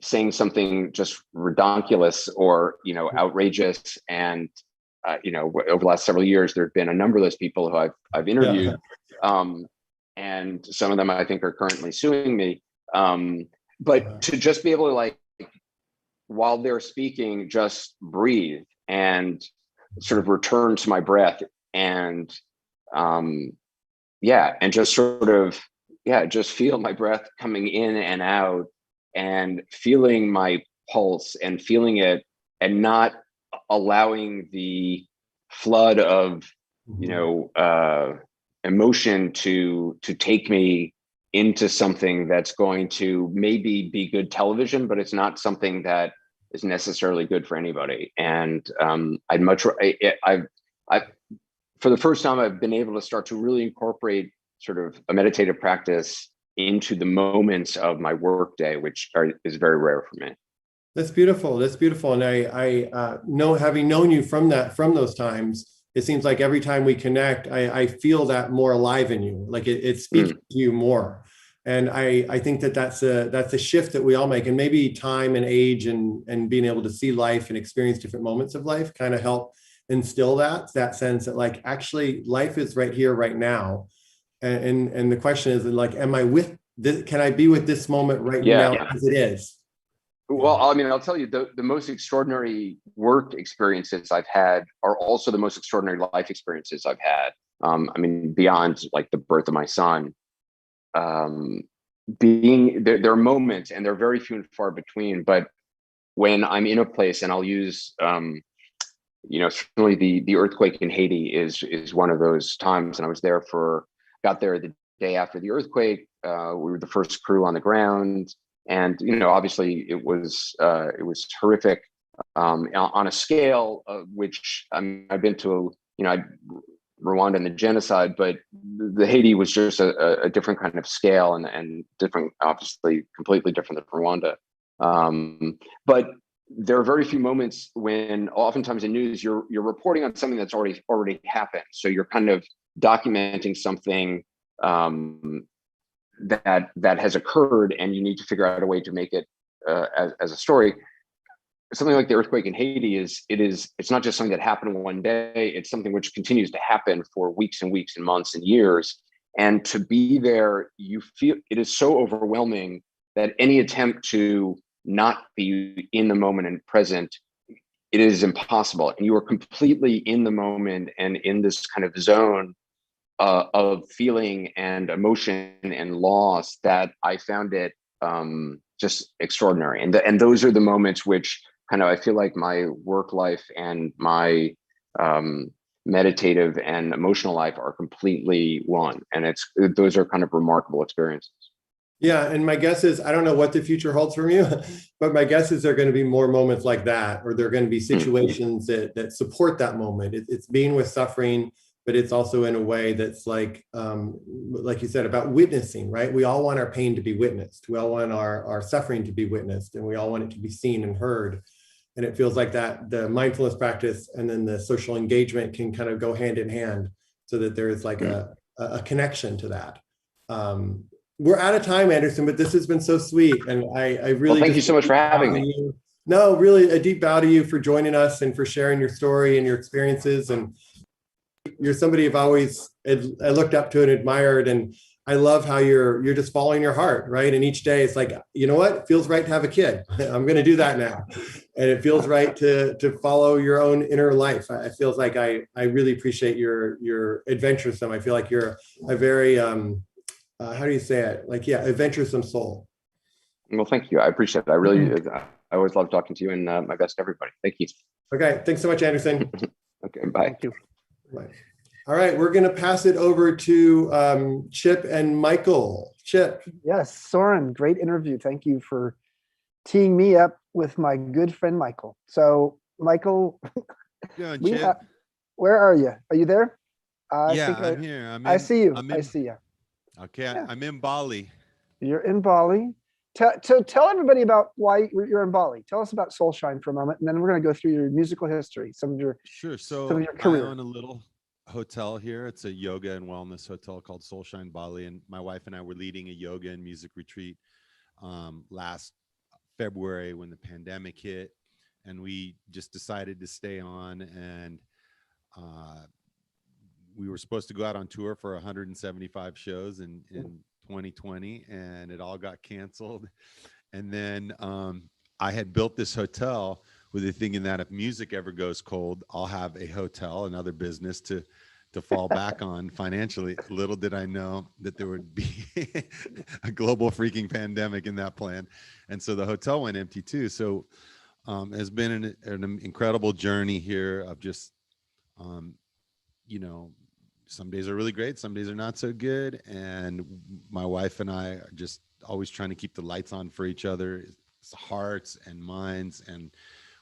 [SPEAKER 24] saying something just redonkulous or outrageous. And over the last several years, there have been a number of those people who I've interviewed, and some of them I think are currently suing me. But to just be able to, while they're speaking, just breathe and sort of return to my breath, and and just sort of just feel my breath coming in and out, and feeling my pulse and feeling it, and not allowing the flood of emotion to take me into something that's going to maybe be good television, but it's not something that is necessarily good for anybody. And for the first time, I've been able to start to really incorporate sort of a meditative practice into the moments of my workday, which is very rare for me.
[SPEAKER 2] That's beautiful. That's beautiful. And I know, having known you from those times, it seems like every time we connect, I feel that more alive in you. Like it speaks to you more. And I think that's a shift that we all make. And maybe time and age and being able to see life and experience different moments of life kind of help instill that sense that actually life is right here, right now. And the question is am I with this? Can I be with this moment right now as it is?
[SPEAKER 24] Well, I'll tell you, the most extraordinary work experiences I've had are also the most extraordinary life experiences I've had. Beyond the birth of my son, there are moments, and they're very few and far between, but when I'm in a place, and I'll use, certainly the earthquake in Haiti is one of those times. And I got there the day after the earthquake. We were the first crew on the ground. And, obviously it was horrific on a scale of which I've been to, Rwanda and the genocide, but the Haiti was just a different kind of scale and different, obviously completely different than Rwanda. But there are very few moments when, oftentimes in news, you're reporting on something that's already happened. So you're kind of documenting something that has occurred, and you need to figure out a way to make it as a story. Something like the earthquake in Haiti it's not just something that happened one day. It's something which continues to happen for weeks and weeks and months and years. And to be there, you feel it is so overwhelming that any attempt to not be in the moment and present, it is impossible. And you are completely in the moment and in this kind of zone of feeling and emotion and loss that I found it just extraordinary. And those are the moments which kind of, I feel like my work life and my meditative and emotional life are completely one. And those are kind of remarkable experiences.
[SPEAKER 2] Yeah. And my guess is, I don't know what the future holds for you, but my guess is there are going to be more moments like that, or there are going to be situations that support that moment. It's being with suffering, but it's also in a way that's like you said, about witnessing, right? We all want our pain to be witnessed. We all want our suffering to be witnessed, and we all want it to be seen and heard. And it feels like that the mindfulness practice and then the social engagement can kind of go hand in hand, so that there is like a connection to that. We're out of time, Anderson, but this has been so sweet. And I really—
[SPEAKER 24] Well, thank you so much for having me.
[SPEAKER 2] No, really a deep bow to you for joining us and for sharing your story and your experiences. And you're somebody I've always I looked up to and admired. And I love how you're just following your heart, right? And each day it's like, you know what? It feels right to have a kid. I'm going to do that now. And it feels right to follow your own inner life. I feels like I really appreciate your adventuresome. I feel like you're a very, how do you say it? Like, yeah, adventuresome soul.
[SPEAKER 24] Well, thank you. I appreciate it. I really, I always love talking to you, and my best to everybody. Thank you.
[SPEAKER 2] Okay. Thanks so much, Anderson.
[SPEAKER 24] Okay. Bye.
[SPEAKER 3] Thank you.
[SPEAKER 2] Bye. All right. We're going to pass it over to Chip and Michael. Chip.
[SPEAKER 3] Yes, Soren, great interview. Thank you for teeing me up with my good friend, Michael. So Michael, where are you? Are you there?
[SPEAKER 1] I'm here.
[SPEAKER 3] I see you. I see you.
[SPEAKER 1] Okay. Yeah. I'm in Bali.
[SPEAKER 3] You're in Bali. Tell everybody about why you're in Bali. Tell us about Soulshine for a moment, and then we're going to go through your musical history, some of your career.
[SPEAKER 1] I own a little hotel here. It's a yoga and wellness hotel called Soulshine Bali, and my wife and I were leading a yoga and music retreat last February when the pandemic hit, and we just decided to stay on. And we were supposed to go out on tour for 175 shows in 2020, and it all got canceled. And then I had built this hotel with the thinking that if music ever goes cold, I'll have a hotel, another business to fall back on financially. Little did I know that there would be a global freaking pandemic in that plan. And so the hotel went empty too. So it's been an incredible journey here of just, some days are really great, some days are not so good. And my wife and I are just always trying to keep the lights on for each other's hearts and minds. And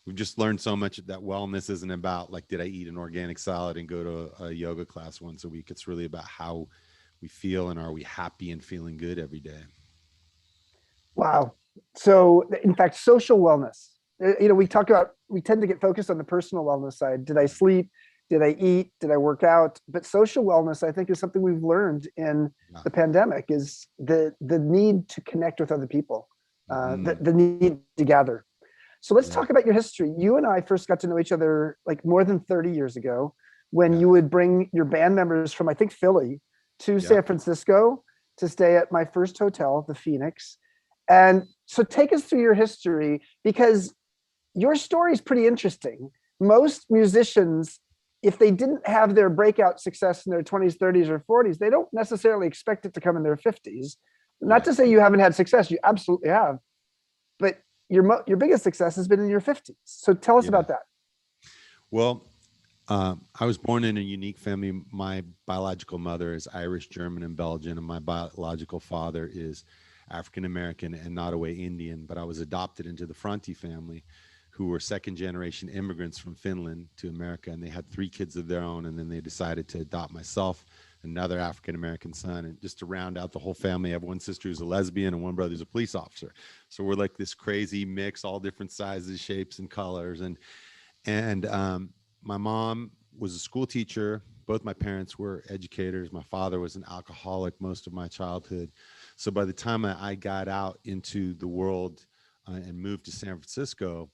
[SPEAKER 1] we've just learned so much that wellness isn't about like, did I eat an organic salad and go to a yoga class once a week? It's really about how we feel and are we happy and feeling good every day.
[SPEAKER 3] Wow. So in fact, social wellness, we tend to get focused on the personal wellness side. Did I sleep? Did I eat? Did I work out? But social wellness, I think, is something we've learned in the pandemic, is the need to connect with other people, the need to gather. So let's talk about your history. You and I first got to know each other like more than 30 years ago when you would bring your band members from, I think, Philly to San Francisco to stay at my first hotel, the Phoenix. And so take us through your history, because your story is pretty interesting. Most musicians, if they didn't have their breakout success in their 20s, 30s, or 40s, they don't necessarily expect it to come in their 50s. Not to say you haven't had success, you absolutely have, but your biggest success has been in your 50s. So tell us about that.
[SPEAKER 1] Well, I was born in a unique family. My biological mother is Irish, German, and Belgian, and my biological father is African-American and Nottoway Indian, but I was adopted into the Fronti family, who were second-generation immigrants from Finland to America, and they had 3 kids of their own, and then they decided to adopt myself, another African-American son, and just to round out the whole family, I have one sister who's a lesbian and one brother who's a police officer. So we're like this crazy mix, all different sizes, shapes, and colors. And my mom was a school teacher. Both my parents were educators. My father was an alcoholic most of my childhood. So by the time I got out into the world and moved to San Francisco,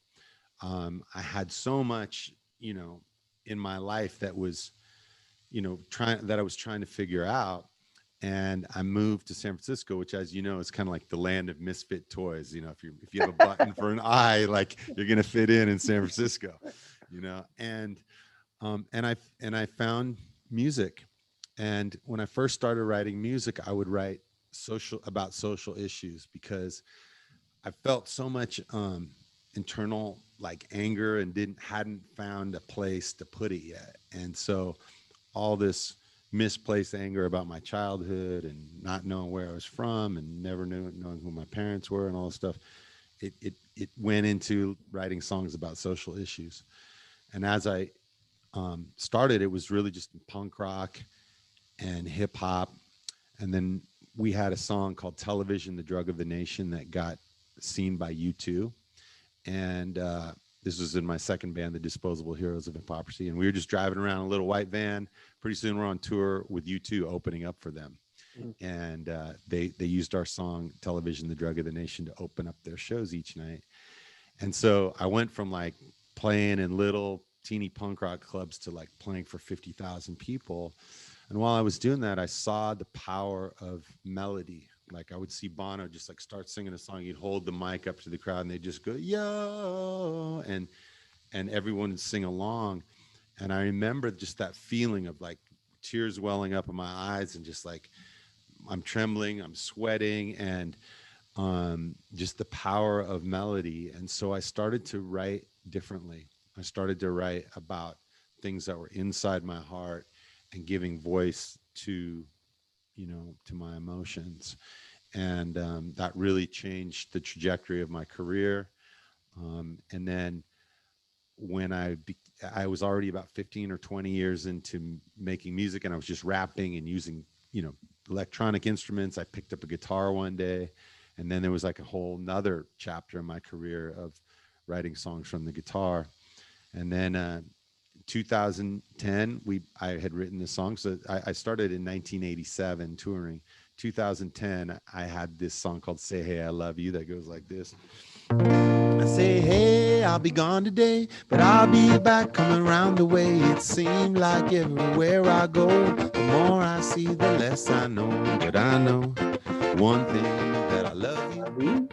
[SPEAKER 1] I had so much, in my life that was, I was trying to figure out. And I moved to San Francisco, which, as you know, is kind of like the land of misfit toys. If you have a button for an eye, like you're going to fit in San Francisco, and I found music. And when I first started writing music, I would write about social issues, because I felt so much internal like anger and hadn't found a place to put it yet. And so all this misplaced anger about my childhood and not knowing where I was from and never knowing who my parents were and all this stuff, it went into writing songs about social issues. And as I started, it was really just punk rock and hip hop. And then we had a song called Television, the Drug of the Nation, that got seen by U2. And this was in my second band, the Disposable Heroes of Hypocrisy. And we were just driving around in a little white van. Pretty soon we're on tour with U2 opening up for them. And they used our song, Television, the Drug of the Nation, to open up their shows each night. And so I went from like playing in little teeny punk rock clubs to like playing for 50,000 people. And while I was doing that, I saw the power of melody. Like I would see Bono just like start singing a song. He'd hold the mic up to the crowd and they'd just go, yo, and everyone would sing along. And I remember just that feeling of like tears welling up in my eyes and just like, I'm trembling, I'm sweating, and just the power of melody. And so I started to write differently. I started to write about things that were inside my heart and giving voice to, you know, to my emotions. And that really changed the trajectory of my career. And then when I was already about 15 or 20 years into making music, and I was just rapping and using, you know, electronic instruments. I picked up a guitar one day, and then there was like a whole nother chapter in my career of writing songs from the guitar. And then 2010, I had written this song. So I started in 1987 touring. 2010, I had this song called Say Hey, I Love You that goes like this. I say, hey, I'll be gone today, but I'll be back coming around the way. It seemed like everywhere I go, the more I see, the less I know. But I know one thing, that I love you.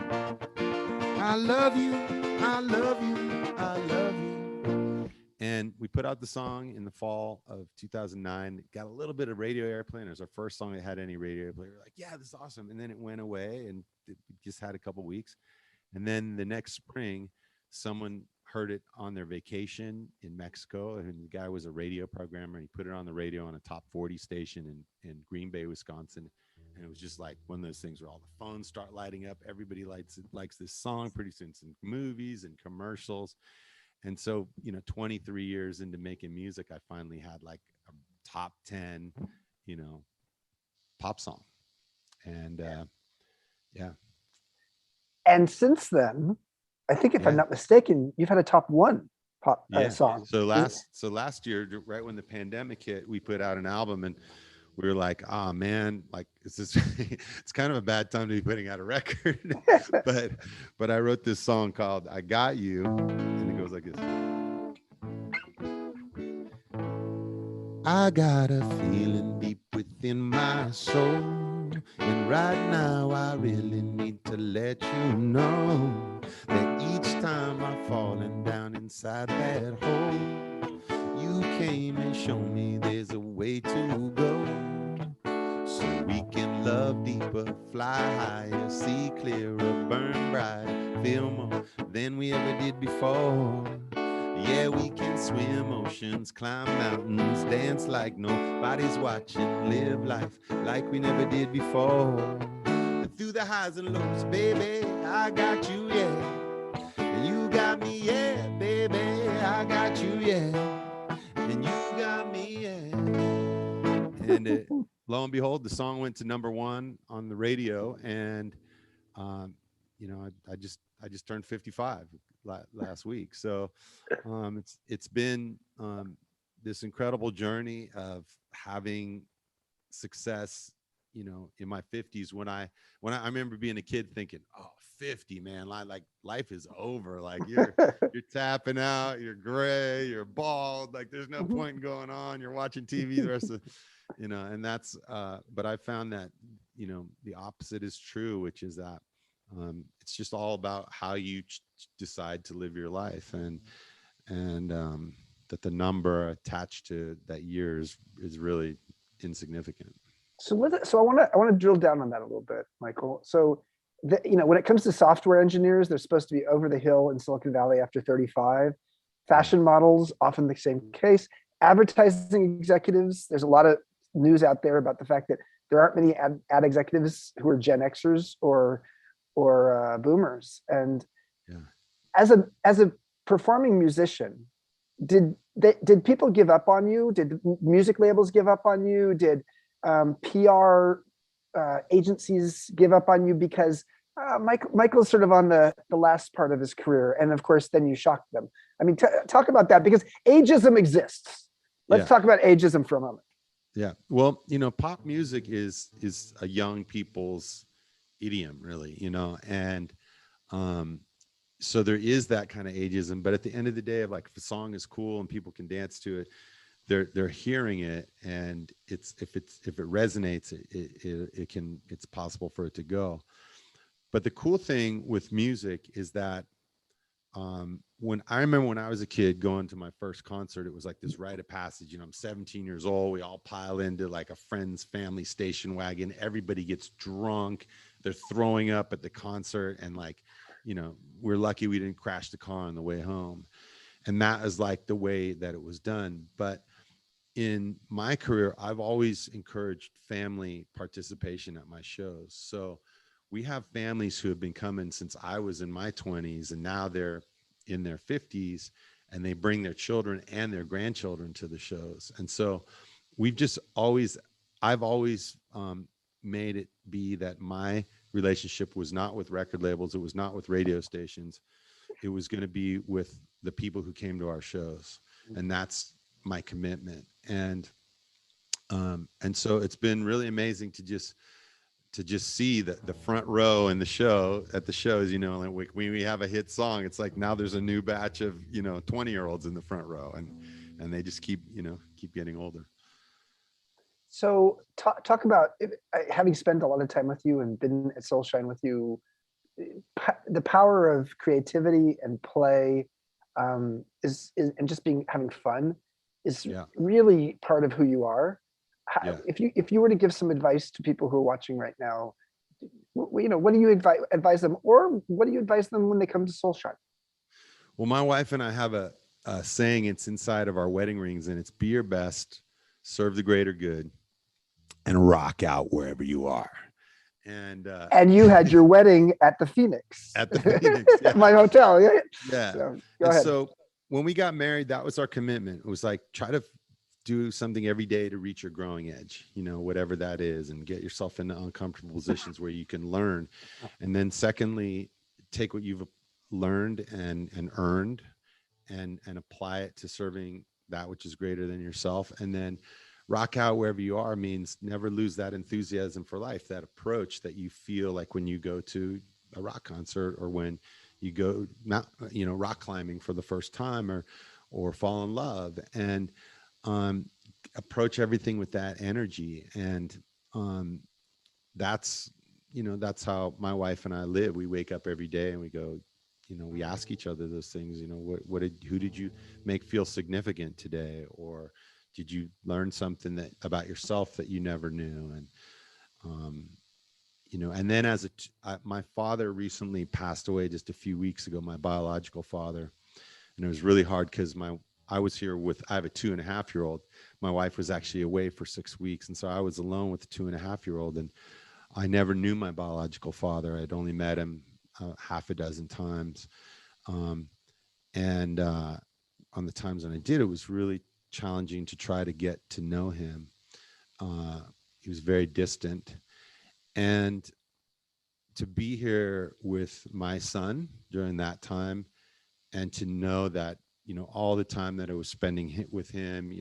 [SPEAKER 1] I love you, I love you, I love you. And we put out the song in the fall of 2009. It got a little bit of radio airplay. It was our first song that had any radio airplay. We were like, yeah, this is awesome. And then it went away, and it just had a couple weeks. And then the next spring, someone heard it on their vacation in Mexico, and the guy was a radio programmer, and he put it on the radio on a top 40 station in Green Bay, Wisconsin. And it was just like one of those things where all the phones start lighting up. Everybody likes this song. Pretty soon it's in movies and commercials. And so, you know, 23 years into making music, I finally had like a top 10, you know, pop song. And yeah.
[SPEAKER 3] And since then, I think if I'm not mistaken, you've had a top 1 pop song.
[SPEAKER 1] So last year, right when the pandemic hit, we put out an album, and we were like, oh man, like it's kind of a bad time to be putting out a record. but I wrote this song called I Got You, and it goes like this. I got a feeling deep within my soul, and right now I really need to let you know that each time I'm falling down inside that hole, you came and showed me there's a way to go, so we can love deeper, fly higher, see clearer, burn bright, feel more than we ever did before. Yeah, we can swim oceans, climb mountains, dance like nobody's watching, live life like we never did before. And through the highs and lows, baby, I got you, yeah. And you got me, yeah, baby, I got you, yeah. And you got me, yeah. And lo and behold, the song went to #1 on the radio, and you know, I just turned 55 last week. So it's been this incredible journey of having success, you know, in my 50s. When I remember being a kid thinking, oh, 50, man, like life is over. Like you're tapping out, you're gray, you're bald, like there's no point in going on. You're watching TV the rest of, you know, and that's but I found that, you know, the opposite is true, which is that it's just all about how you decide to live your life, and that the number attached to that year is really insignificant.
[SPEAKER 3] So I want to drill down on that a little bit, Michael. So you know, when it comes to software engineers, they're supposed to be over the hill in Silicon Valley after 35. Fashion models, often the same case. Advertising executives, there's a lot of news out there about the fact that there aren't many ad executives who are Gen Xers or boomers. And as a performing musician, did people give up on you? Did music labels give up on you? Did PR agencies give up on you because Michael's sort of on the last part of his career, and of course then you shocked them? I mean, talk about that, because ageism exists. Let's talk about ageism for a moment.
[SPEAKER 1] Yeah, well, you know, pop music is a young people's idiom, really, you know, and so there is that kind of ageism, but at the end of the day, if a song is cool and people can dance to it, they're hearing it, and if it resonates, it's possible for it to go. But the cool thing with music is that when I remember when I was a kid going to my first concert, it was like this rite of passage. I'm 17 years old. We all pile into like a friend's family station wagon. Everybody gets drunk. They're throwing up at the concert. And we're lucky we didn't crash the car on the way home. And that is like the way that it was done. But in my career, I've always encouraged family participation at my shows. So we have families who have been coming since I was in my 20s, and now they're in their 50s, and they bring their children and their grandchildren to the shows. And so I've always made it be that my relationship was not with record labels. It was not with radio stations. It was going to be with the people who came to our shows. And that's my commitment. And so it's been really amazing to just see the front row in the show at the shows, when we have a hit song, it's like now there's a new batch of 20-year-olds in the front row, and they just keep getting older.
[SPEAKER 3] So talk about having spent a lot of time with you and been at Soulshine with you, the power of creativity and play is and just having fun is really part of who you are. If you were to give some advice to people who are watching right now, what do you advise them, or what do you advise them when they come to Soulshine?
[SPEAKER 1] Well, my wife and I have a saying. It's inside of our wedding rings, and it's: be your best, serve the greater good, and rock out wherever you are. And
[SPEAKER 3] you had your wedding at the Phoenix.
[SPEAKER 1] At the Phoenix, yeah.
[SPEAKER 3] My hotel. Yeah.
[SPEAKER 1] So,
[SPEAKER 3] go ahead.
[SPEAKER 1] So when we got married, that was our commitment. It was like, try to do something every day to reach your growing edge, whatever that is, and get yourself into uncomfortable positions where you can learn. And then secondly, take what you've learned and earned and apply it to serving that which is greater than yourself. And then rock out wherever you are means never lose that enthusiasm for life, that approach that you feel like when you go to a rock concert, or when you go rock climbing for the first time, or fall in love, and approach everything with that energy. And that's how my wife and I live. We wake up every day and we go, we ask each other those things, who did you make feel significant today? Or did you learn something about yourself that you never knew? And and then my father recently passed away just a few weeks ago, my biological father. And it was really hard because I was here I have a 2.5-year-old. My wife was actually away for 6 weeks. And so I was alone with the 2.5-year-old, and I never knew my biological father. I'd only met him half a dozen times. And on the times when I did, it was really challenging to try to get to know him. He was very distant. And to be here with my son during that time, and to know that, all the time that I was spending with him,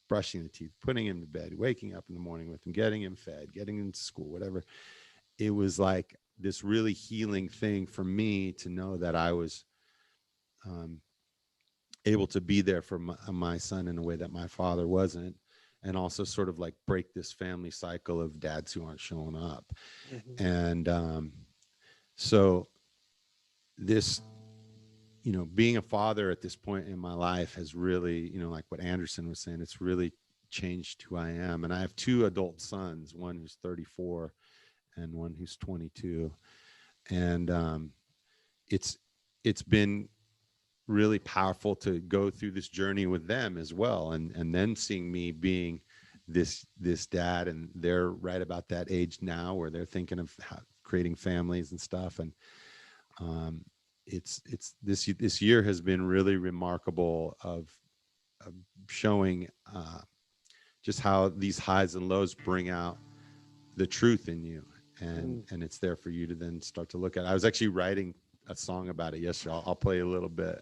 [SPEAKER 1] brushing the teeth, putting him to bed, waking up in the morning with him, getting him fed, getting him to school, whatever. It was like this really healing thing for me to know that I was able to be there for my son in a way that my father wasn't, and also sort of like break this family cycle of dads who aren't showing up. Mm-hmm. And so this, being a father at this point in my life has really, like what Anderson was saying, it's really changed who I am. And I have 2 adult sons, one who's 34 and one who's 22. And it's been really powerful to go through this journey with them as well. And then seeing me being this dad, and they're right about that age now where they're thinking of creating families and stuff. And it's this year has been really remarkable of showing just how these highs and lows bring out the truth in you, and it's there for you to then start to look at. I was actually writing a song about it yesterday. I'll play a little bit.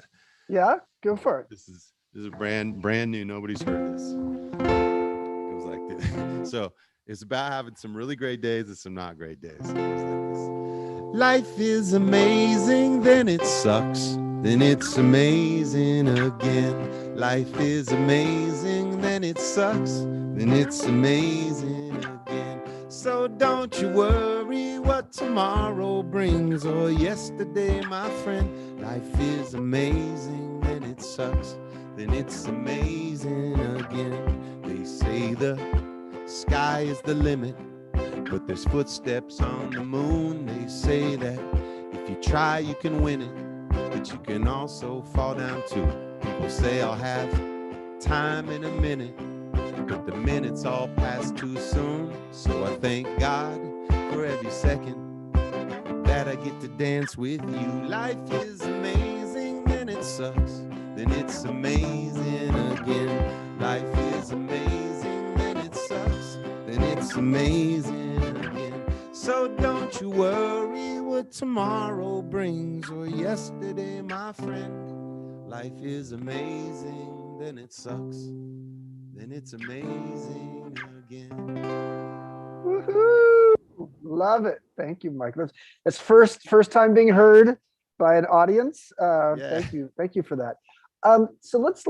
[SPEAKER 3] Yeah, go for it.
[SPEAKER 1] This is brand new. Nobody's heard this. It goes like this. So it's about having some really great days and some not great days. It goes like this. Life is amazing, then it sucks, then it's amazing again. Life is amazing, then it sucks, then it's amazing again. So don't you worry what tomorrow brings or yesterday, my friend. Life is amazing, then it sucks, then it's amazing again. They say the sky is the limit, but there's footsteps on the moon. They say that if you try, you can win it, but you can also fall down too. People say I'll have time in a minute, but the minutes all pass too soon. So I thank God for every second that I get to dance with you. Life is amazing, then it sucks, then it's amazing again. Life is amazing, then it sucks, then it's amazing again. So don't you worry what tomorrow brings or yesterday, my friend. Life is amazing, then it sucks, then it's amazing again.
[SPEAKER 3] Woohoo! Love it. Thank you, Mike. That's first time being heard by an audience.
[SPEAKER 1] Yeah.
[SPEAKER 3] Thank you for that. So let's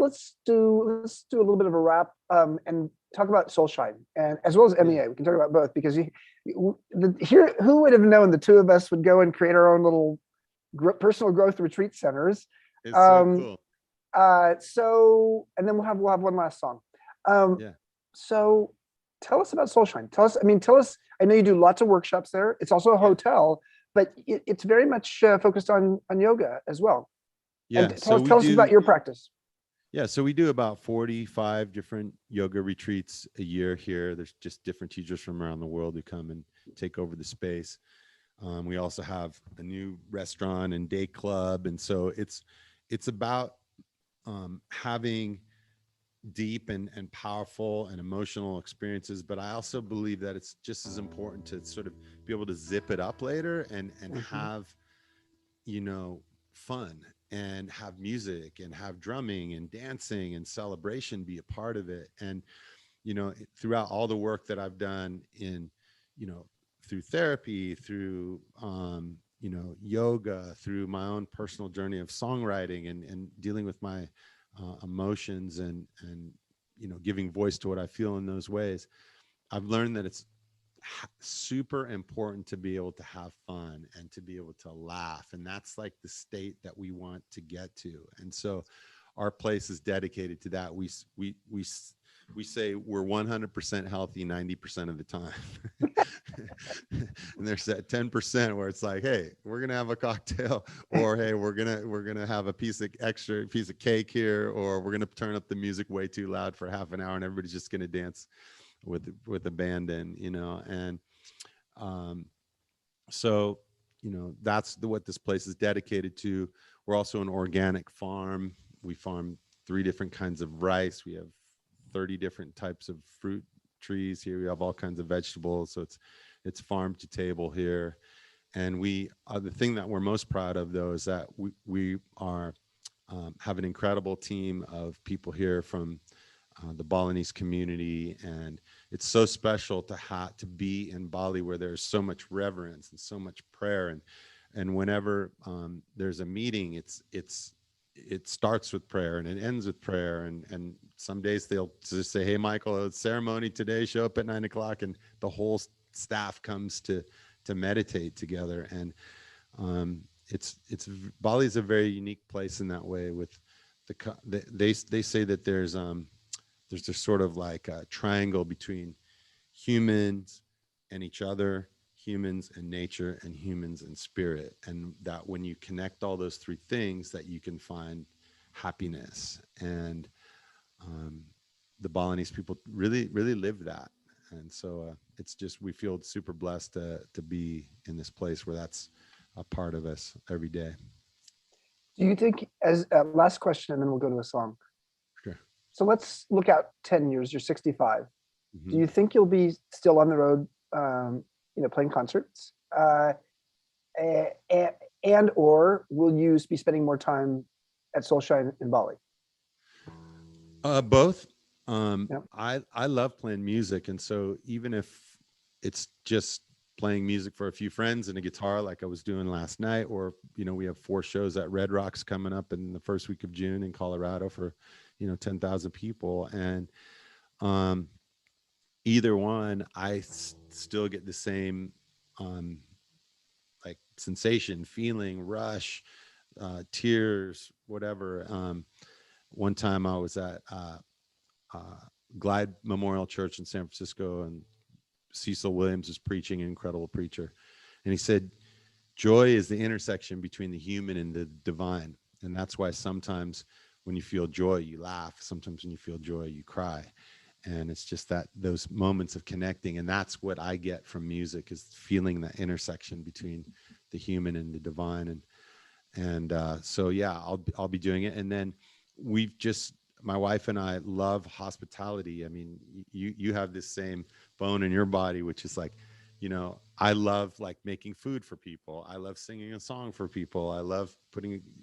[SPEAKER 3] do a little bit of a wrap and talk about Soulshine and as well as MEA. We can talk about both because here, who would have known the two of us would go and create our own little personal growth retreat centers.
[SPEAKER 1] It's so cool.
[SPEAKER 3] So and then we'll have one last song. So tell us about Soulshine. Tell us. I know you do lots of workshops there. It's also a hotel, but it's very much focused on yoga as well.
[SPEAKER 1] Yeah.
[SPEAKER 3] And tell us about your practice.
[SPEAKER 1] Yeah, so we do about 45 different yoga retreats a year here. There's just different teachers from around the world who come and take over the space. We also have a new restaurant and day club, and so it's about having deep and powerful and emotional experiences. But I also believe that it's just as important to sort of be able to zip it up later and have, fun and have music and have drumming and dancing and celebration be a part of it. And, throughout all the work that I've done in, through therapy, through, yoga, through my own personal journey of songwriting and dealing with my emotions and giving voice to what I feel in those ways, I've learned that it's super important to be able to have fun and to be able to laugh, and that's like the state that we want to get to. And so our place is dedicated to that. We say we're 100% healthy 90% of the time. And there's that 10% where it's like, hey, we're gonna have a cocktail, or hey, we're gonna have a piece of cake here, or we're gonna turn up the music way too loud for half an hour and everybody's just gonna dance with abandon, and so that's what this place is dedicated to. We're also an organic farm. We farm 3 different kinds of rice. We have 30 different types of fruit trees here. We have all kinds of vegetables, so it's farm to table here. And we the thing that we're most proud of, though, is that we are have an incredible team of people here from the Balinese community, and it's so special to be in Bali, where there's so much reverence and so much prayer, and whenever there's a meeting, it starts with prayer and it ends with prayer, and some days they'll just say, hey, Michael, it's ceremony today, show up at 9 o'clock, and the whole staff comes to meditate together. And Bali is a very unique place in that way. With they say that there's this sort of like a triangle between humans and each other, humans and nature, and humans and spirit. And that when you connect all those 3 things, that you can find happiness. And the Balinese people really, really live that. And so it's just, we feel super blessed to be in this place where that's a part of us every day.
[SPEAKER 3] Do you think, as last question, and then we'll go to a song.
[SPEAKER 1] Sure.
[SPEAKER 3] So let's look out 10 years, you're 65. Do you think you'll be still on the road, playing concerts? And or will you be spending more time at Soulshine in Bali?
[SPEAKER 1] Both. I love playing music. And so even if it's just playing music for a few friends and a guitar like I was doing last night, or, you know, we have 4 shows at Red Rocks coming up in the first week of June in Colorado for, you know, 10,000 people. And either one, I still get the same like sensation, feeling, rush, tears, whatever. One time I was at Glide Memorial Church in San Francisco, and Cecil Williams is preaching, an incredible preacher. And he said, joy is the intersection between the human and the divine. And that's why sometimes when you feel joy, you laugh. Sometimes when you feel joy, you cry. And it's just that those moments of connecting. And that's what I get from music, is feeling that intersection between the human and the divine. And so, yeah, I'll be doing it. And then my wife and I love hospitality. I mean, you have this same bone in your body, which is like, you know, I love like making food for people. I love singing a song for people. I love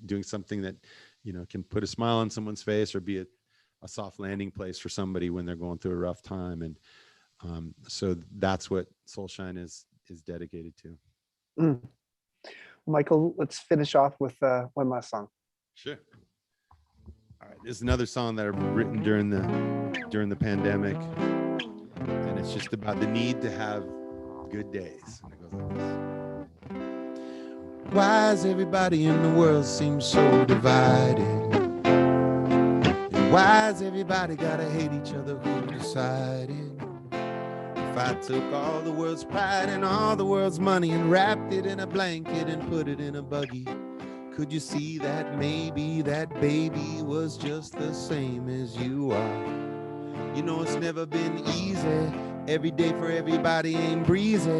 [SPEAKER 1] doing something that, you know, can put a smile on someone's face or be a soft landing place for somebody when they're going through a rough time. And so that's what Soulshine is dedicated to.
[SPEAKER 3] Michael, let's finish off with one last song.
[SPEAKER 1] Sure. All right, there's another song that I've written during the pandemic, and it's just about the need to have good days. And it goes like this. Why does everybody in the world seem so divided? And why does everybody gotta hate each other? Who decided? If I took all the world's pride and all the world's money and wrapped it in a blanket and put it in a buggy, could you see that maybe that baby was just the same as you are? You know, it's never been easy. Every day for everybody ain't breezy.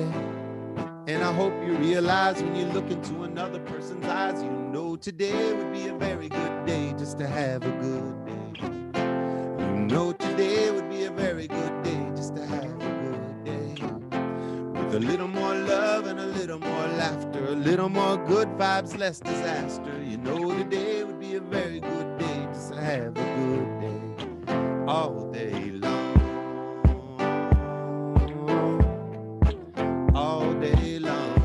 [SPEAKER 1] And I hope you realize when you look into another person's eyes, you know today would be a very good day just to have a good day. You know today would be a very good day just to have a good day. With a little more love and a little more laughter, a little more good vibes, less disaster. You know today would be a very good day just to have a good day. All day long. All day long.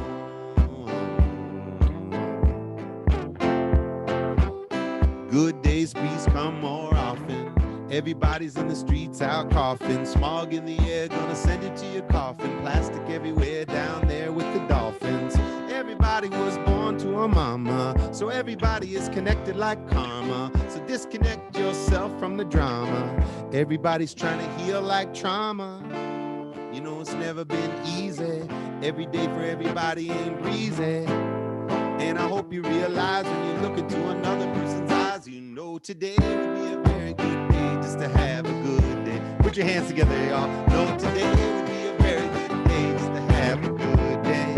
[SPEAKER 1] Good days, please come more often. Everybody's in the streets out coughing. Smog in the air, gonna send it to your coffin. Plastic everywhere down there with the dolphins. Everybody was born to a mama, so everybody is connected like karma. So disconnect yourself from the drama. Everybody's trying to heal like trauma. You know it's never been easy. Every day for everybody ain't breezy. And I hope you realize when you look into another person's eyes, you know today would be a very good day just to have a good day. Put your hands together, y'all. Know today would be a very good day just to have a good day.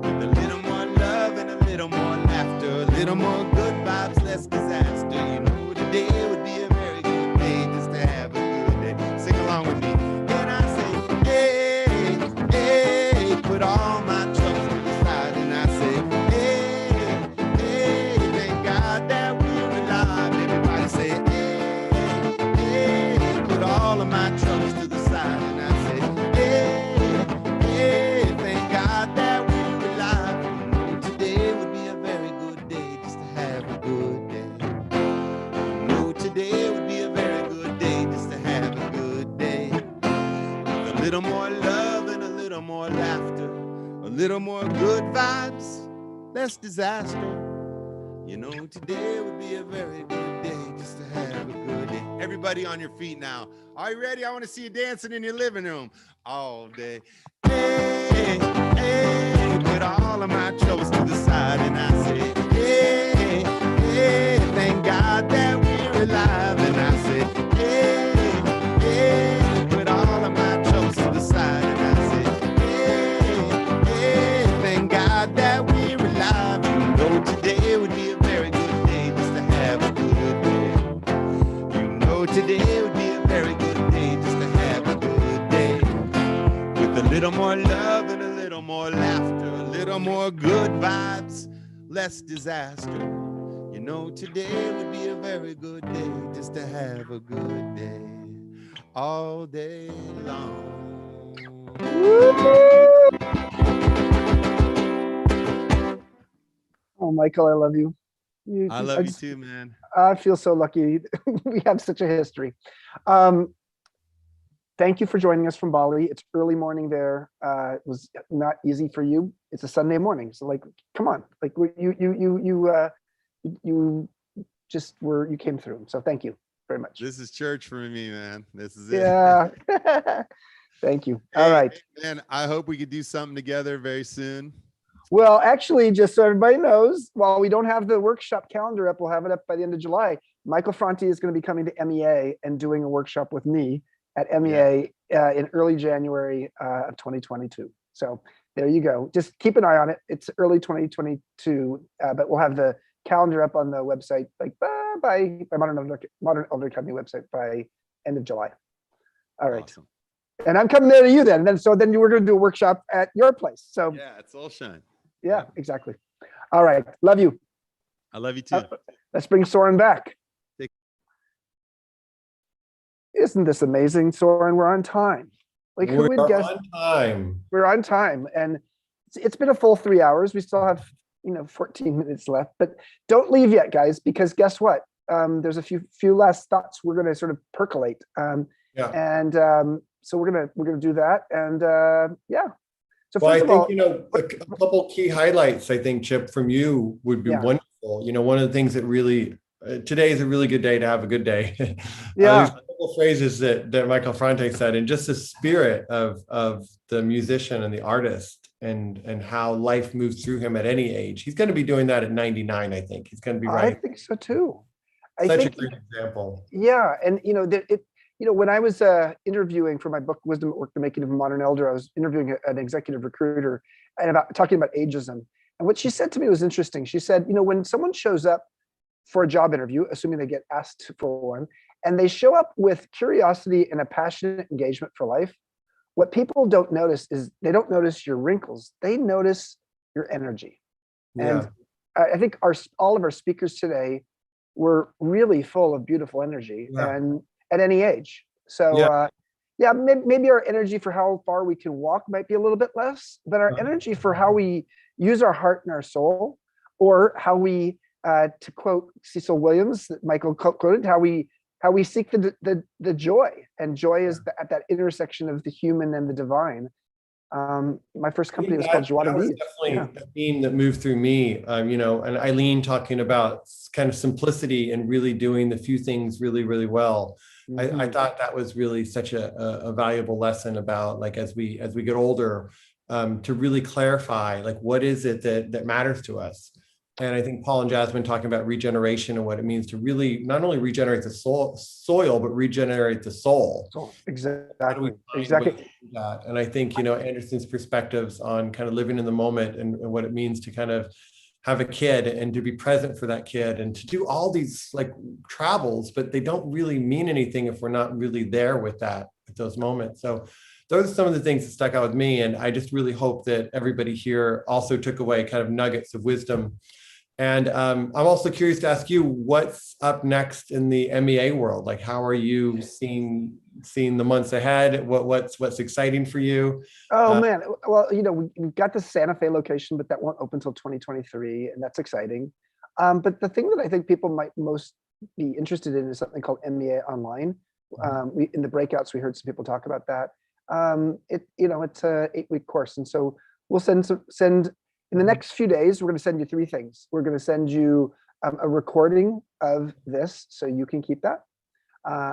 [SPEAKER 1] With a little more love and a little more laughter, a little more good vibes, less disaster. You know today would be a very good day just to have a good day. Sing along with me. And I say, hey, hey, put all my troubles to the side. And I say, hey, hey, thank God that we're alive. Everybody say, hey, hey, put all of my troubles to the side. And I say, hey, hey, thank God that we're alive. You know today would be a very good day just to have a good day. You know today would be a very good day just to have a good day. With a little more love and a little more laughter, a little more good vibes, less disaster. You know today would be a very good day just to have a good day. Everybody on your feet now. Are you ready? I want to see you dancing in your living room all day. Hey, hey, put all of my troubles to the side. And I say, hey, hey, thank God that we're alive. And I say, hey, hey, put all of my troubles to the side. And I say, hey, hey, thank God that we're alive. You know today would be a very good day just to have a good day. You know today would be a very good day just to have a good day. With a little more love and a little more laughter, a little more good vibes, less disaster. You know today would be a very good day just to have a good day all day long.
[SPEAKER 3] Michael, I love you.
[SPEAKER 1] I love you too, man.
[SPEAKER 3] I feel so lucky. We have such a history. Thank you for joining us from Bali. It's early morning there. It was not easy for you. It's a Sunday morning, so like, come on, like you just were, you came through. So thank you very much.
[SPEAKER 1] This is church for me, man. This is it.
[SPEAKER 3] Yeah. Thank you. All right.
[SPEAKER 1] Man, I hope we could do something together very soon.
[SPEAKER 3] Well, actually, just so everybody knows, while we don't have the workshop calendar up, we'll have it up by the end of July. Michael Franti is going to be coming to MEA and doing a workshop with me at MEA in early January of 2022. So there you go. Just keep an eye on it. It's early 2022, but we'll have the calendar up on the website like by Modern Elder Academy website by end of July. All right. Awesome. And I'm coming there to you then. And then so then we're going to do a workshop at your place. So
[SPEAKER 1] yeah, it's all shine.
[SPEAKER 3] Yeah, exactly. All right. Love you.
[SPEAKER 1] I love you too.
[SPEAKER 3] Let's bring Soren back. Isn't this amazing, Soren? We're on time. Like who would guess?
[SPEAKER 2] On time.
[SPEAKER 3] We're on time, and it's been a full 3 hours. We still have 14 minutes left, but don't leave yet, guys, because guess what? There's a few last thoughts we're going to sort of percolate. And so we're gonna do that, and yeah. So
[SPEAKER 2] well, I
[SPEAKER 3] first of
[SPEAKER 2] think
[SPEAKER 3] all,
[SPEAKER 2] a couple key highlights. I think Chip from you would be wonderful. One of the things that really today is a really good day to have a good day. There's a couple phrases that Michael Franti said, and just the spirit of the musician and the artist, and how life moves through him at any age. He's going to be doing that at 99. I think he's going to be right.
[SPEAKER 3] I think so too.
[SPEAKER 2] Such a great example.
[SPEAKER 3] Yeah, and when I was interviewing for my book, Wisdom at Work, The Making of a Modern Elder, I was interviewing an executive recruiter and talking about ageism. And what she said to me was interesting. She said, when someone shows up for a job interview, assuming they get asked for one, and they show up with curiosity and a passionate engagement for life, what people don't notice is they don't notice your wrinkles. They notice your energy.
[SPEAKER 2] Yeah.
[SPEAKER 3] And I think all of our speakers today were really full of beautiful energy. And at any age. So maybe our energy for how far we can walk might be a little bit less, but our energy for how we use our heart and our soul, or how we, to quote Cecil Williams, that Michael quoted, how we seek the joy, and joy is at that intersection of the human and the divine. My first company was called Joie de
[SPEAKER 2] That was
[SPEAKER 3] Vivre.
[SPEAKER 2] definitely a theme that moved through me, and Eileen talking about kind of simplicity and really doing the few things really, really well. I thought that was really such a valuable lesson about, like, as we get older, to really clarify, like, what is it that matters to us. And I think Paul and Jasmine talking about regeneration and what it means to really not only regenerate the soil, but regenerate the soul.
[SPEAKER 3] Exactly.
[SPEAKER 2] And I think, Anderson's perspectives on kind of living in the moment and what it means to kind of have a kid and to be present for that kid and to do all these like travels, but they don't really mean anything if we're not really there with those moments. So those are some of the things that stuck out with me. And I just really hope that everybody here also took away kind of nuggets of wisdom. And I'm also curious to ask you, what's up next in the MEA world? Like, how are you seeing the months ahead? What's exciting for you?
[SPEAKER 3] Oh man, well, we've got the Santa Fe location, but that won't open until 2023, and that's exciting. But the thing that I think people might most be interested in is something called MEA Online. In the breakouts, we heard some people talk about that. It's a 8-week course, and so we'll send in the next few days. We're going to send you 3 things. We're going to send you a recording of this, so you can keep that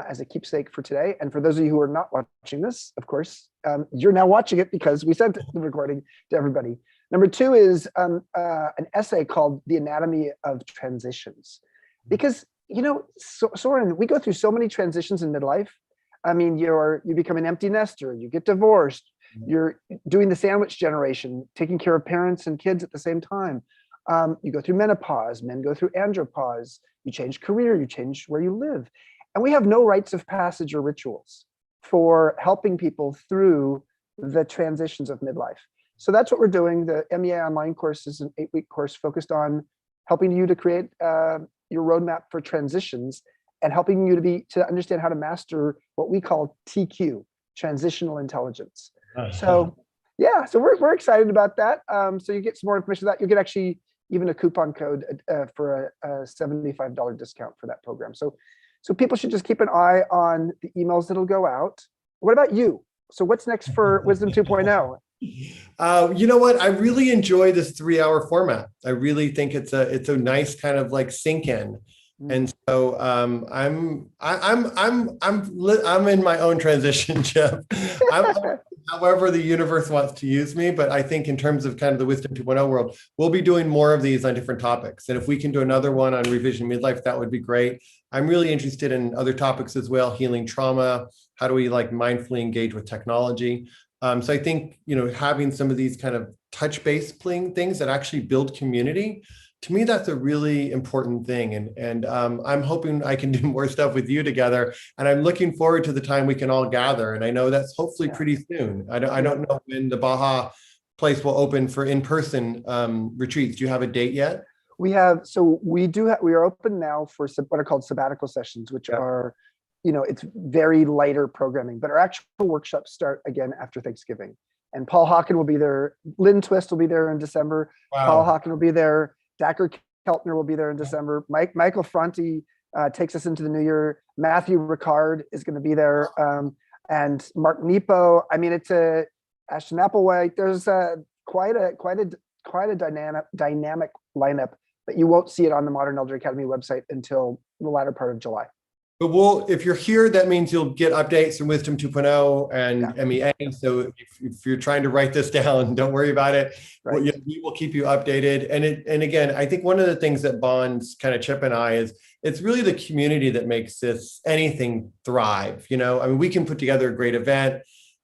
[SPEAKER 3] as a keepsake for today. And for those of you who are not watching this, of course, you're now watching it because we sent the recording to everybody. Number 2 is an essay called The Anatomy of Transitions. Because, Soren, we go through so many transitions in midlife. I mean, you become an empty nester, you get divorced, you're doing the sandwich generation, taking care of parents and kids at the same time. You go through menopause, men go through andropause, you change career, you change where you live. And we have no rites of passage or rituals for helping people through the transitions of midlife. So that's what we're doing. The MEA Online course is an 8-week course focused on helping you to create your roadmap for transitions and helping you to understand how to master what we call TQ, transitional intelligence. So we're excited about that. So you get some more information on that. You'll get actually even a coupon code for a $75 discount for that program. So people should just keep an eye on the emails that'll go out. What about you? So what's next for Wisdom 2.0?
[SPEAKER 2] You know what? I really enjoy this 3-hour format. I really think it's a nice kind of like sink in. And so I'm in my own transition, Chip. However the universe wants to use me, but I think in terms of kind of the Wisdom 2.0 world, we'll be doing more of these on different topics. And if we can do another one on revision midlife, that would be great. I'm really interested in other topics as well, healing trauma. How do we like mindfully engage with technology? So I think, having some of these kind of touch base things that actually build community, to me, that's a really important thing. And I'm hoping I can do more stuff with you together. And I'm looking forward to the time we can all gather. And I know that's hopefully pretty soon. I don't know when the Baja place will open for in-person retreats. Do you have a date yet?
[SPEAKER 3] We are open now for what are called sabbatical sessions, which are, it's very lighter programming, but our actual workshops start again after Thanksgiving. And Paul Hawken will be there. Lynn Twist will be there in December. Wow. Paul Hawken will be there. Dacker Keltner will be there in December. Michael Franti takes us into the new year. Matthew Ricard is going to be there. And Mark Nepo. I mean, it's Ashton Applewhite. There's quite a dynamic lineup, but you won't see it on the Modern Elder Academy website until the latter part of July.
[SPEAKER 2] But if you're here, that means you'll get updates from Wisdom 2.0 and MEA. So if you're trying to write this down, don't worry about it. Right. We will keep you updated. And again, I think one of the things that bonds kind of Chip and I is it's really the community that makes anything thrive. I mean, we can put together a great event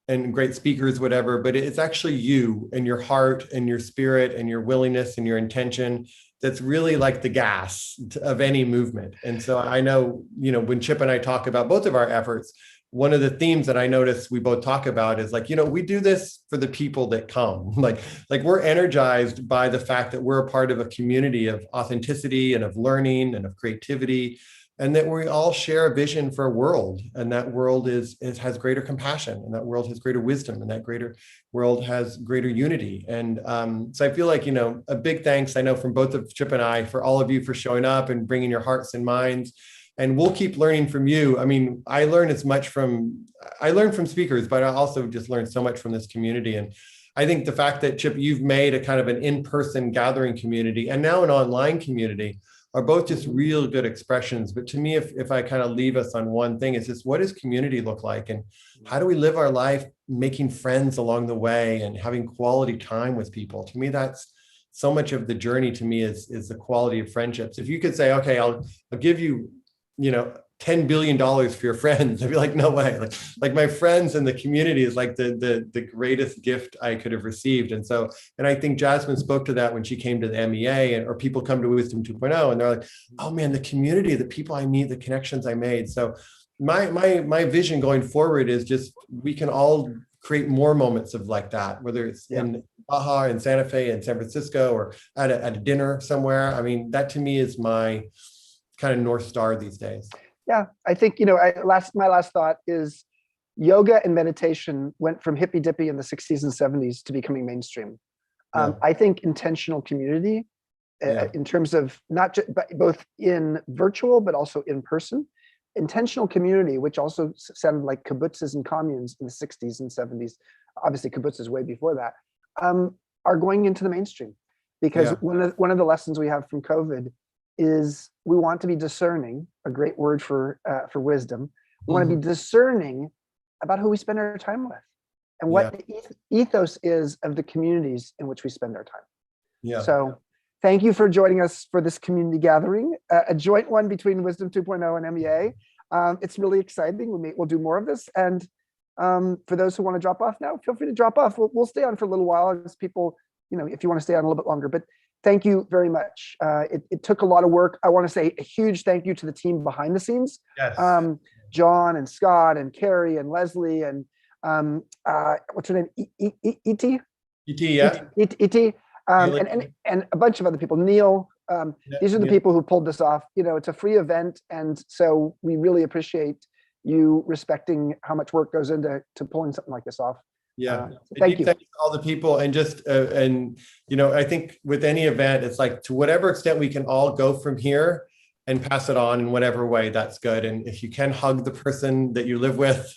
[SPEAKER 2] and great speakers, whatever, but it's actually you and your heart and your spirit and your willingness and your intention that's really like the gas of any movement. And so I know, when Chip and I talk about both of our efforts, one of the themes that I notice we both talk about is like, we do this for the people that come. Like we're energized by the fact that we're a part of a community of authenticity and of learning and of creativity, and that we all share a vision for a world, and that world has greater compassion, and that world has greater wisdom, and that greater world has greater unity. And so I feel like, a big thanks, I know, from both of Chip and I, for all of you for showing up and bringing your hearts and minds. And we'll keep learning from you. I mean, I learn from speakers, but I also just learn so much from this community. And I think the fact that, Chip, you've made a kind of an in-person gathering community and now an online community are both just real good expressions. But to me, if I kind of leave us on one thing, it's just, what does community look like? And how do we live our life making friends along the way and having quality time with people? To me, that's so much of the journey. To me is the quality of friendships. If you could say, okay, I'll give you, $10 billion for your friends, I'd be like, no way. Like my friends and the community is like the greatest gift I could have received. And I think Jasmine spoke to that when she came to the MEA, or people come to Wisdom 2.0 and they're like, oh man, the community, the people I meet, the connections I made. So my vision going forward is just, we can all create more moments of like that, whether it's in Baja, in Santa Fe, in San Francisco, or at a dinner somewhere. I mean, that to me is my kind of North Star these days.
[SPEAKER 3] Yeah, I think, my last thought is yoga and meditation went from hippy dippy in the 60s and 70s to becoming mainstream. I think intentional community in terms of not just, but both in virtual, but also in person, intentional community, which also sounded like kibbutzes and communes in the 60s and 70s, obviously kibbutzes way before that, are going into the mainstream. Because one of the lessons we have from COVID is we want to be discerning, a great word for wisdom. We want to be discerning about who we spend our time with and what the ethos is of the communities in which we spend our time. Yeah. So thank you for joining us for this community gathering, a joint one between Wisdom 2.0 and MEA. It's really exciting. We'll do more of this. And for those who want to drop off now, feel free to drop off. We'll stay on for a little while as people, if you want to stay on a little bit longer. But thank you very much. It took a lot of work. I want to say a huge thank you to the team behind the scenes. Yes. John and Scott and Carrie and Leslie and what's her name? E.T.? E.T., yeah. E.T. And a bunch of other people. Neil. These are the people who pulled this off. It's a free event. And so we really appreciate you respecting how much work goes into pulling something like this off.
[SPEAKER 2] Yeah.
[SPEAKER 3] Thank you.
[SPEAKER 2] Thanks to all the people, and just and I think with any event, it's like, to whatever extent we can all go from here and pass it on in whatever way, that's good. And if you can hug the person that you live with,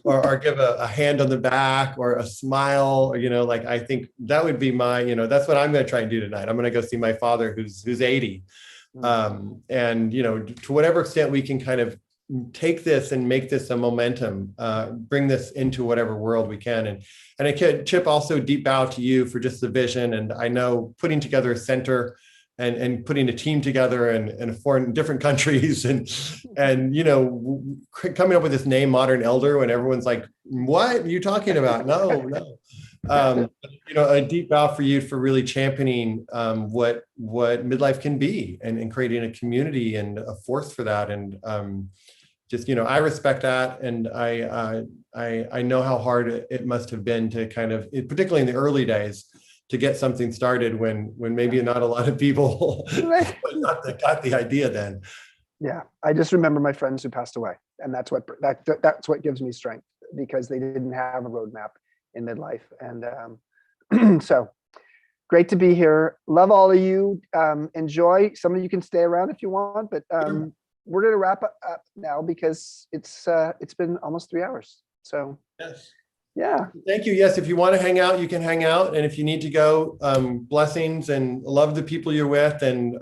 [SPEAKER 2] or give a hand on the back or a smile, or like, I think that would be my, that's what I'm going to try and do tonight. I'm going to go see my father who's 80. And to whatever extent we can kind of take this and make this a momentum, bring this into whatever world we can. And I could, Chip, also deep bow to you for just the vision. And I know putting together a center and putting a team together in foreign different countries and coming up with this name, Modern Elder, when everyone's like, what are you talking about? No. A deep bow for you for really championing what midlife can be, and creating a community and a force for that. And I respect that, and I know how hard it must have been to kind of, particularly in the early days, to get something started when maybe not a lot of people got the idea then.
[SPEAKER 3] Yeah, I just remember my friends who passed away, and that's what gives me strength, because they didn't have a roadmap in midlife. And so great to be here. Love all of you. Enjoy. Some of you can stay around if you want, but we're going to wrap up now, because it's been almost 3 hours. So
[SPEAKER 2] yes.
[SPEAKER 3] Yeah.
[SPEAKER 2] Thank you. Yes, if you want to hang out, you can hang out. And if you need to go, blessings, and love the people you're with. And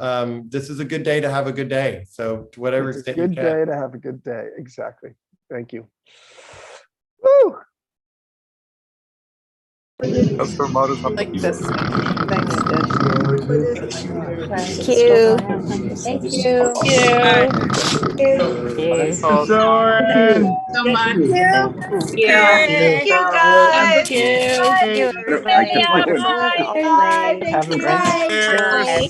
[SPEAKER 2] this is a good day to have a good day. So to whatever extent you can.
[SPEAKER 3] Good day to have a good day. Exactly. Thank you. Woo!
[SPEAKER 4] Like this. Thanks,
[SPEAKER 5] Thank you. Thank you.
[SPEAKER 11] Soren. So much.
[SPEAKER 5] Thank you, guys.
[SPEAKER 11] Thank you.
[SPEAKER 5] Thank you, everybody. Bye. Thank you, guys. Bye.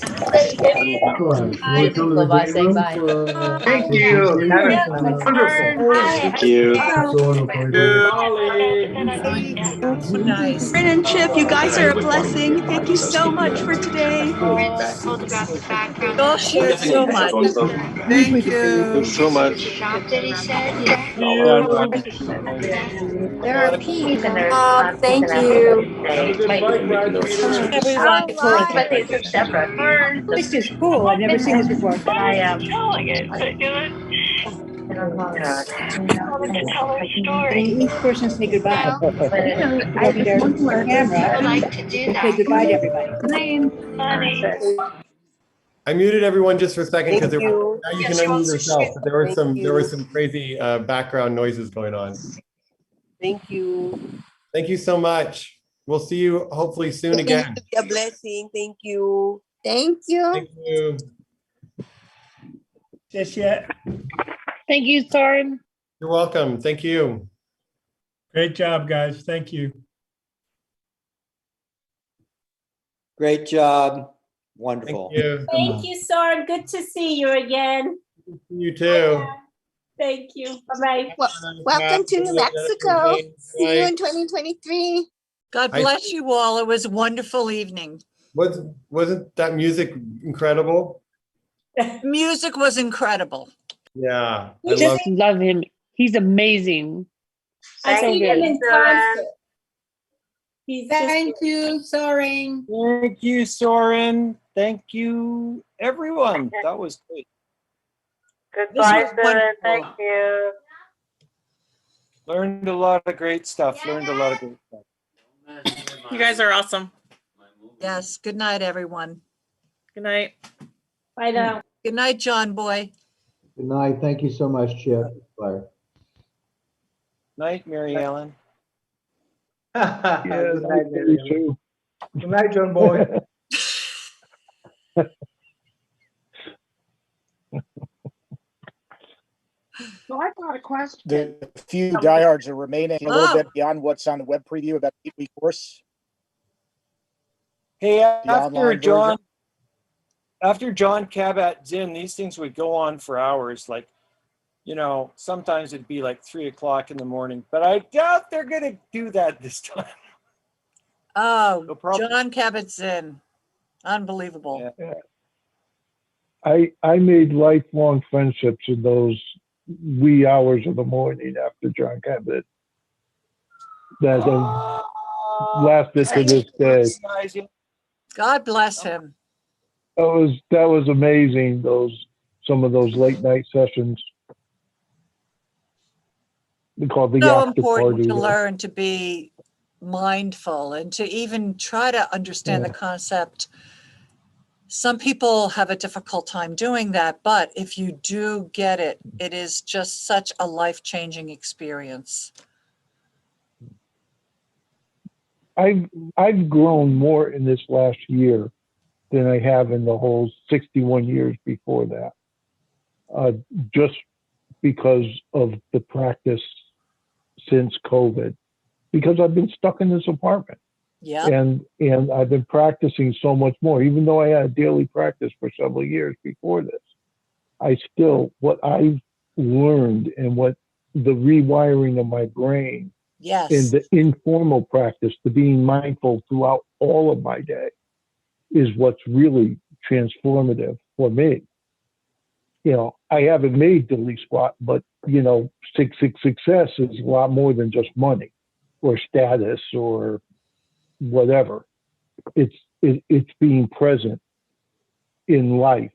[SPEAKER 6] Bye-bye. Say bye.
[SPEAKER 5] Thank you. Have a wonderful.
[SPEAKER 6] Thank you.
[SPEAKER 8] Nice. Fran and Chip, you guys are a blessing. Thank you so much for today.
[SPEAKER 11] Photographic background.
[SPEAKER 8] Gosh, you so much.
[SPEAKER 11] Thank you.
[SPEAKER 6] Thanks so much.
[SPEAKER 11] Shop that he said.
[SPEAKER 5] There are peas and there's thank you.
[SPEAKER 6] Have a good bike ride.
[SPEAKER 5] Everyone,
[SPEAKER 6] This is cool. I've never seen this before.
[SPEAKER 5] I am telling it.
[SPEAKER 6] Getting each person to say goodbye.
[SPEAKER 5] I
[SPEAKER 6] Over there with the camera.
[SPEAKER 5] would like to do that.
[SPEAKER 6] Say goodbye to everybody.
[SPEAKER 2] I muted everyone just for a second, because now you
[SPEAKER 5] Yes,
[SPEAKER 2] can
[SPEAKER 5] you
[SPEAKER 2] unmute
[SPEAKER 5] also
[SPEAKER 2] yourself.
[SPEAKER 5] should.
[SPEAKER 2] But there were some crazy background noises going on.
[SPEAKER 6] Thank you.
[SPEAKER 2] Thank you so much. We'll see you hopefully soon again.
[SPEAKER 6] A blessing. Thank you.
[SPEAKER 5] Thank you.
[SPEAKER 2] Thank you.
[SPEAKER 18] Just yet.
[SPEAKER 5] Thank you, Soren.
[SPEAKER 2] You're welcome. Thank you.
[SPEAKER 18] Great job, guys. Thank you.
[SPEAKER 25] Great job. Wonderful.
[SPEAKER 2] Thank you.
[SPEAKER 5] Thank you, Soren. Good to see you again.
[SPEAKER 2] You too.
[SPEAKER 5] Thank you. Bye-bye.
[SPEAKER 17] Welcome to New Mexico. See you in 2023.
[SPEAKER 26] God bless you all. It was a wonderful evening.
[SPEAKER 2] Wasn't that music incredible?
[SPEAKER 26] Music was incredible.
[SPEAKER 2] Yeah.
[SPEAKER 5] I just love him. He's amazing. I see him in concert.
[SPEAKER 6] Thank you, Soren.
[SPEAKER 27] Thank you, Soren. Thank you, everyone. That was great.
[SPEAKER 5] Goodbye, Soren. Thank you.
[SPEAKER 27] Learned a lot of great stuff. Learned a lot of great stuff.
[SPEAKER 20] You guys are awesome.
[SPEAKER 26] Yes. Good night, everyone.
[SPEAKER 20] Good night.
[SPEAKER 5] Bye now.
[SPEAKER 26] Good night, John Boy.
[SPEAKER 28] Good night. Thank you so much, Chip. Claire.
[SPEAKER 27] Night, Mary Ellen.
[SPEAKER 28] Good night,
[SPEAKER 29] You too.
[SPEAKER 28] Good night, John Boy.
[SPEAKER 30] So I've got a question.
[SPEAKER 31] The few diehards are remaining a little bit beyond what's on the web preview about the 8-week course.
[SPEAKER 27] Hey, after
[SPEAKER 31] online
[SPEAKER 27] John, after John Kabat-Zinn, in, these things would go on for hours. Like, sometimes it'd be like 3 o'clock in the morning, but I doubt they're going to do that this time.
[SPEAKER 26] Oh, John Kabat-Zinn. Unbelievable.
[SPEAKER 29] Yeah. I made lifelong friendships in those wee hours of the morning after John Cabot. that lasted to this day.
[SPEAKER 26] God bless him.
[SPEAKER 29] That was amazing. Some of those late night sessions. We call the
[SPEAKER 26] So
[SPEAKER 29] after
[SPEAKER 26] important
[SPEAKER 29] party.
[SPEAKER 26] to learn to be mindful and to even try to understand the concept. Some people have a difficult time doing that, but if you do get it, it is just such a life-changing experience.
[SPEAKER 29] I've grown more in this last year than I have in the whole 61 years before that. Just because of the practice since COVID, because I've been stuck in this apartment.
[SPEAKER 26] Yeah.
[SPEAKER 29] And I've been practicing so much more, even though I had daily practice for several years before this. What I've learned and what the rewiring of my brain and the informal practice, the being mindful throughout all of my day, is what's really transformative for me. I haven't made diddly squat, but success is a lot more than just money or status or whatever. It's being present in life